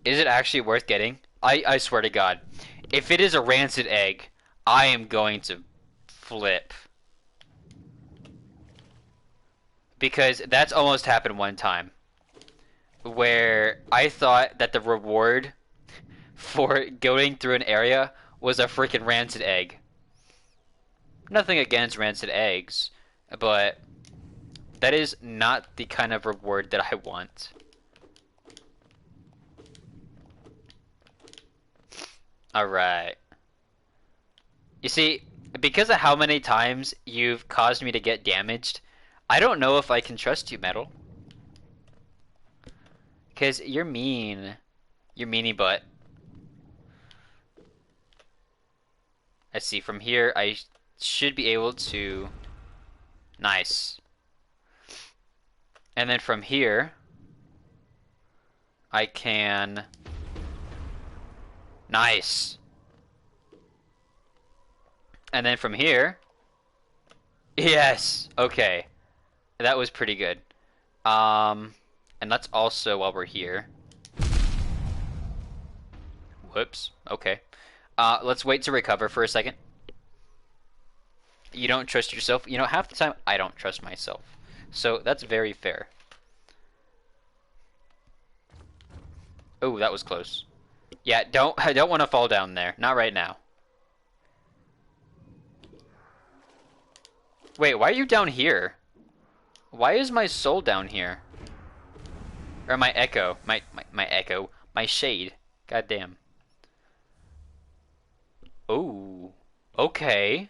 is it actually worth getting? I swear to God. If it is a rancid egg, I am going to flip. Because that's almost happened one time. Where I thought that the reward for going through an area was a freaking rancid egg. Nothing against rancid eggs, but that is not the kind of reward that I want. Alright. You see, because of how many times you've caused me to get damaged, I don't know if I can trust you, Metal. Because you're mean. You're meanie butt. Let's see, from here I should be able to... Nice. And then from here, I can... Nice. And then from here... Yes! Okay. That was pretty good. And let's also, while we're here... Whoops. Okay. Let's wait to recover for a second. You don't trust yourself? You know, half the time, I don't trust myself. So, that's very fair. Oh, that was close. Yeah, I don't want to fall down there. Not right now. Wait, why are you down here? Why is my soul down here? Or my echo. My echo. My shade. God damn. Oh. Okay.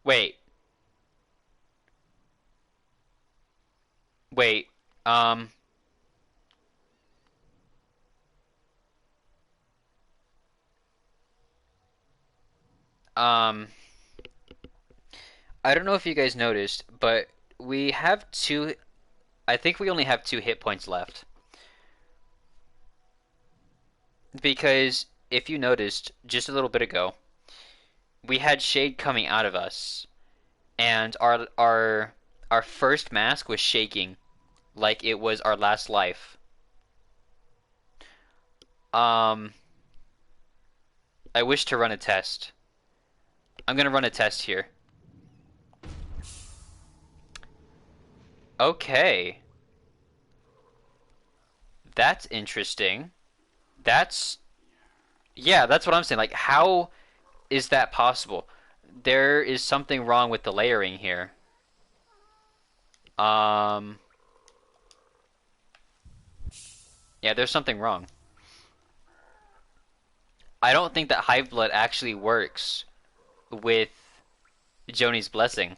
Wait. Wait. Um. Um. I don't know if you guys noticed, but we have two... I think we only have 2 hit points left. Because, if you noticed, just a little bit ago, we had shade coming out of us, and our first mask was shaking, like it was our last life. Um, I wish to run a test. I'm gonna run a test here. Okay. That's interesting. That's... Yeah, that's what I'm saying. Like, how is that possible? There is something wrong with the layering here. Um... Yeah, there's something wrong. I don't think that Hive Blood actually works with Joni's Blessing.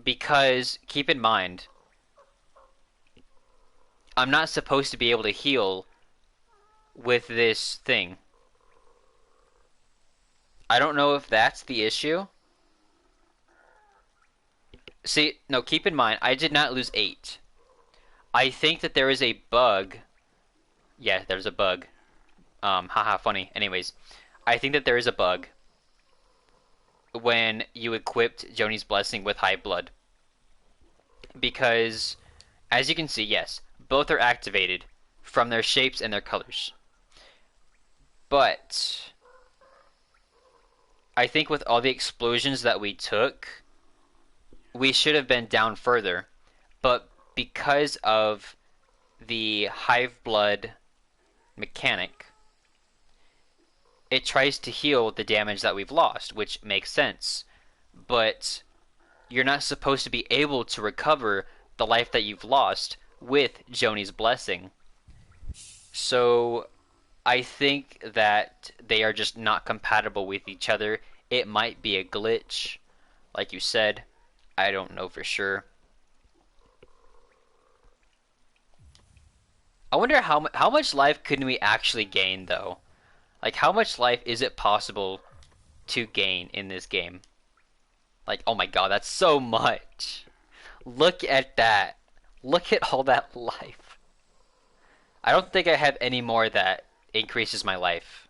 Because, keep in mind, I'm not supposed to be able to heal with this thing. I don't know if that's the issue. See, no, keep in mind, I did not lose 8. I think that there is a bug. Yeah, there's a bug. Haha, funny. Anyways, I think that there is a bug when you equipped Joni's Blessing with High Blood. Because, as you can see, yes, both are activated from their shapes and their colors. But I think with all the explosions that we took, we should have been down further. But because of the Hive Blood mechanic, it tries to heal the damage that we've lost, which makes sense. But you're not supposed to be able to recover the life that you've lost with Joni's Blessing. So I think that they are just not compatible with each other. It might be a glitch, like you said. I don't know for sure. I wonder how much life can we actually gain, though? Like, how much life is it possible to gain in this game? Like, oh my god, that's so much. Look at that. Look at all that life. I don't think I have any more that increases my life.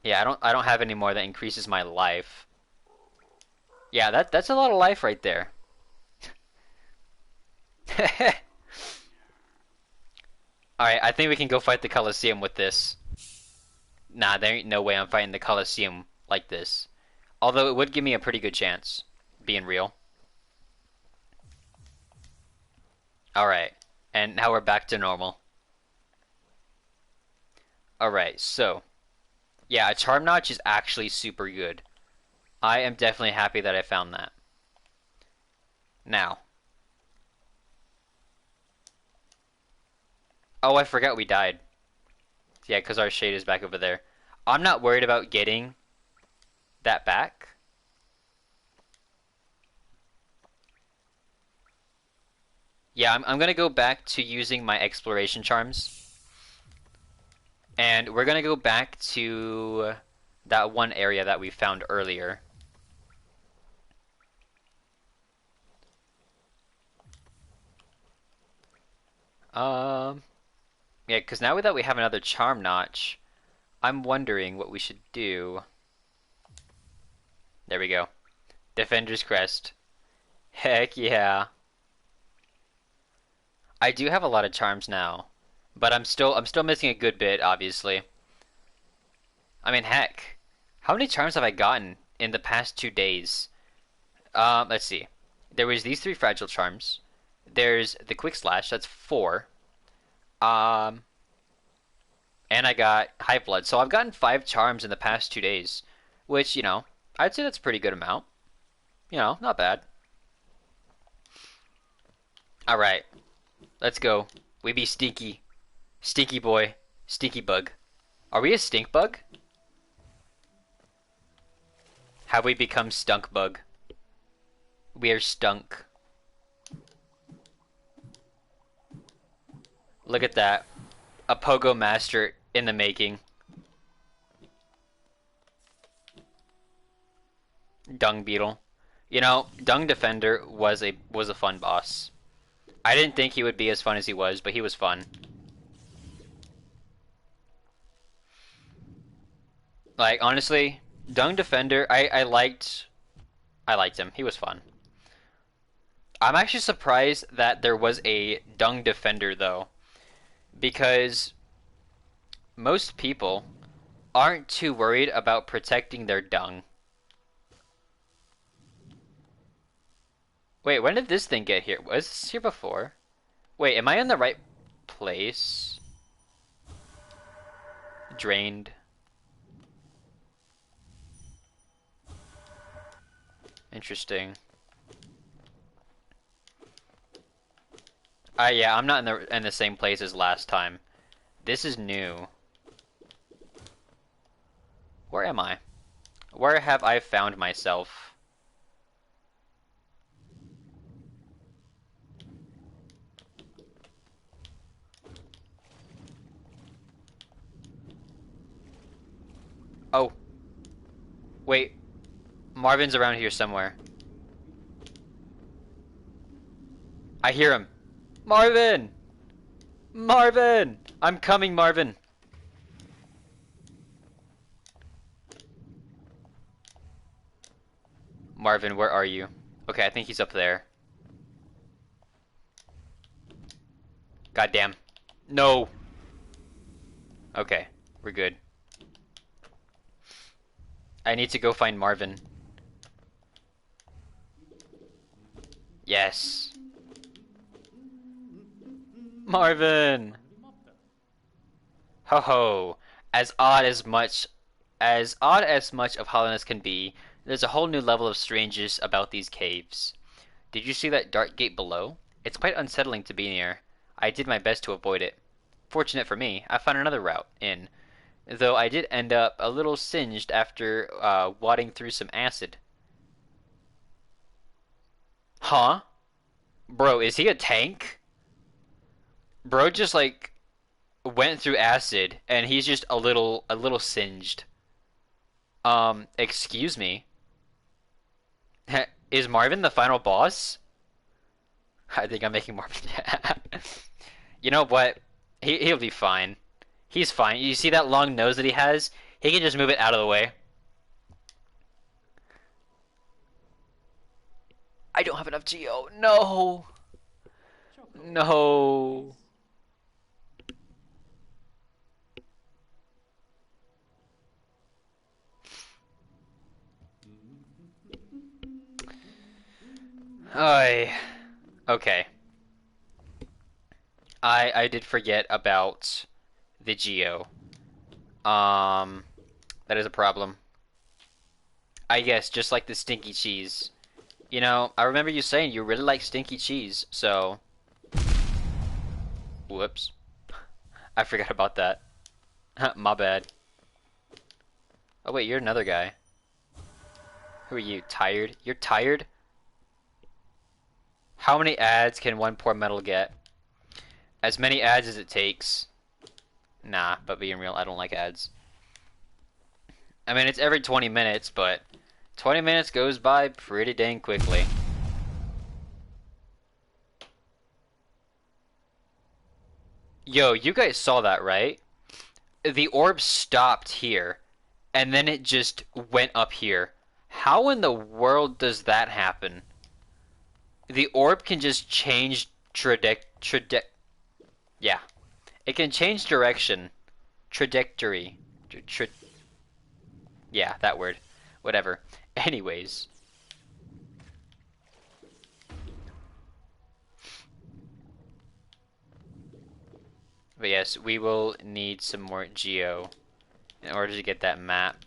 Yeah, I don't have any more that increases my life. Yeah, that's a lot of life right there. Alright, I think we can go fight the Colosseum with this. Nah, there ain't no way I'm fighting the Colosseum like this. Although it would give me a pretty good chance, being real. Alright, and now we're back to normal. Alright, so. Yeah, a Charm Notch is actually super good. I am definitely happy that I found that. Now. Oh, I forgot we died. Yeah, because our shade is back over there. I'm not worried about getting that back. Yeah, I'm gonna go back to using my exploration charms. And we're gonna go back to that one area that we found earlier. Yeah, because now that we have another charm notch, I'm wondering what we should do. There we go. Defender's Crest. Heck yeah. I do have a lot of charms now, but I'm still missing a good bit, obviously. I mean, heck. How many charms have I gotten in the past 2 days? Let's see. There was these three fragile charms. There's the quick slash, that's 4. Um, and I got high blood. So I've gotten 5 charms in the past 2 days, which, I'd say that's a pretty good amount. Not bad. All right, let's go. We be stinky, stinky boy, stinky bug. Are we a stink bug? Have we become stunk bug? We are stunk. Look at that. A pogo master in the making. Dung beetle. Dung defender was a fun boss. I didn't think he would be as fun as he was, but he was fun. Like, honestly, Dung defender, I liked him. He was fun. I'm actually surprised that there was a Dung defender though, because most people aren't too worried about protecting their dung. Wait, when did this thing get here? Was this here before? Wait, am I in the right place? Drained. Interesting. Yeah, I'm not in the same place as last time. This is new. Where am I? Where have I found myself? Oh. Wait. Marvin's around here somewhere. I hear him. Marvin! Marvin! I'm coming, Marvin. Marvin, where are you? Okay, I think he's up there. Goddamn. No! Okay, we're good. I need to go find Marvin. Yes. Marvin! Ho ho. As odd as much of hollowness can be, there's a whole new level of strangeness about these caves. Did you see that dark gate below? It's quite unsettling to be near. I did my best to avoid it. Fortunate for me, I found another route in, though I did end up a little singed after wadding through some acid. Huh? Bro, is he a tank? Bro just like went through acid and he's just a little singed. Excuse me. Is Marvin the final boss? I think I'm making Marvin. You know what? He'll be fine. He's fine. You see that long nose that he has? He can just move it out of the way. I don't have enough geo. No. No. I. Okay. I did forget about the geo. Um, that is a problem. I guess just like the stinky cheese. You know, I remember you saying you really like stinky cheese, so whoops. I forgot about that. My bad. Oh wait, you're another guy. Who are you? Tired? You're tired? How many ads can one poor metal get? As many ads as it takes. Nah, but being real, I don't like ads. I mean, it's every 20 minutes, but 20 minutes goes by pretty dang quickly. Yo, you guys saw that, right? The orb stopped here, and then it just went up here. How in the world does that happen? The orb can just change yeah. It can change direction. Trajectory. Yeah, that word. Whatever. Anyways. But yes, we will need some more geo in order to get that map.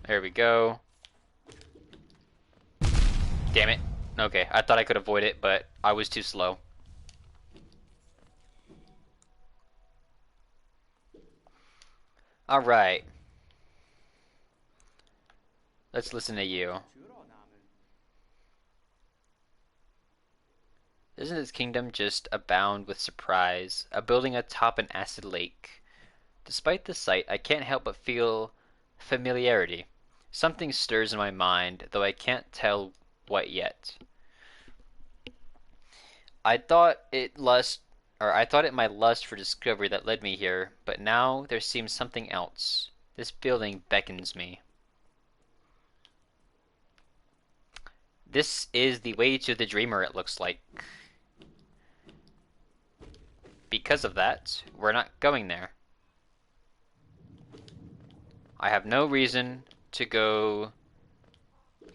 There we go. Damn it. Okay, I thought I could avoid it, but I was too slow. Alright. Let's listen to you. Doesn't this kingdom just abound with surprise? A building atop an acid lake. Despite the sight, I can't help but feel familiarity. Something stirs in my mind, though I can't tell what yet. I thought it my lust for discovery that led me here, but now there seems something else. This building beckons me. This is the way to the dreamer, it looks like. Because of that, we're not going there. I have no reason to go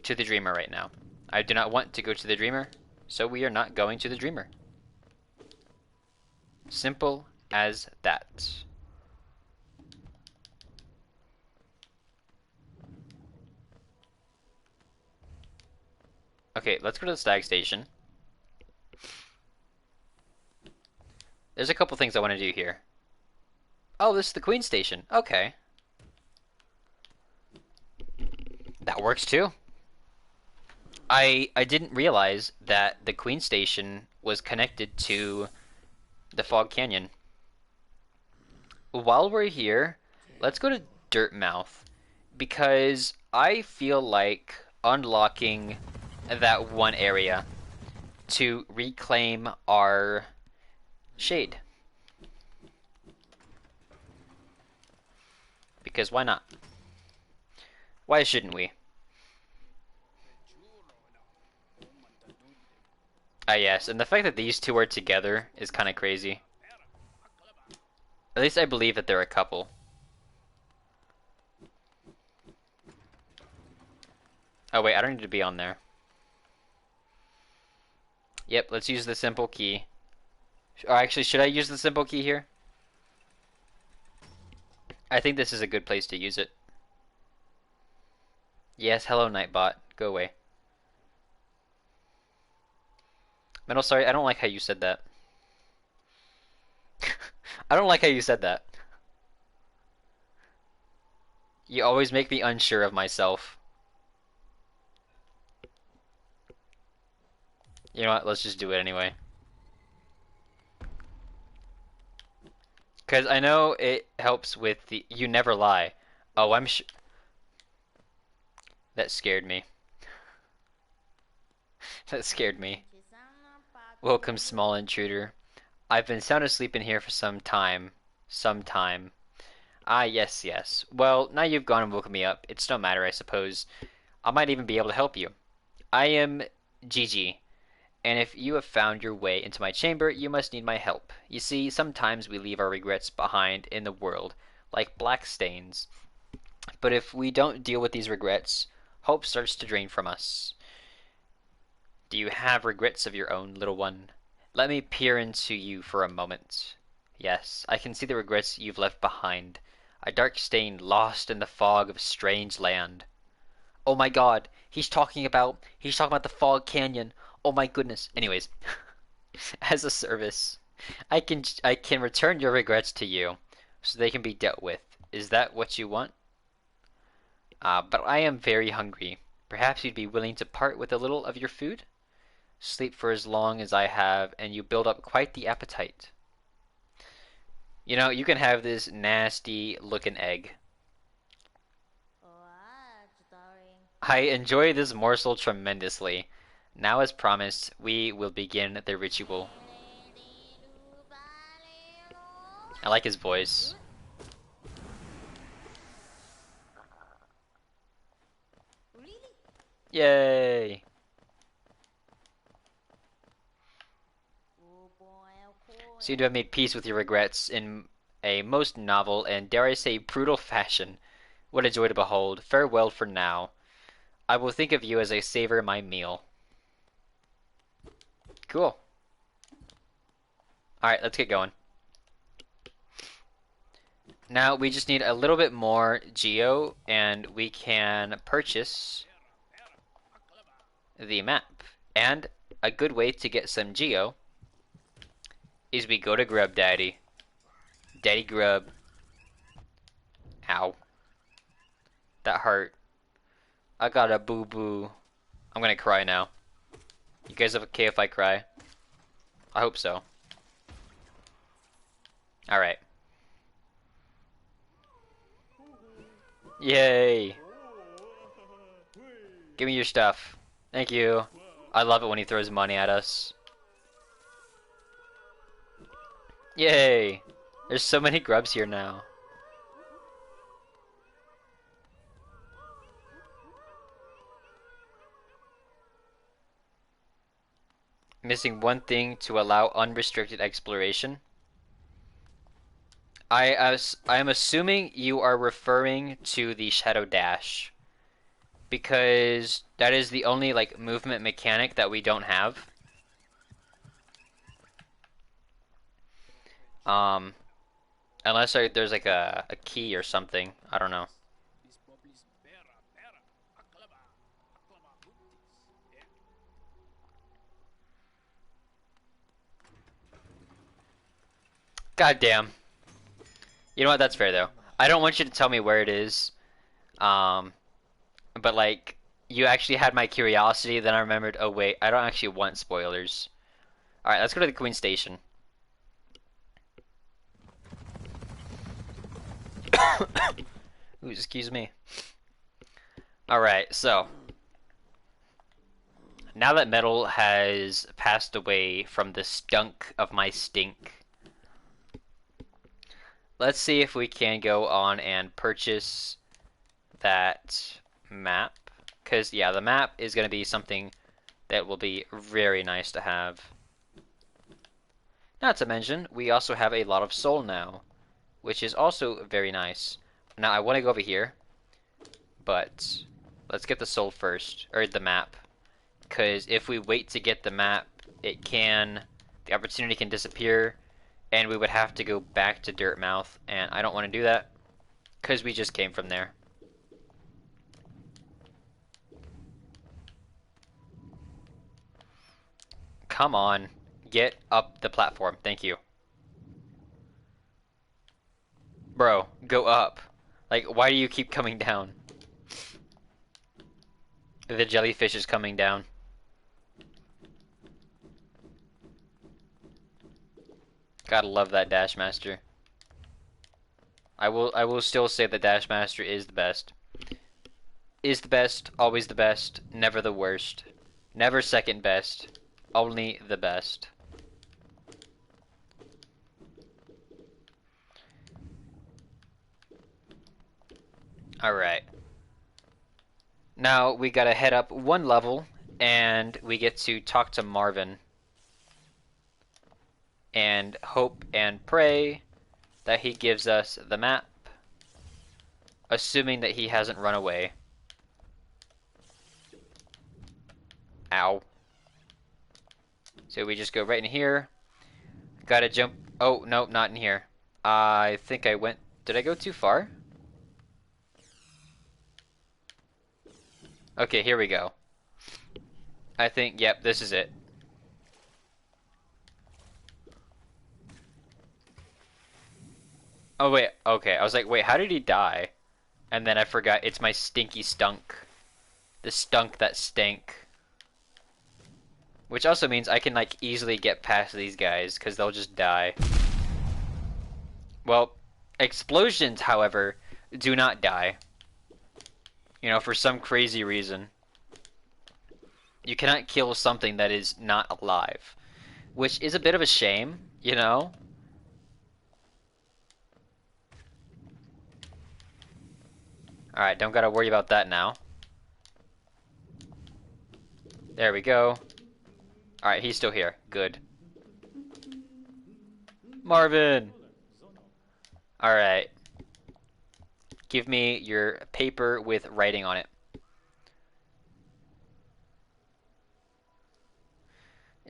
to the dreamer right now. I do not want to go to the dreamer, so we are not going to the dreamer. Simple as that. Okay, let's go to the stag station. There's a couple things I want to do here. Oh, this is the queen station. Okay. That works too. I didn't realize that the queen station was connected to the Fog Canyon. While we're here, let's go to Dirtmouth, because I feel like unlocking that one area to reclaim our shade. Because why not? Why shouldn't we? Ah yes, and the fact that these two are together is kind of crazy. At least I believe that they're a couple. Oh wait, I don't need to be on there. Yep, let's use the simple key. Or actually, should I use the simple key here? I think this is a good place to use it. Yes, hello Nightbot. Go away. Metal, sorry, I don't like how you said that. I don't like how you said that. You always make me unsure of myself. You know what, let's just do it anyway. Because I know it helps with the... You never lie. Oh, I'm sure... That scared me. That scared me. Welcome, small intruder. I've been sound asleep in here for some time. Some time. Ah, yes, yes. Well, now you've gone and woken me up. It's no matter, I suppose. I might even be able to help you. I am Gigi, and if you have found your way into my chamber, you must need my help. You see, sometimes we leave our regrets behind in the world, like black stains. But if we don't deal with these regrets, hope starts to drain from us. Do you have regrets of your own, little one? Let me peer into you for a moment. Yes, I can see the regrets you've left behind. A dark stain lost in the fog of a strange land. Oh my god, he's talking about the fog canyon. Oh my goodness. Anyways, as a service, I can return your regrets to you so they can be dealt with. Is that what you want? But I am very hungry. Perhaps you'd be willing to part with a little of your food? Sleep for as long as I have, and you build up quite the appetite. You know, you can have this nasty looking egg. I enjoy this morsel tremendously. Now, as promised, we will begin the ritual. I like his voice. Yay! Seem to have made peace with your regrets in a most novel and, dare I say, brutal fashion. What a joy to behold. Farewell for now. I will think of you as I savor my meal. Cool. Alright, let's get going. Now we just need a little bit more geo, and we can purchase the map. And a good way to get some geo is we go to Grub Daddy. Daddy Grub. Ow. That hurt. I got a boo-boo. I'm gonna cry now. You guys okay if I cry? I hope so. Alright. Yay! Give me your stuff. Thank you. I love it when he throws money at us. Yay! There's so many grubs here now. Missing one thing to allow unrestricted exploration. I am assuming you are referring to the Shadow Dash, because that is the only like movement mechanic that we don't have. Unless there's like a key or something. I don't know. God damn. You know what? That's fair though. I don't want you to tell me where it is. But like you actually had my curiosity. Then I remembered. Oh wait, I don't actually want spoilers. All right, let's go to the Queen Station. Ooh, excuse me. Alright, so now that Metal has passed away from the stunk of my stink, let's see if we can go on and purchase that map. Because, yeah, the map is going to be something that will be very nice to have. Not to mention, we also have a lot of soul now, which is also very nice. Now, I want to go over here, but let's get the soul first, or the map. Because if we wait to get the map, the opportunity can disappear, and we would have to go back to Dirtmouth, and I don't want to do that, because we just came from there. Come on, get up the platform, thank you. Bro, go up. Like, why do you keep coming down? The jellyfish is coming down. Gotta love that Dash Master. I will still say the Dash Master is the best. Is the best, always the best, never the worst. Never second best. Only the best. Alright. Now we gotta head up one level, and we get to talk to Marvin. And hope and pray that he gives us the map, assuming that he hasn't run away. Ow. So we just go right in here. Gotta jump. Oh, no, not in here. I think I went. Did I go too far? Okay, here we go. I think, yep, this is it. Oh, wait, okay. I was like, wait, how did he die? And then I forgot, it's my stinky stunk. The stunk that stank. Which also means I can, like, easily get past these guys, because they'll just die. Well, explosions, however, do not die. You know, for some crazy reason. You cannot kill something that is not alive. Which is a bit of a shame, you know? Alright, don't gotta worry about that now. There we go. Alright, he's still here. Good. Marvin! Alright. Give me your paper with writing on it.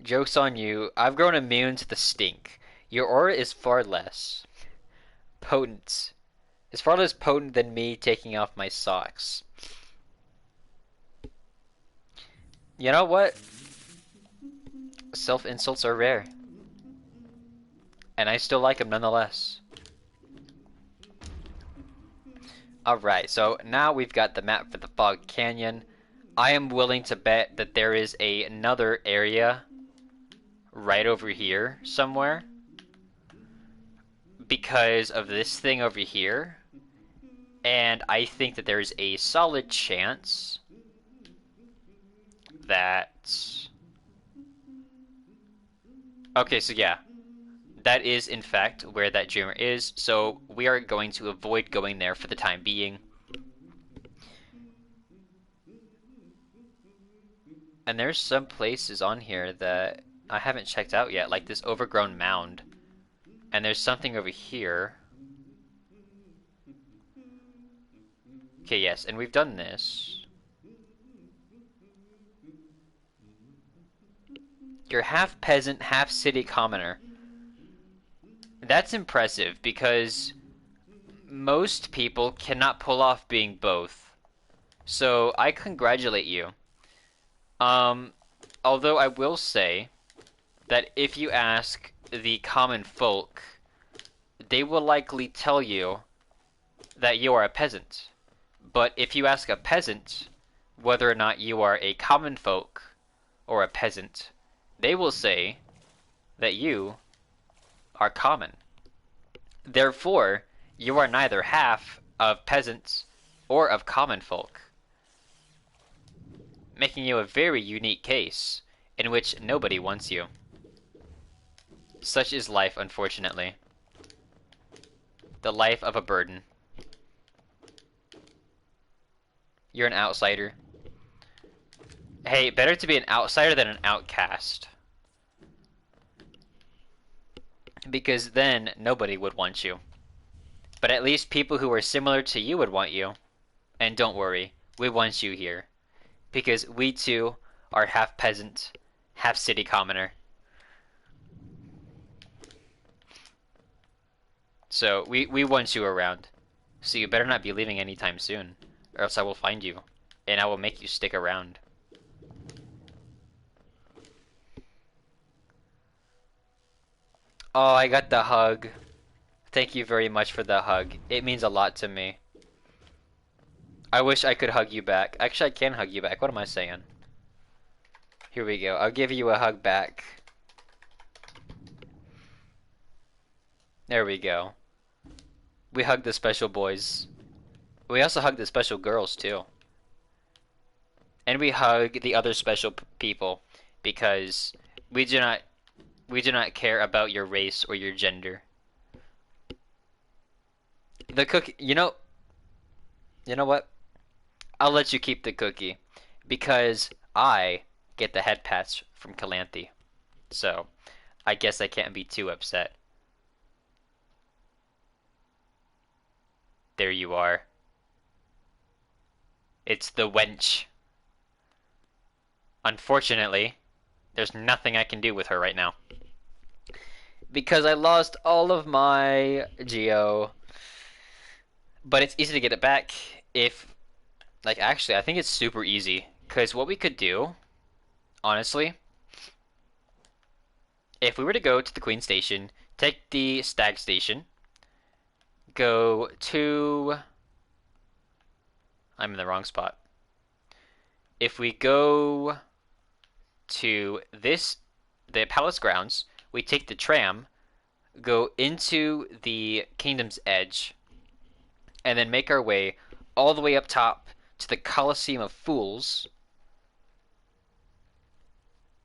Joke's on you. I've grown immune to the stink. Your aura is far less potent. It's far less potent than me taking off my socks. You know what? Self-insults are rare. And I still like them nonetheless. Alright, so now we've got the map for the Fog Canyon. I am willing to bet that there is another area right over here somewhere. Because of this thing over here. And I think that there's a solid chance that... Okay, so yeah. That is, in fact, where that dreamer is, so we are going to avoid going there for the time being. And there's some places on here that I haven't checked out yet, like this overgrown mound. And there's something over here. Okay, yes, and we've done this. You're half peasant, half city commoner. That's impressive, because most people cannot pull off being both. So, I congratulate you. Although I will say that if you ask the common folk, they will likely tell you that you are a peasant. But if you ask a peasant whether or not you are a common folk or a peasant, they will say that you are common. Therefore, you are neither half of peasants or of common folk, making you a very unique case in which nobody wants you. Such is life, unfortunately. The life of a burden. You're an outsider. Hey, better to be an outsider than an outcast. Because then nobody would want you. But at least people who are similar to you would want you. And don't worry, we want you here. Because we too are half peasant, half city commoner. So we want you around. So you better not be leaving anytime soon, or else I will find you, and I will make you stick around. Oh, I got the hug. Thank you very much for the hug. It means a lot to me. I wish I could hug you back. Actually, I can hug you back. What am I saying? Here we go. I'll give you a hug back. There we go. We hug the special boys. We also hug the special girls, too. And we hug the other special people, because We do not we do not care about your race or your gender. The cookie, you know what? I'll let you keep the cookie because I get the head pats from Calanthe. So, I guess I can't be too upset. There you are. It's the wench. Unfortunately, there's nothing I can do with her right now. Because I lost all of my Geo. But it's easy to get it back if, like, actually, I think it's super easy. Because what we could do, honestly, if we were to go to the Queen Station, take the Stag Station, go to. I'm in the wrong spot. If we go to the palace grounds, we take the tram, go into the Kingdom's Edge, and then make our way all the way up top to the Colosseum of Fools,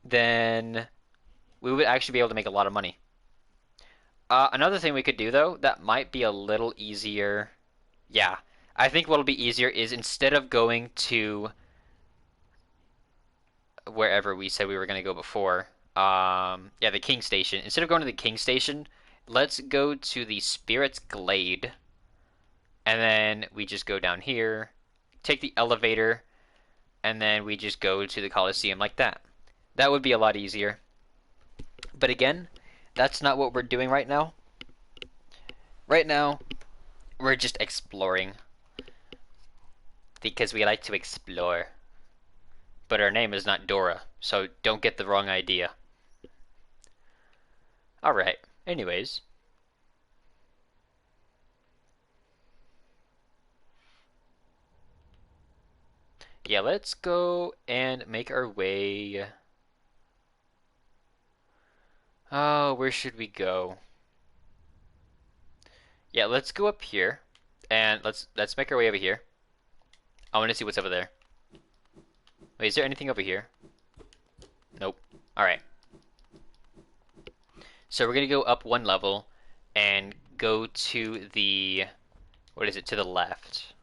then we would actually be able to make a lot of money. Another thing we could do, though, that might be a little easier. Yeah, I think what'll be easier is instead of going to wherever we said we were going to go before, yeah, the King Station. Instead of going to the King Station, let's go to the Spirit's Glade, and then we just go down here, take the elevator, and then we just go to the Coliseum like that. That would be a lot easier. But again, that's not what we're doing right now. Right now, we're just exploring. Because we like to explore. But our name is not Dora, so don't get the wrong idea. Alright, anyways. Yeah, let's go and make our way. Oh, where should we go? Yeah, let's go up here, and let's make our way over here. I want to see what's over there. Wait, is there anything over here? Nope. Alright. So we're gonna go up one level and go to the, what is it, to the left.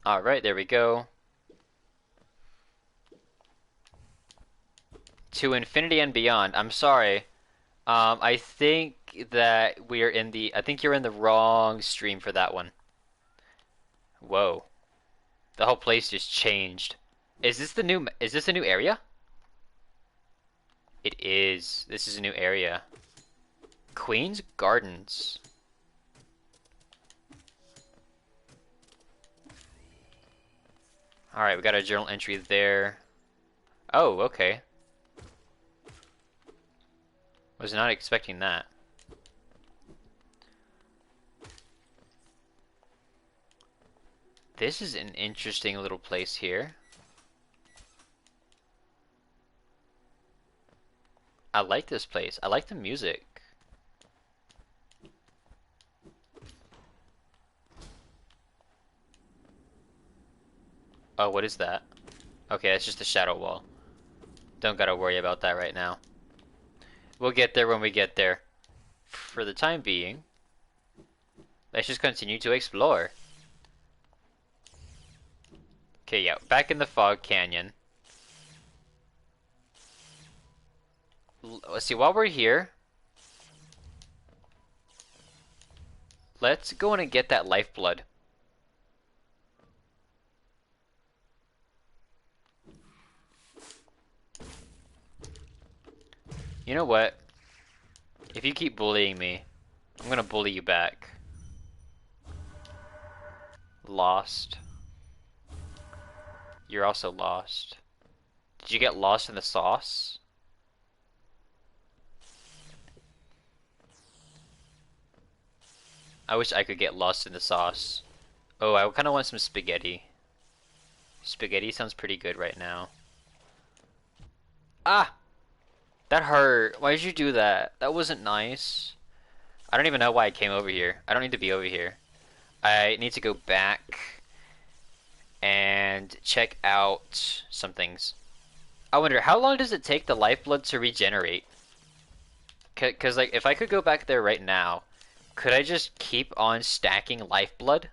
Alright, there we go. To infinity and beyond. I'm sorry. I think that we're in the, I think you're in the wrong stream for that one. Whoa. The whole place just changed. Is this a new area? It is. This is a new area. Queen's Gardens. Alright, we got a journal entry there. Oh, okay. Was not expecting that. This is an interesting little place here. I like this place. I like the music. Oh, what is that? Okay, that's just a shadow wall. Don't gotta worry about that right now. We'll get there when we get there. For the time being, let's just continue to explore. Okay, yeah, back in the Fog Canyon. Let's see, while we're here, let's go in and get that lifeblood. You know what? If you keep bullying me, I'm gonna bully you back. Lost. You're also lost. Did you get lost in the sauce? I wish I could get lost in the sauce. Oh, I kind of want some spaghetti. Spaghetti sounds pretty good right now. Ah! That hurt. Why did you do that? That wasn't nice. I don't even know why I came over here. I don't need to be over here. I need to go back and check out some things. I wonder, how long does it take the lifeblood to regenerate? Because, like, if I could go back there right now, could I just keep on stacking lifeblood?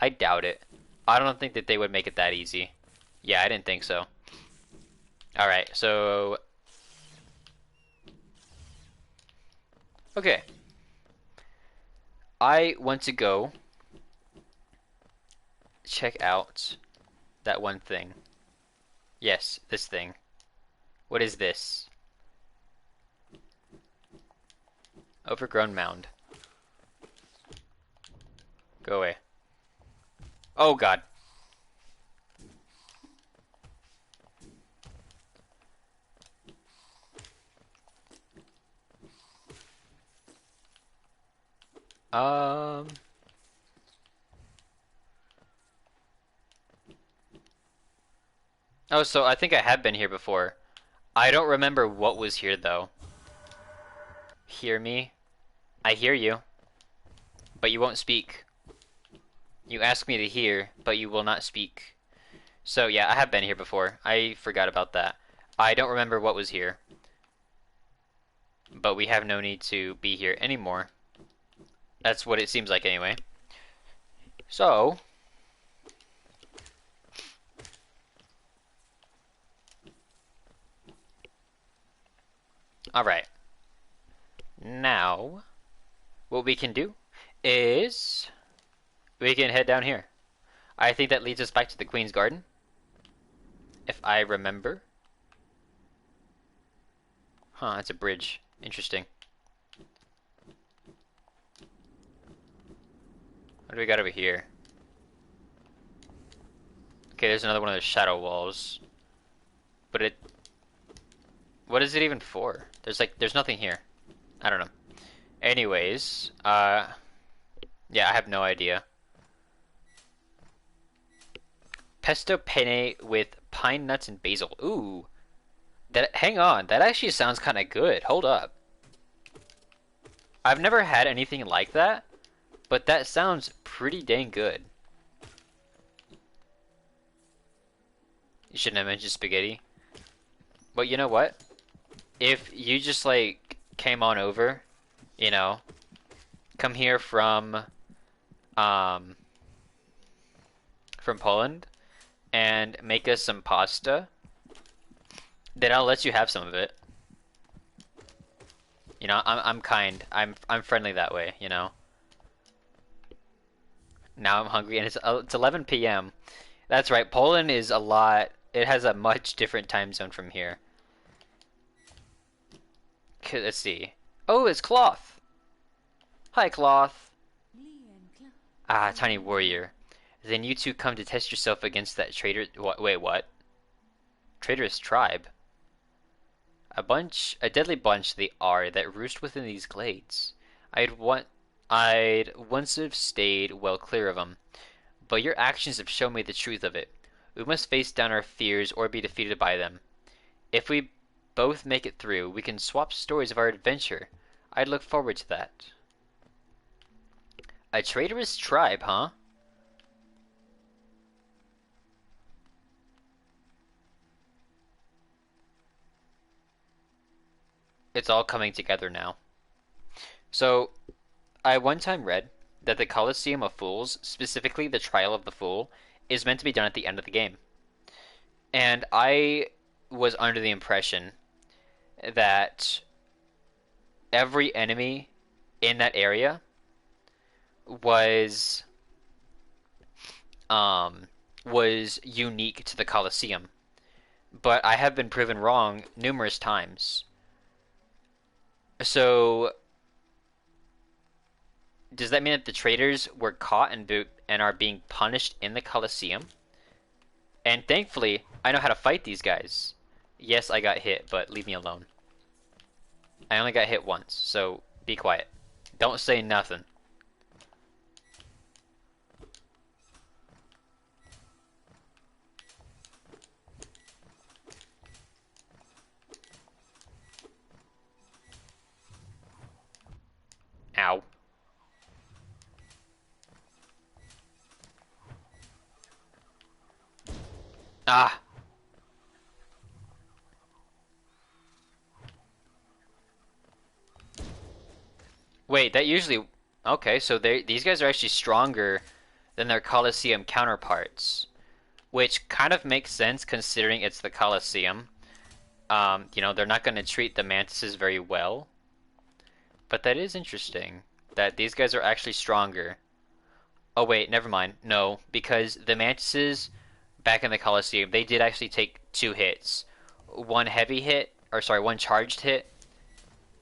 I doubt it. I don't think that they would make it that easy. Yeah, I didn't think so. Alright, so... Okay. I want to go check out that one thing. Yes, this thing. What is this? Overgrown mound. Go away. Oh god. Um... Oh, so I think I have been here before. I don't remember what was here, though. Hear me? I hear you. But you won't speak. You ask me to hear, but you will not speak. So yeah, I have been here before. I forgot about that. I don't remember what was here. But we have no need to be here anymore. That's what it seems like anyway. So... Alright. Now, what we can do is... we can head down here. I think that leads us back to the Queen's Garden. If I remember. Huh, it's a bridge. Interesting. What do we got over here? Okay, there's another one of those shadow walls. But it... what is it even for? There's nothing here. I don't know. Anyways, yeah, I have no idea. Pesto penne with pine nuts and basil. Ooh. Hang on, that actually sounds kind of good. Hold up. I've never had anything like that, but that sounds pretty dang good. You shouldn't have mentioned spaghetti. But you know what? If you just, like, came on over, you know, come here from Poland, and make us some pasta, then I'll let you have some of it. You know, I'm kind. I'm friendly that way, you know. Now I'm hungry, and it's 11 p.m. That's right. Poland is a lot. It has a much different time zone from here. Okay, let's see. Oh, it's Cloth. Hi, Cloth. Ah, tiny warrior. Then you two come to test yourself against that traitor. Wait, what? Traitorous tribe. A deadly bunch they are that roost within these glades. I'd once have stayed well clear of 'em, but your actions have shown me the truth of it. We must face down our fears or be defeated by them. If we both make it through, we can swap stories of our adventure. I'd look forward to that. A traitorous tribe, huh? It's all coming together now. So, I one time read that the Colosseum of Fools, specifically the Trial of the Fool, is meant to be done at the end of the game. And I was under the impression that every enemy in that area was was unique to the Colosseum. But I have been proven wrong numerous times. So does that mean that the traitors were caught and are being punished in the Colosseum? And thankfully, I know how to fight these guys. Yes, I got hit, but leave me alone. I only got hit once, so be quiet. Don't say nothing. Ow. Ah! Wait, that usually... Okay, so these guys are actually stronger than their Colosseum counterparts. Which kind of makes sense considering it's the Colosseum. You know, they're not going to treat the mantises very well. But that is interesting, that these guys are actually stronger. Oh wait, never mind. No, because the mantises back in the Colosseum, they did actually take two hits. One heavy hit, or sorry, one charged hit,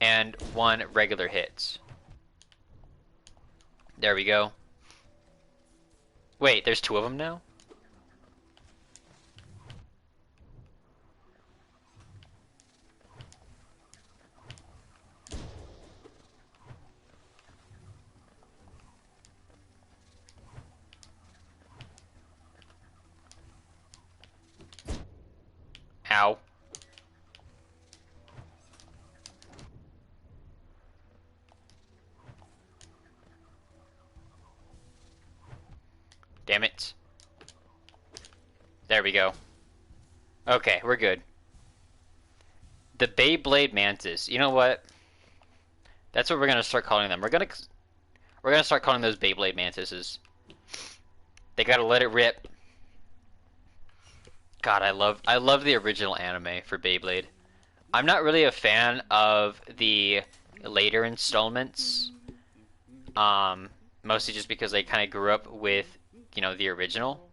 and one regular hit. There we go. Wait, there's two of them now? Ow. Damn it. There we go. Okay, we're good. The Beyblade Mantis. You know what? That's what we're gonna start calling them. We're gonna start calling those Beyblade Mantises. They gotta let it rip. God, I love the original anime for Beyblade. I'm not really a fan of the later installments. Mostly just because I kind of grew up with, you know, the original,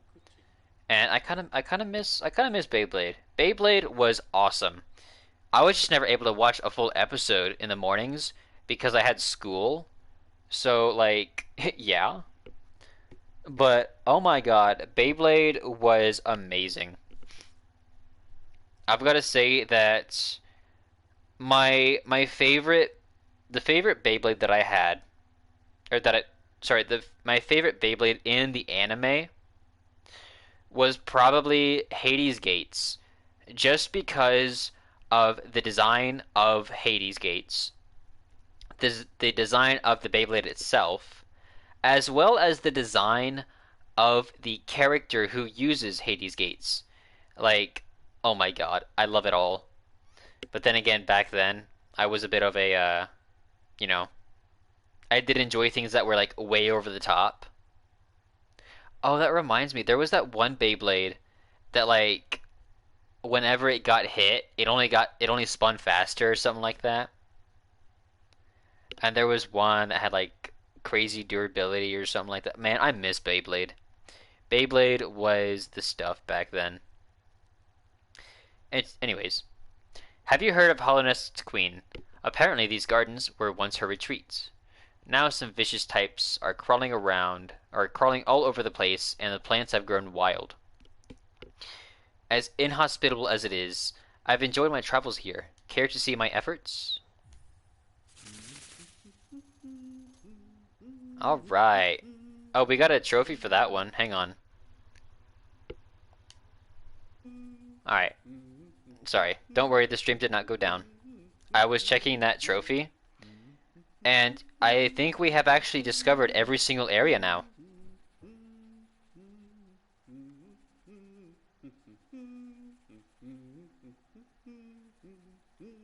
and I kind of miss Beyblade. Beyblade was awesome. I was just never able to watch a full episode in the mornings because I had school. So like, yeah. But oh my God, Beyblade was amazing. I've got to say that my favorite the favorite Beyblade that I had, or that I sorry, the my favorite Beyblade in the anime was probably Hades Gates, just because of the design of Hades Gates, the design of the Beyblade itself, as well as the design of the character who uses Hades Gates. Like, oh my God, I love it all. But then again, back then, I was a bit of a, you know, I did enjoy things that were like way over the top. Oh, that reminds me, there was that one Beyblade that like whenever it got hit, it only spun faster or something like that. And there was one that had like crazy durability or something like that. Man, I miss Beyblade. Beyblade was the stuff back then. Anyways, have you heard of Hollownest's Queen? Apparently these gardens were once her retreats. Now some vicious types are crawling all over the place, and the plants have grown wild. As inhospitable as it is, I've enjoyed my travels here. Care to see my efforts? Alright. Oh, we got a trophy for that one. Hang on. Alright. Sorry. Don't worry, the stream did not go down. I was checking that trophy, and I think we have actually discovered every single area now.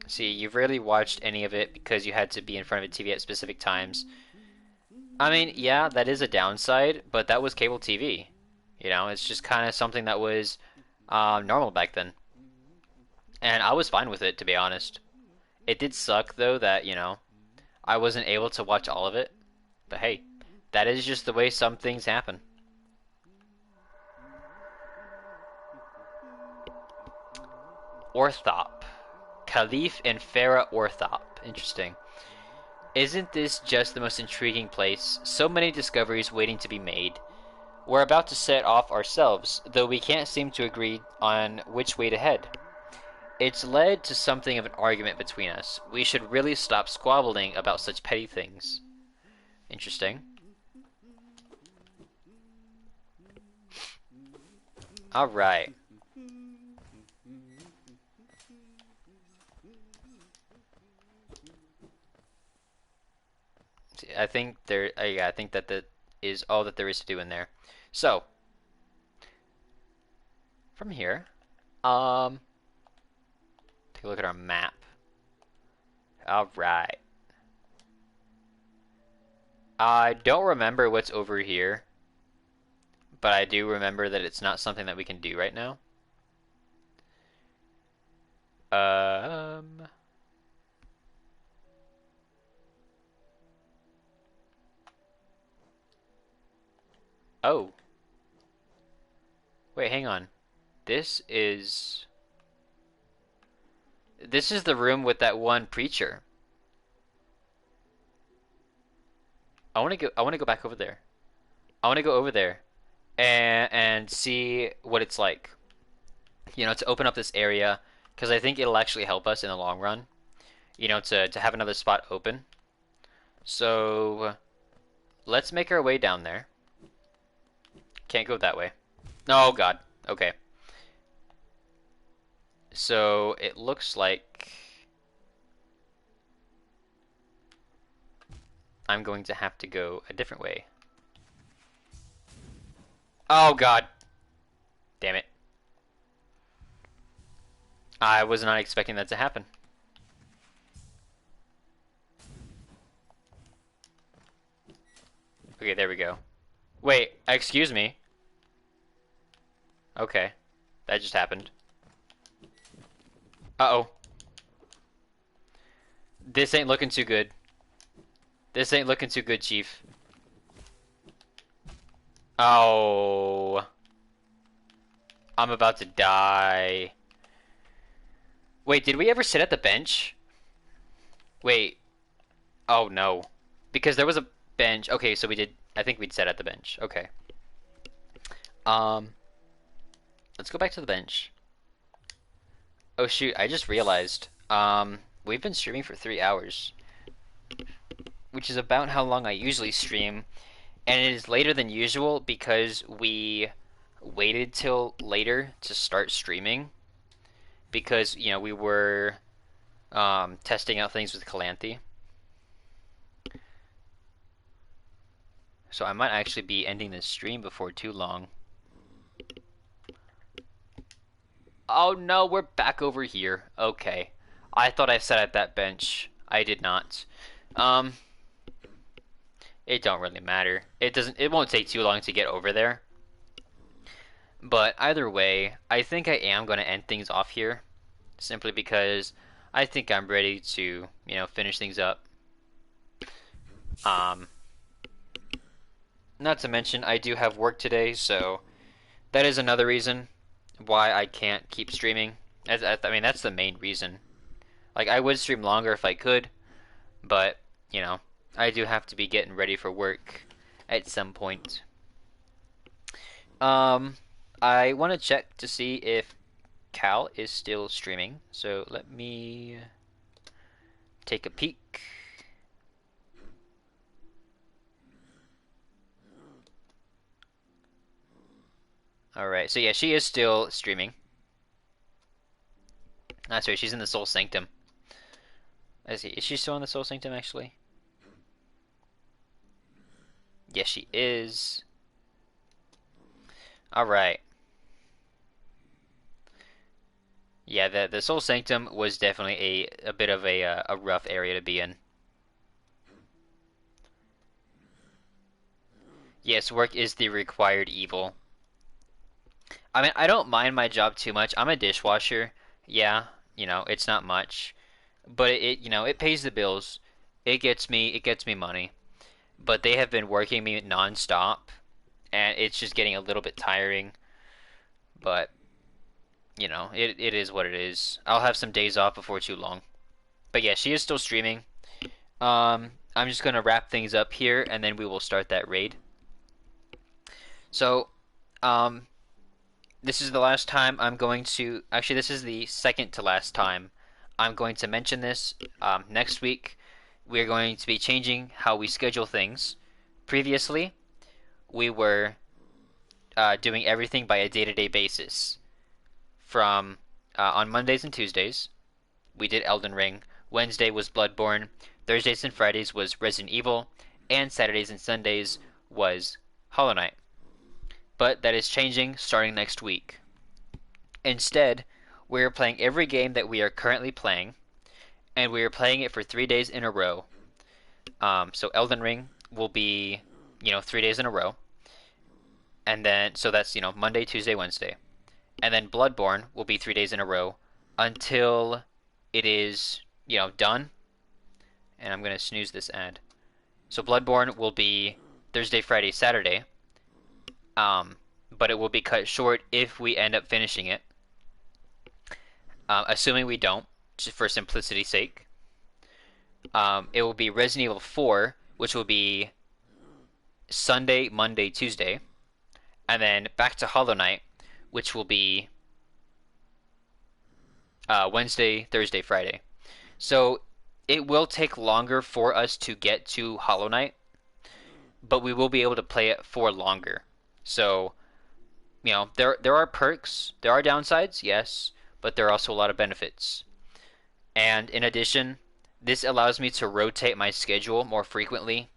See, you've rarely watched any of it because you had to be in front of a TV at specific times. I mean, yeah, that is a downside, but that was cable TV. You know, it's just kind of something that was normal back then. And I was fine with it, to be honest. It did suck, though, that, you know, I wasn't able to watch all of it. But hey, that is just the way some things happen. Orthop. Caliph and Farah Orthop. Interesting. Isn't this just the most intriguing place? So many discoveries waiting to be made. We're about to set off ourselves, though we can't seem to agree on which way to head. It's led to something of an argument between us. We should really stop squabbling about such petty things. Interesting. Alright. I think yeah, I think that is all that there is to do in there. So, from here. Um, take a look at our map. All right. I don't remember what's over here, but I do remember that it's not something that we can do right now. Um, oh, wait, hang on. This is this is the room with that one preacher. I want to go back over there. I want to go over there and see what it's like. You know, to open up this area because I think it'll actually help us in the long run. You know, to have another spot open. So let's make our way down there. Can't go that way. Oh God. Okay. So it looks like I'm going to have to go a different way. Oh God. Damn it. I was not expecting that to happen. Okay, there we go. Wait, excuse me. Okay. That just happened. Uh-oh. This ain't looking too good. This ain't looking too good, Chief. Oh. I'm about to die. Wait, did we ever sit at the bench? Wait. Oh, no. Because there was a bench. Okay, so we did. I think we'd sit at the bench. Okay. Um, let's go back to the bench. Oh, shoot. I just realized. We've been streaming for 3 hours, which is about how long I usually stream. And it is later than usual because we waited till later to start streaming. Because, you know, we were testing out things with Calanthe. So I might actually be ending this stream before too long. Oh no, we're back over here. Okay. I thought I sat at that bench. I did not. It don't really matter. It won't take too long to get over there. But either way, I think I am going to end things off here. Simply because I think I'm ready to, you know, finish things up. Not to mention, I do have work today, so that is another reason why I can't keep streaming. I mean, that's the main reason. Like, I would stream longer if I could, but, you know, I do have to be getting ready for work at some point. I want to check to see if Cal is still streaming, so let me take a peek. Alright, so yeah, she is still streaming. That's right, she's in the Soul Sanctum. Is she still in the Soul Sanctum, actually? Yes, she is. Alright. Yeah, the Soul Sanctum was definitely a bit of a rough area to be in. Yes, work is the required evil. I mean, I don't mind my job too much. I'm a dishwasher. Yeah, you know, it's not much, but you know, it pays the bills. It gets me money. But they have been working me non-stop, and it's just getting a little bit tiring. But you know, it is what it is. I'll have some days off before too long. But yeah, she is still streaming. I'm just gonna wrap things up here, and then we will start that raid. So, this is the last time I'm going to. Actually, this is the second to last time I'm going to mention this. Next week, we're going to be changing how we schedule things. Previously, we were doing everything by a day-to-day basis. From on Mondays and Tuesdays, we did Elden Ring. Wednesday was Bloodborne. Thursdays and Fridays was Resident Evil. And Saturdays and Sundays was Hollow Knight. But that is changing starting next week. Instead, we're playing every game that we are currently playing, and we are playing it for 3 days in a row. So Elden Ring will be, 3 days in a row, and then so that's Monday, Tuesday, Wednesday, and then Bloodborne will be 3 days in a row until it is done. And I'm gonna snooze this ad. So Bloodborne will be Thursday, Friday, Saturday, um, but it will be cut short if we end up finishing it. Assuming we don't, just for simplicity's sake. It will be Resident Evil 4, which will be Sunday, Monday, Tuesday, and then back to Hollow Knight, which will be Wednesday, Thursday, Friday. So it will take longer for us to get to Hollow Knight, but we will be able to play it for longer. So, there are perks, there are downsides, yes, but there are also a lot of benefits. And in addition, this allows me to rotate my schedule more frequently,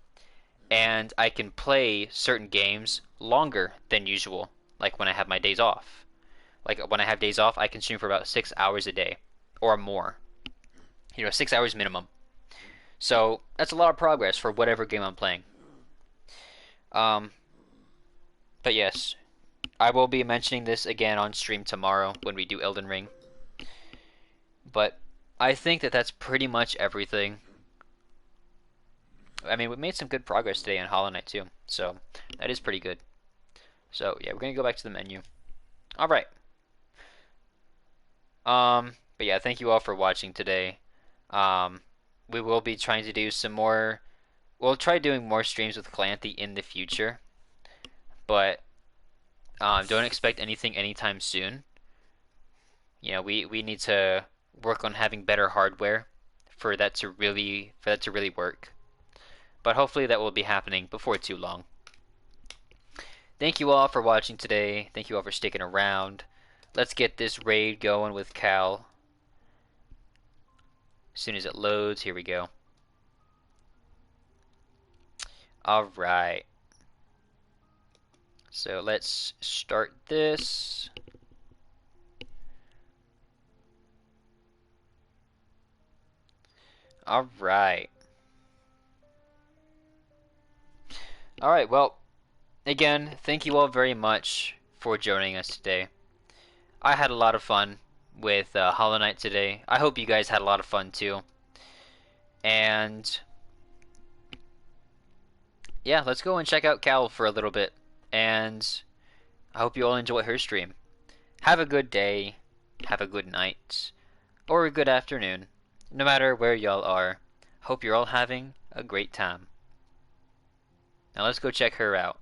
and I can play certain games longer than usual, like when I have my days off. Like when I have days off, I can stream for about 6 hours a day or more. 6 hours minimum. So that's a lot of progress for whatever game I'm playing. Um, but yes, I will be mentioning this again on stream tomorrow when we do Elden Ring. But I think that that's pretty much everything. I mean, we made some good progress today on Hollow Knight too, so that is pretty good. So yeah, we're gonna go back to the menu. All right. But yeah, thank you all for watching today. We will be trying to do some more. We'll try doing more streams with Clancy in the future, but don't expect anything anytime soon. We need to work on having better hardware for that to really work. But hopefully that will be happening before too long. Thank you all for watching today. Thank you all for sticking around. Let's get this raid going with Cal. As soon as it loads, here we go. Alright. So let's start this. Alright. Alright, well, again, thank you all very much for joining us today. I had a lot of fun with Hollow Knight today. I hope you guys had a lot of fun too. And yeah, let's go and check out Cal for a little bit. And I hope you all enjoy her stream. Have a good day, have a good night, or a good afternoon, no matter where y'all are. Hope you're all having a great time. Now let's go check her out.